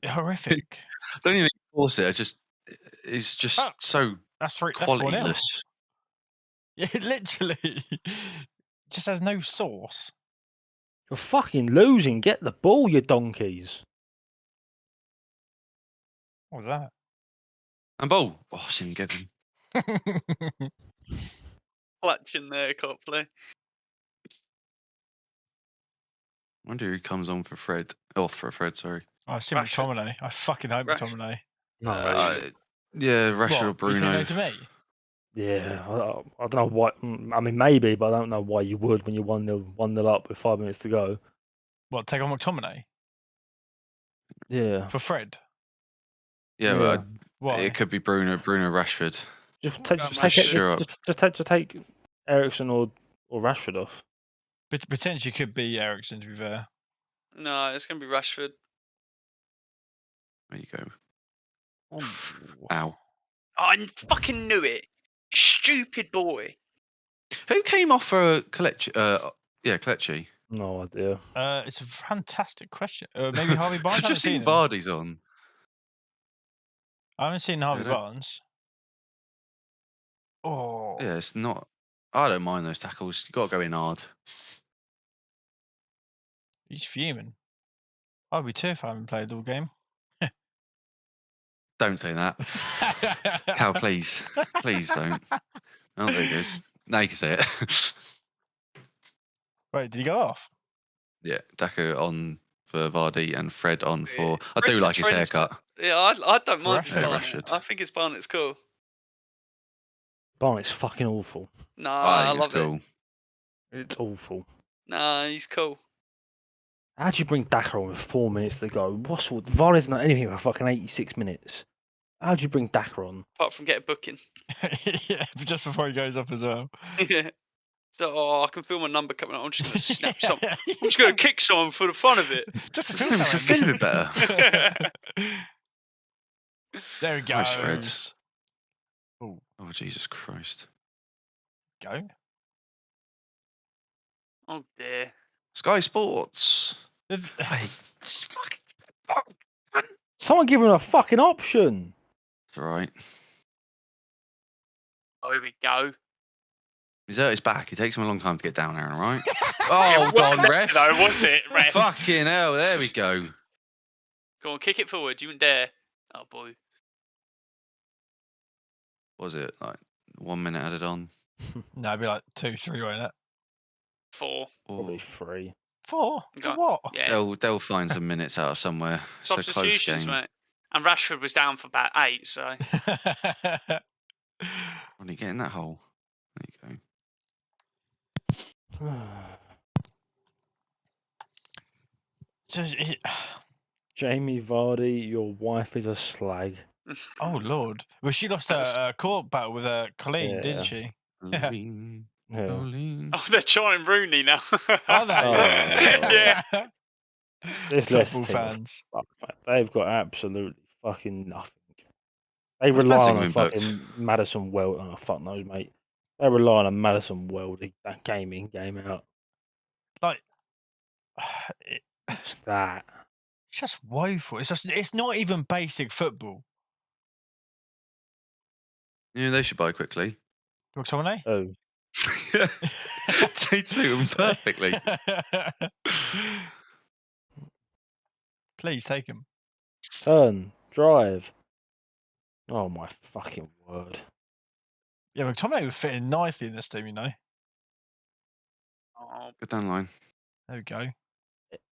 Horrific. I don't even force it. It's just so That's qualityless. Yeah, literally. Just has no sauce. You're fucking losing. Get the ball, you donkeys. What was that? And ball. Oh, I didn't get him. Clutching there, Copley. I wonder who comes on for Fred. Oh, for Fred, sorry. I see McTominay. I fucking hope McTominay. Yeah, Rashford or Bruno. You say no to me? Yeah, I don't know why. I mean, maybe, but I don't know why you would when you're 1-0 up with 5 minutes to go. What, take on McTominay? Yeah. For Fred? Yeah, Yeah. but it could be Bruno Rashford. Just take Ericsson or Rashford off. But potentially could be Ericsson, to be fair. No, it's going to be Rashford. There you go. Oh. Ow. I fucking knew it. Stupid boy. Who came off for Kelechi? Kelechi. No idea. It's a fantastic question. Maybe Harvey Barnes. I've just seen him. Vardy's on. I haven't seen Harvey Barnes. Oh. Yeah, it's not. I don't mind those tackles. You got to go in hard. He's fuming. I'd be too if I haven't played all game. Don't do that. Cal, please. Please don't. Oh, there he goes. Now you can say it. Wait, did he go off? Yeah, Daka on for Vardy and Fred on for... I do like his haircut. Yeah, I don't mind Rashford. I think his Barnett's cool. Barnett's fucking awful. No, I love it. It's awful. No, he's cool. How'd you bring Daka on with 4 minutes to go? Vardy's not anything for fucking 86 minutes. How'd you bring Daka on? Apart from get a booking. Yeah, just before he goes up as well. Yeah. So, I can feel my number coming up. I'm just going to snap something. I'm just going to kick someone for the fun of it. Just to feel Makes it feel a bit better. There he goes. Nice, Fred. Oh, Jesus Christ. Go. Oh, dear. Sky Sports. Hey, Someone give him a fucking option. It's alright. Oh, here we go. He's hurt his back. It takes him a long time to get down, Aaron, right? Oh, God, ref. No, was it, ref? Fucking hell, there we go. Go on, kick it forward. You wouldn't dare. Oh, boy. Was it like 1 minute added on? no, it'd be like 2, 3, won't it? 4. Probably 3. 4? For Okay. what? Yeah. They'll find some minutes out of somewhere. It's a close Substitutions, game. mate. And Rashford was down for about 8, so. When you get in that hole, there you go. Jamie Vardy, your wife is a slag. Oh, Lord. Well, she lost a court battle with Colleen, Yeah. didn't she? Colleen, Yeah. Colleen. Oh, they're chanting Rooney now. Are they? Yeah. This Football Leicester team are fans. fucked, mate. They've got absolutely fucking nothing. They What's rely Massing on a been booked? fucking Madison Weld. Oh, fuck knows, mate. They rely on a Madison Weld that game in, game out. Like, It's that. it's just woeful. It's not even basic football. Yeah, they should buy quickly. McTominay? Oh, They suit him perfectly. Please take him. turn, drive. Oh my fucking word. Yeah, McTominay would fit in nicely in this team, you know. Oh, Good down line. There we go.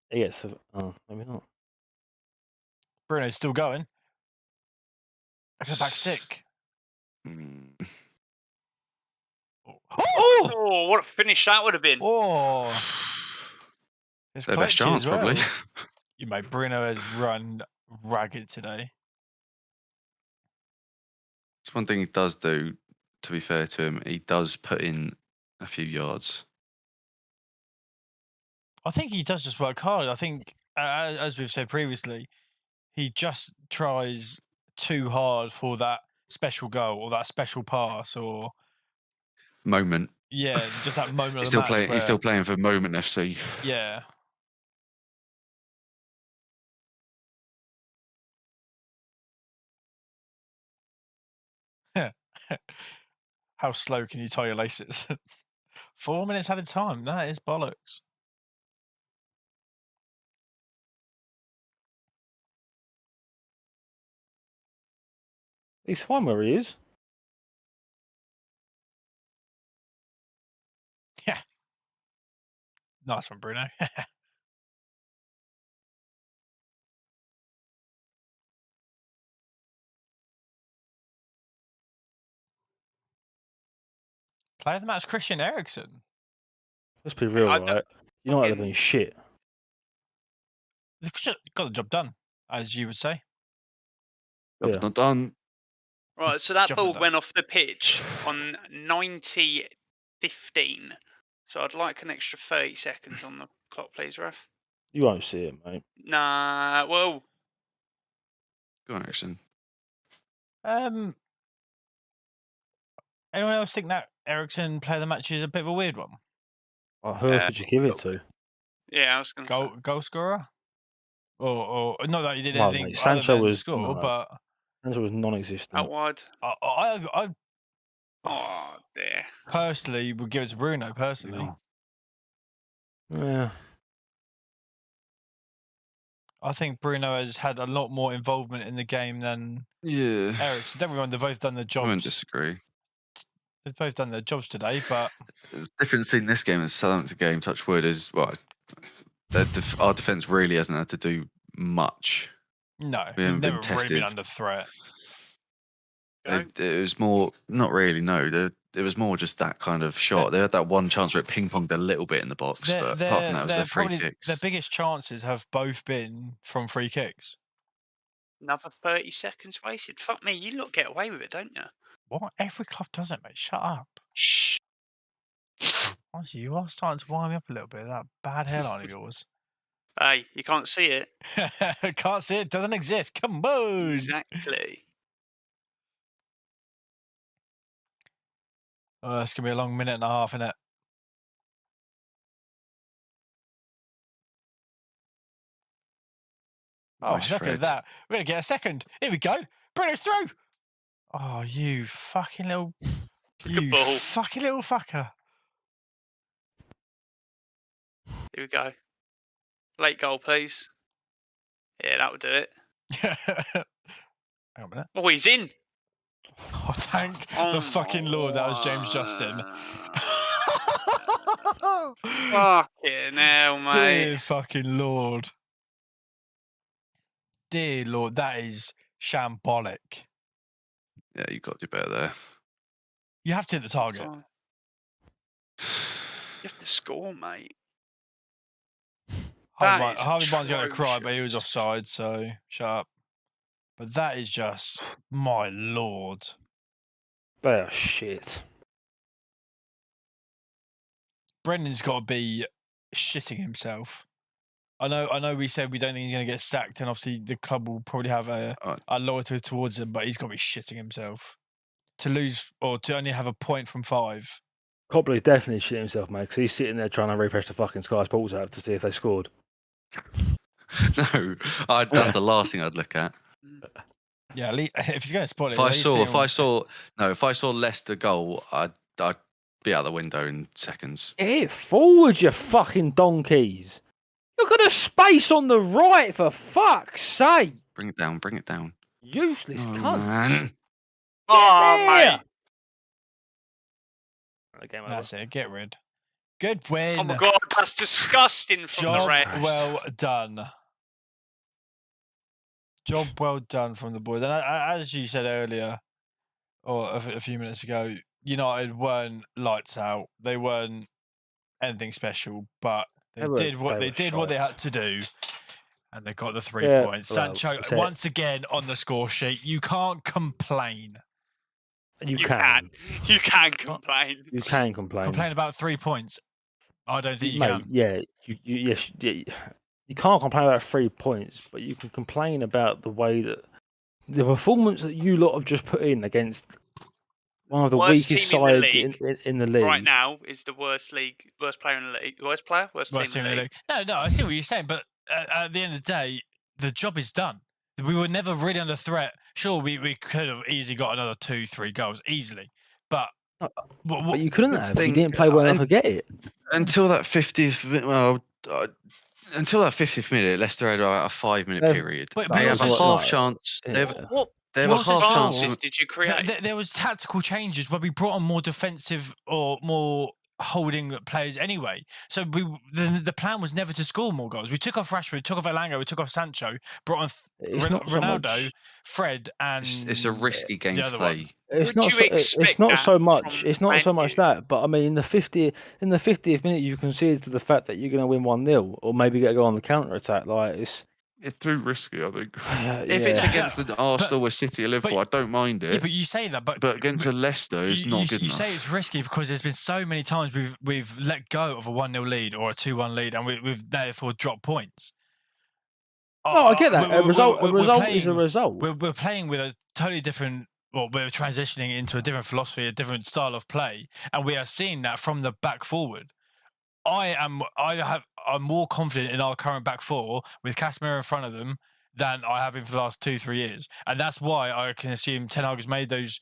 He gets. Oh, maybe not. Bruno's still going. Look at the back stick. Mm. Oh! oh, what a finish that would have been. Oh! It's Their best clutchy chance, as well. probably. You mate, Bruno has run ragged today. It's one thing he does do, to be fair to him, he does put in a few yards. I think he does just work hard. I think, as we've said previously, he just tries too hard for that special goal or that special pass or Moment. yeah, just that moment of He's the still match playing. where He's still playing for Moment FC. yeah. How slow can you tie your laces? 4 minutes at a time. That is bollocks. He's fine where he is. Yeah. Nice one, Bruno. Player of the match, Christian Eriksen. Let's be real, I right? You know what? They've fucking- been shit. They've got the job done, as you would say. Job's Yeah. not done. Right, so that Job ball done. went off the pitch on 90:15. So I'd like an extra 30 seconds on the clock, please, ref. You won't see it, mate. Nah, well, Go on, Ericsson. Anyone else think that Eriksen player of the match is a bit of a weird one? Who else would you give it to? yeah, I was going to say. Goal scorer? Or not that he did Well, anything mate, other Sancho than was score, no. but Sancho was non-existent. Out wide. I Oh, dear. personally would give it to Bruno. Personally, Yeah. I think Bruno has had a lot more involvement in the game than Yeah. Eriksen. Don't get me wrong; they've both done their I wouldn't jobs. disagree. They've both done their jobs today, but The difference in this game and Southampton game, touch wood, is well, our defence really hasn't had to do much. no, We we've haven't been never really tested. been under threat. Go. It was more, not really, no. It was more just that kind of shot. They had that one chance where it ping-ponged a little bit in the box, but apart from that, it was their free probably kicks. their biggest chances have both been from free kicks. Another 30 seconds wasted. Fuck me, you lot get away with it, don't you? What? Every club does it, mate. Shut up. Shh. Honestly, you are starting to wind me up a little bit. That bad hairline of yours. Hey, you can't see it. Can't see it. Doesn't exist. Come on. Exactly. Oh, it's going to be a long minute and a half, innit? Oh, Nice, look Fred. at that. We're going to get a second. Here we go. Bruno's through. Oh, you fucking little... Good ball. fucking little fucker. Here we go. Late goal, please. Yeah, that would do it. Hang on a minute. Oh, he's in. Oh, thank the fucking Lord that was James Justin. Fucking hell, mate. Dear fucking Lord. Dear Lord, that is shambolic. Yeah, you got to do better there. You have to hit the target. You have to score, mate. That is Harvey Barnes going to cry, but he was atrocious. offside, so shut up. But that is just, my Lord. They are shit. Brendan's got to be shitting himself. I know. We said we don't think he's going to get sacked, and obviously the club will probably have a loyalty towards him. But he's got to be shitting himself to lose or to only have a point from 5. Copley's definitely shitting himself, mate, because he's sitting there trying to refresh the fucking Sky Sports app to see if they scored. No, that's the last thing I'd look at. Yeah, if he's going to spot it. If I saw Leicester goal, I'd be out the window in seconds. Get it forward, you fucking donkeys! Look at the space on the right, for fuck's sake! Bring it down. Useless cunt. Man. Oh, mate. That's it. Get rid. Good win. Oh my god, that's disgusting from the Reds. Well done. Job well done from the boys. And as you said earlier, or a few minutes ago, United weren't lights out. They weren't anything special, but they did what they had to do, and they got the 3 points. Sancho once again on the score sheet. You can't complain. You can complain. You can complain. Complain about 3 points. I don't think you Mate, can. Yeah, you can't complain about 3 points, but you can complain about the way that the performance that you lot have just put in against one of the weakest sides in the league right now is the worst player in the league, worst team in the league. No, I see what you're saying, but at the end of the day, the job is done. We were never really under threat. Sure, we could have easily got another 2-3 goals easily, but you couldn't have. You didn't play well enough to get it until that 50th. Until that 50th minute, Leicester had a 5-minute period. But they have a half chance. They have a half chance. Did you create? There was tactical changes where we brought on more defensive or more holding players anyway. So the plan was never to score more goals. We took off Rashford, took off Elanga, we took off Sancho, brought on Ronaldo, Fred, and it's a risky game to play. It's not so much that, but I mean, in the 50th minute, you concede to the fact that you're going to win 1-0 or maybe get a goal on the counter attack. Like it's too risky, I think. If it's against the Arsenal or City or Liverpool, I don't mind it. Yeah, but you say that, but against Leicester, it's not good enough. You say it's risky because there's been so many times we've let go of a 1-0 lead or a 2-1 lead, and we've therefore dropped points. No, I get that. A result is a result. We're playing with a totally different. Well, we're transitioning into a different philosophy, a different style of play, and we are seeing that from the back forward. I'm more confident in our current back four with Casemiro in front of them than I have been for the last 2-3 years, and that's why I can assume Ten Hag has made those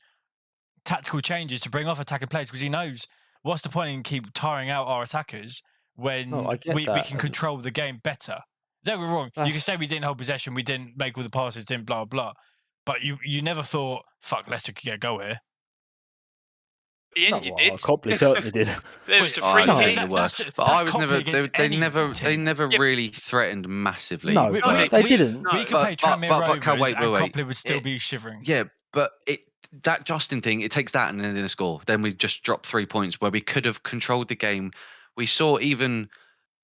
tactical changes to bring off attacking players because he knows what's the point in keep tiring out our attackers when we can control the game better. Don't get me wrong. You can say we didn't hold possession, we didn't make all the passes, didn't blah blah, but you never thought fuck Leicester could get a goal here. The end you did. Copley certainly did. There was the free kick. But I was never. They never really threatened massively. No, they didn't. We could play Tranmere Rovers and wait. Copley would still be shivering. Yeah, but that Justin thing, it takes that and then a score. Then we just dropped 3 points where we could have controlled the game. We saw even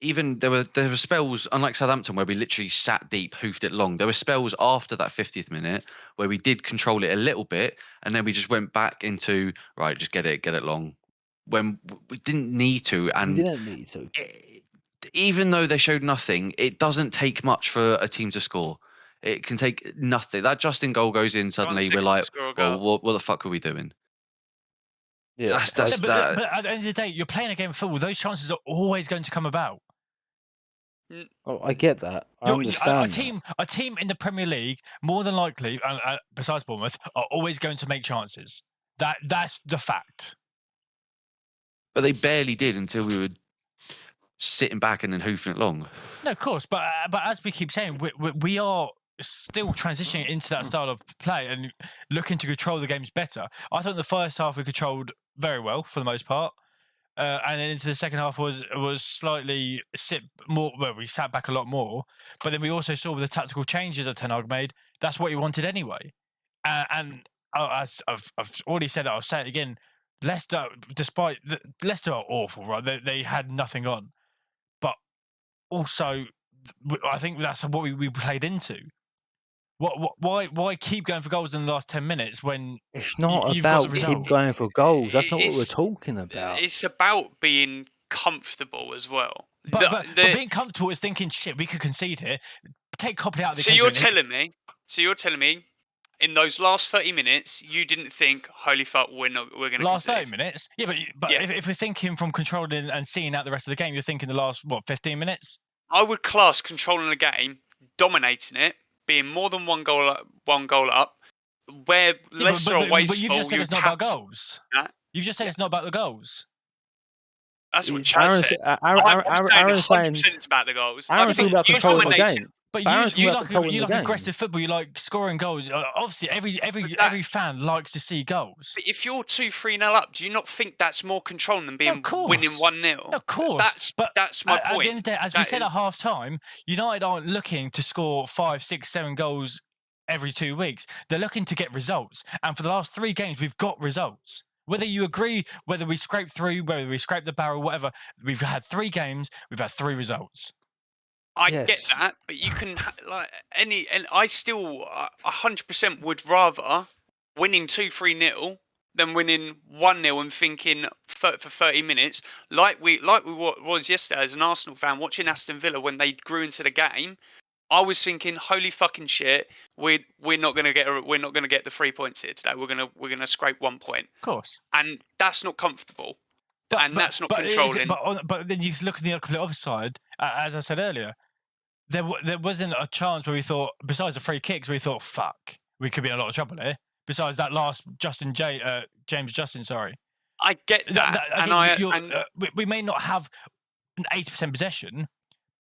there were spells, unlike Southampton, where we literally sat deep, hoofed it long. There were spells after that 50th minute where we did control it a little bit, and then we just went back into just get it long, when we didn't need to. And we didn't need to. Even though they showed nothing, it doesn't take much for a team to score. It can take nothing. That Justin goal goes in, suddenly we're like, well, what the fuck are we doing? Yeah, but at the end of the day, you're playing a game of football. Those chances are always going to come about. Oh, I get that. I understand. A team in the Premier League, more than likely, besides Bournemouth, are always going to make chances. That's the fact. But they barely did until we were sitting back and then hoofing it long. No, of course, but as we keep saying, we are still transitioning into that style of play and looking to control the games better. I thought the first half we controlled very well for the most part. And then into the second half was slightly we sat back a lot more. But then we also saw with the tactical changes that Ten Hag made, that's what he wanted anyway. And as I've already said it, I'll say it again. Leicester, Leicester are awful, right? They had nothing on. But also, I think that's what we played into. Why keep going for goals in the last 10 minutes when it's not about keep going for goals? That's not what we're talking about. It's about being comfortable as well. But being comfortable is thinking, shit, we could concede here. Take Copley out of the So equation. you're telling me, in those last 30 minutes, you didn't think, holy fuck, we're going to last concede. 30 minutes? Yeah, but if we're thinking from controlling and seeing out the rest of the game, you're thinking the last, 15 minutes? I would class controlling the game, dominating it, being more than one goal up, where Leicester are wasteful. But you've just said it's not about goals. You've just said it's not about the goals. That's what Chaz said. Aaron's saying it's about the goals. Aaron's talking about controlling the game. But you like aggressive football. You like scoring goals. Obviously, every fan likes to see goals. But if you're 2-3-0 up, do you not think that's more controlling than winning 1-0? Of course. That's my point. At the end of the day, as we said at half time, United aren't looking to score 5, 6, 7 goals every 2 weeks. They're looking to get results. And for the last 3 games, we've got results. Whether you agree, whether we scrape through, whether we scrape the barrel, whatever, we've had 3 games, we've had 3 results. I get that, but you can and I still 100% would rather winning 2-3-0 than winning 1-0 and thinking for 30 minutes like we was yesterday as an Arsenal fan watching Aston Villa when they grew into the game. I was thinking, holy fucking shit, we're not gonna get the 3 points here today. We're gonna scrape 1 point. Of course, and that's not comfortable. That's not controlling. But then you look at the complete opposite side. As I said earlier, there wasn't a chance where we thought, besides the free kicks, we thought, fuck, we could be in a lot of trouble here. Besides that last James Justin, sorry. I get that. We may not have an 80% possession,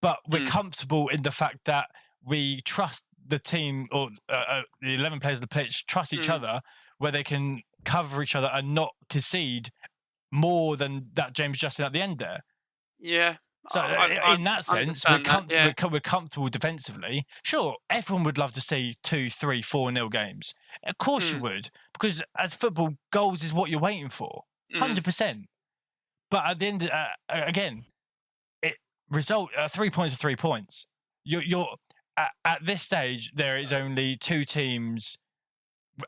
but we're comfortable in the fact that we trust the team or the 11 players of the pitch trust each other, where they can cover each other and not concede more than that James Justin at the end there. Yeah. So in that sense, we're comfortable defensively. Sure, everyone would love to see 2, 3, 4-0 games. Of course you would, because as football, goals is what you're waiting for, 100%. But at the end, again, 3 points are 3 points. You're at this stage, there is only 2 teams.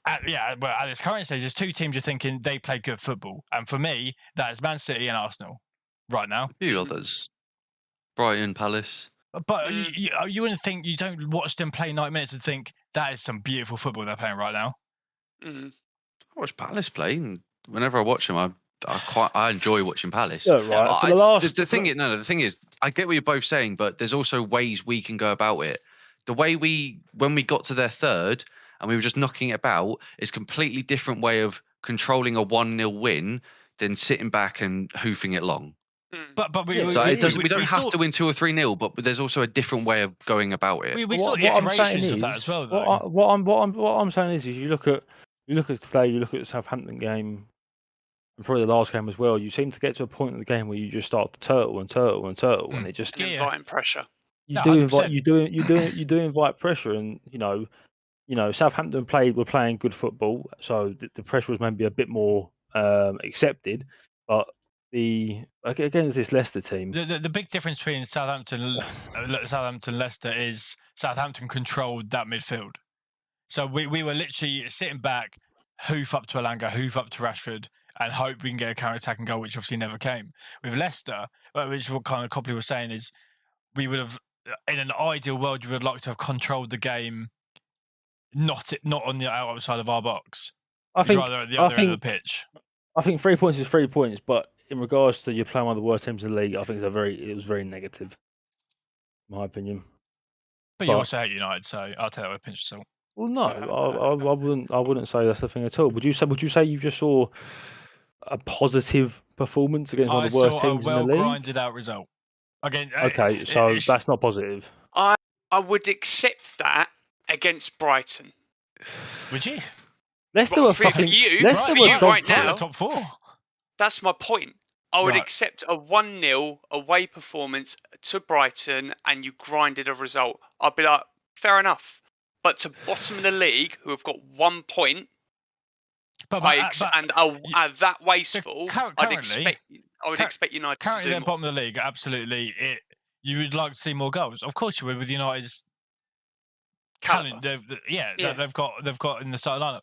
At this current stage, there's 2 teams you're thinking they play good football, and for me, that is Man City and Arsenal right now. A few others. Brighton, Palace. But you wouldn't think, you don't watch them play 90 minutes and think that is some beautiful football they're playing right now. I watch Palace play, and whenever I watch them, I enjoy watching Palace. Yeah, right. The thing is, I get what you're both saying, but there's also ways we can go about it. The way when we got to their third and we were just knocking it about, is completely different way of controlling a 1-0 win than sitting back and hoofing it long. But we don't have to win 2 or 3-0, but there's also a different way of going about it. We saw iterations of that as well, though. What I'm saying is you look at today, you look at the Southampton game, and probably the last game as well. You seem to get to a point in the game where you just start to turtle, and it just inviting pressure. You do invite pressure, and Southampton were playing good football, so the pressure was maybe a bit more accepted, but against this Leicester team, the big difference between Southampton Leicester is Southampton controlled that midfield. So we were literally sitting back, hoof up to Elanga, hoof up to Rashford, and hope we can get a counter-attacking goal, which obviously never came. With Leicester, which what kind of Copley was saying is, we would have, in an ideal world, you would like to have controlled the game, not on the outside of our box. Rather at the other end of the pitch. I think 3 points is 3 points, but in regards to you playing one of the worst teams in the league, I think it was very negative, in my opinion. But you also hate United, so I'll tell you with a pinch of salt. Well, no, I wouldn't say that's the thing at all. Would you say you just saw a positive performance against one of the worst teams in the league? I saw a well-grinded out result. Again, okay, so that's not positive. I would accept that against Brighton. Would you? Leicester were fucking. Leicester were right now top 4. That's my point. I would accept a 1-0 away performance to Brighton, and you grinded a result. I'd be like, fair enough. But to bottom of the league, who have got 1 point, and are that wasteful, I would expect United to do currently more. at the bottom of the league, absolutely. You would like to see more goals. Of course you would, with United's talent. They've got in the starting lineup.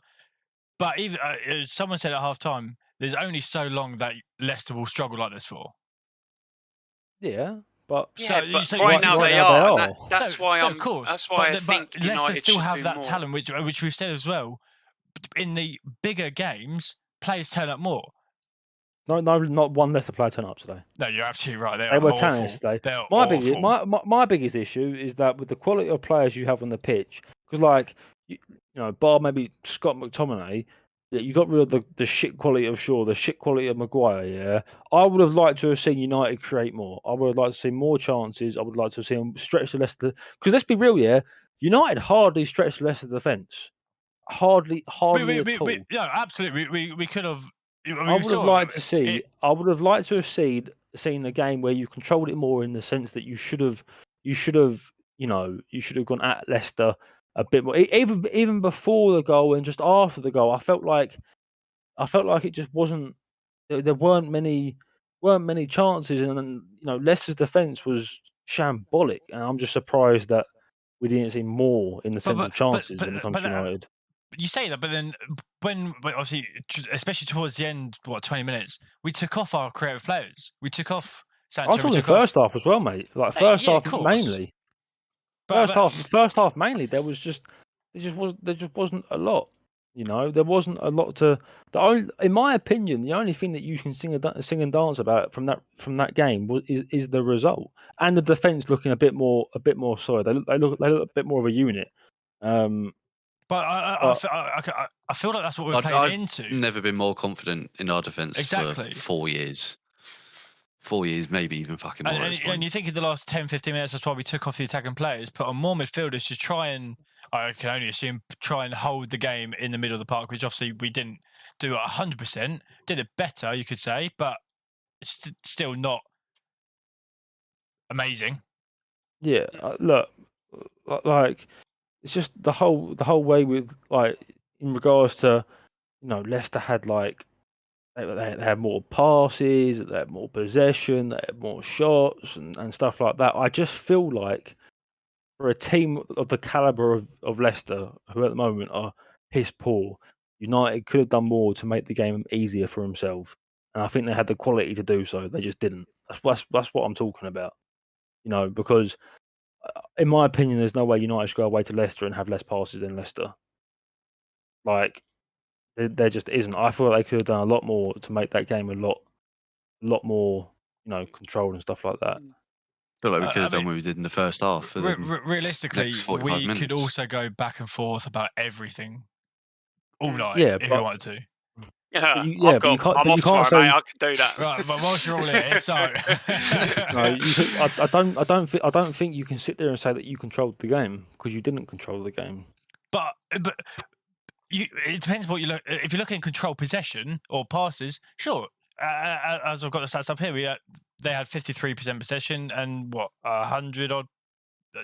But even someone said at half time, there's only so long that Leicester will struggle like this for. Yeah, But right now they are. And that's why of course. That's why I think Leicester United still should have do that more. talent, which we've said as well. In the bigger games, players turn up more. No, not one Leicester player turn up today. No, you're absolutely right. They were talented today. They're awful. My biggest issue is that with the quality of players you have on the pitch, because like you know, bar maybe Scott McTominay, you got rid of the shit quality of Shaw, the shit quality of Maguire. Yeah, I would have liked to have seen United create more. I would have liked to see more chances. I would like to have seen them stretch the Leicester. Because let's be real, yeah, United hardly stretched the Leicester defence. Hardly at all. Yeah, absolutely. We could have. I would have liked to see. I would have liked to have seen a game where you controlled it more in the sense that you should have gone at Leicester a bit more. Even before the goal and just after the goal, I felt like it just wasn't. There weren't many chances, and Leicester's defence was shambolic, and I'm just surprised that we didn't see more in the sense of chances when it comes to United. You say that, but then when obviously, especially towards the end, 20 minutes, we took off our creative players. We took off Sancho. I was talking first half as well, mate. Like first half mainly. First half mainly. There just wasn't a lot. There wasn't a lot to. In my opinion, the only thing that you can sing and dance about from that game is the result and the defense looking a bit more solid. They look a bit more of a unit. But I feel like that's what we're playing into. I've never been more confident in our defence for 4 years. 4 years, maybe even fucking more. And you think in the last 10, 15 minutes, that's why we took off the attacking players, put on more midfielders to try and, I can only assume, try and hold the game in the middle of the park, which obviously we didn't do 100%. Did it better, you could say, but it's still not amazing. Yeah, look, like, it's just the whole way with, like, in regards to, Leicester had, like, they had more passes, they had more possession, they had more shots and stuff like that. I just feel like for a team of the calibre of Leicester, who at the moment are piss poor, United could have done more to make the game easier for themselves. And I think they had the quality to do so. They just didn't. That's what I'm talking about. Because in my opinion, there's no way United should go away to Leicester and have less passes than Leicester. Like, there just isn't. I feel like they could have done a lot more to make that game a lot more, controlled and stuff like that. I feel like we could have done what we did in the first half. Realistically, we could also go back and forth about everything all night if we wanted to. Yeah, I'm off tomorrow, mate. I could do that. Right, but whilst you're all here, so I don't think you can sit there and say that you controlled the game because you didn't control the game. But it depends what you look. If you're looking at control possession or passes, sure. As I've got the stats up here, they had 53% possession and 100 odd,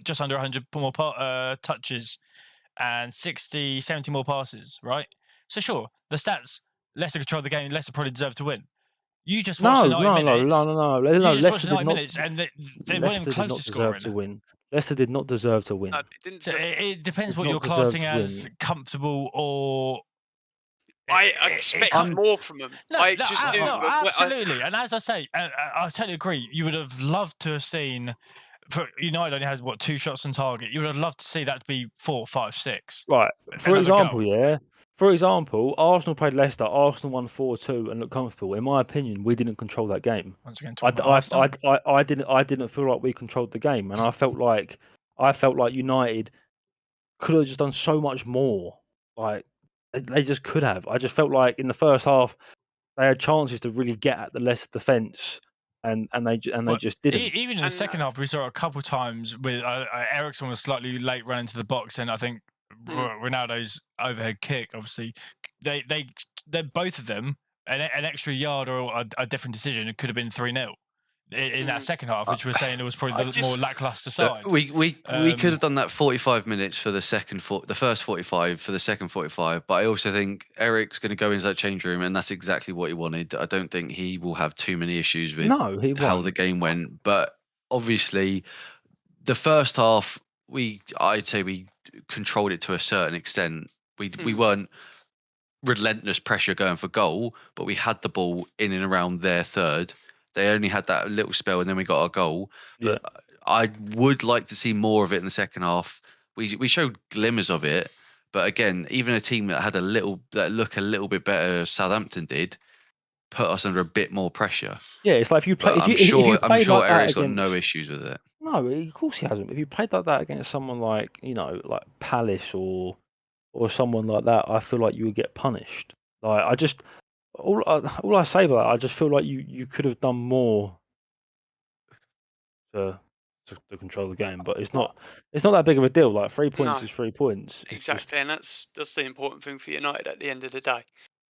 just under 100 more touches, and 60, 70 more passes. Right. So sure, the stats. Leicester controlled the game. Leicester probably deserved to win. You just watched the 90 minutes. No. You just Leicester watched the 90 minutes, and they weren't even close to scoring. Leicester did not deserve to win. It depends what you're classing as comfortable or. I expect more from them. Absolutely. And as I say, I totally agree. You would have loved to have seen. For United only has 2 shots on target. You would have loved to see that to be 4, 5, 6. Right. For example, Arsenal played Leicester. Arsenal won 4-2 and looked comfortable. In my opinion, we didn't control that game. Once again, I didn't feel like we controlled the game, and I felt like United could have just done so much more. Like they just could have. I just felt like in the first half they had chances to really get at the Leicester defence. And they just didn't. Even in the second half, we saw a couple times with Eriksen was slightly late running to the box, and I think Ronaldo's overhead kick. Obviously, they both of them an extra yard or a different decision. It could have been 3-0 in that second half, which we're saying it was probably the more lackluster side. We could have done that 45 minutes for the first 45 for the second 45, but I also think Eric's going to go into that change room, and that's exactly what he wanted. I don't think he will have too many issues with how the game went, but obviously the first half I'd say we controlled it to a certain extent. We weren't relentless pressure going for goal, but we had the ball in and around their third. They only had that little spell, and then we got our goal. But I would like to see more of it in the second half. We showed glimmers of it, but again, even a team that look a little bit better, Southampton did, put us under a bit more pressure. Yeah, it's like if you play, But if you I'm played sure like that Eric's got against, no issues with it. No, of course he hasn't. If you played like that against someone like like Palace or someone like that, I feel like you would get punished. Like all I say about that, I just feel like you could have done more to control the game, but it's not that big of a deal. Like 3 points No. is 3 points. Exactly, and that's the important thing for United at the end of the day.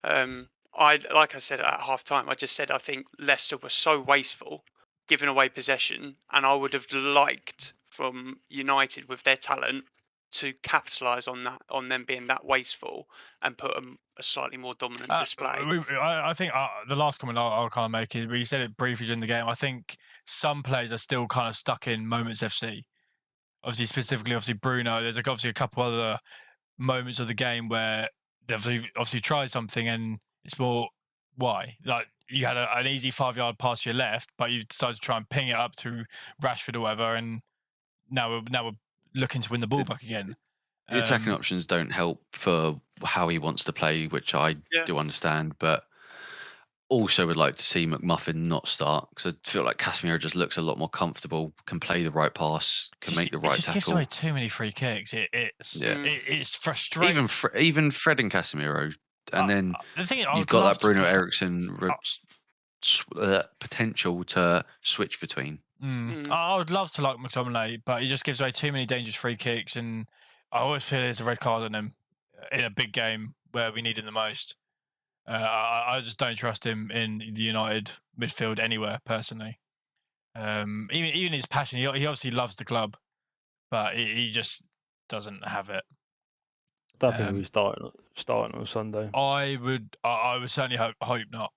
Like I said at half time, I just said I think Leicester was so wasteful, giving away possession, and I would have liked from United with their talent to capitalise on that, on them being that wasteful and put a slightly more dominant display. I think the last comment I'll kind of make is, you said it briefly during the game, I think some players are still kind of stuck in Moments FC. Obviously, specifically, Bruno. There's obviously a couple other moments of the game where they obviously tried something, and it's more why. Like you had an easy 5-yard pass to your left, but you decided to try and ping it up to Rashford or whatever, and now we're looking to win the ball back again. The attacking options don't help for how he wants to play, which I do understand, but also would like to see McMuffin not start, because I feel like Casemiro just looks a lot more comfortable, can play the right pass, can make the right tackle. It just gives away too many free kicks. It's frustrating. Even Fred and Casemiro, and then the thing is, you've got that Bruno Eriksson potential to switch between. I would love to like McTominay, but he just gives away too many dangerous free kicks, and I always feel there's a red card on him in a big game where we need him the most. I just don't trust him in the United midfield anywhere, personally. Even his passion, he obviously loves the club, but he just doesn't have it. I don't think he'll be starting on Sunday. I would certainly hope not.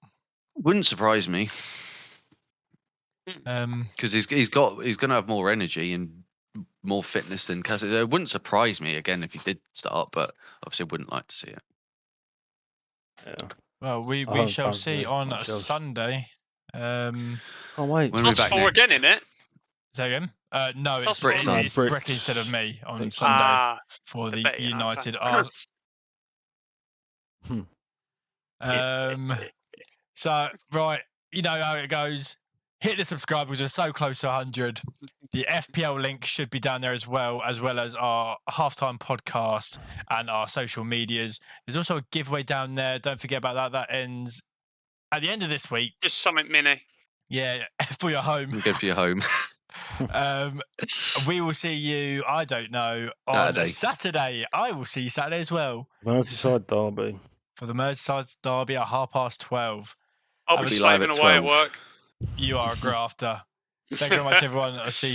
Wouldn't surprise me. Because he's going to have more energy and more fitness than Casemiro. It wouldn't surprise me again if he did start, but obviously wouldn't like to see it. Yeah. Well, we shall see on Sunday. Can't wait. When we're back next. again, isn't it? Say again? No, it's Brick instead of me on Sunday for the United. So right, you know how it goes. Hit the subscribe because we're so close to 100. The FPL link should be down there as well as our halftime podcast and our social medias. There's also a giveaway down there. Don't forget about that. That ends at the end of this week. Just something mini. Yeah, for your home. Good for your home. We will see you, I don't know, on Saturday. I will see you Saturday as well. Merseyside derby. For the Merseyside derby at 12:30. I'll be slaving away at work. You are a grafter. Thank you very much, everyone. I'll see you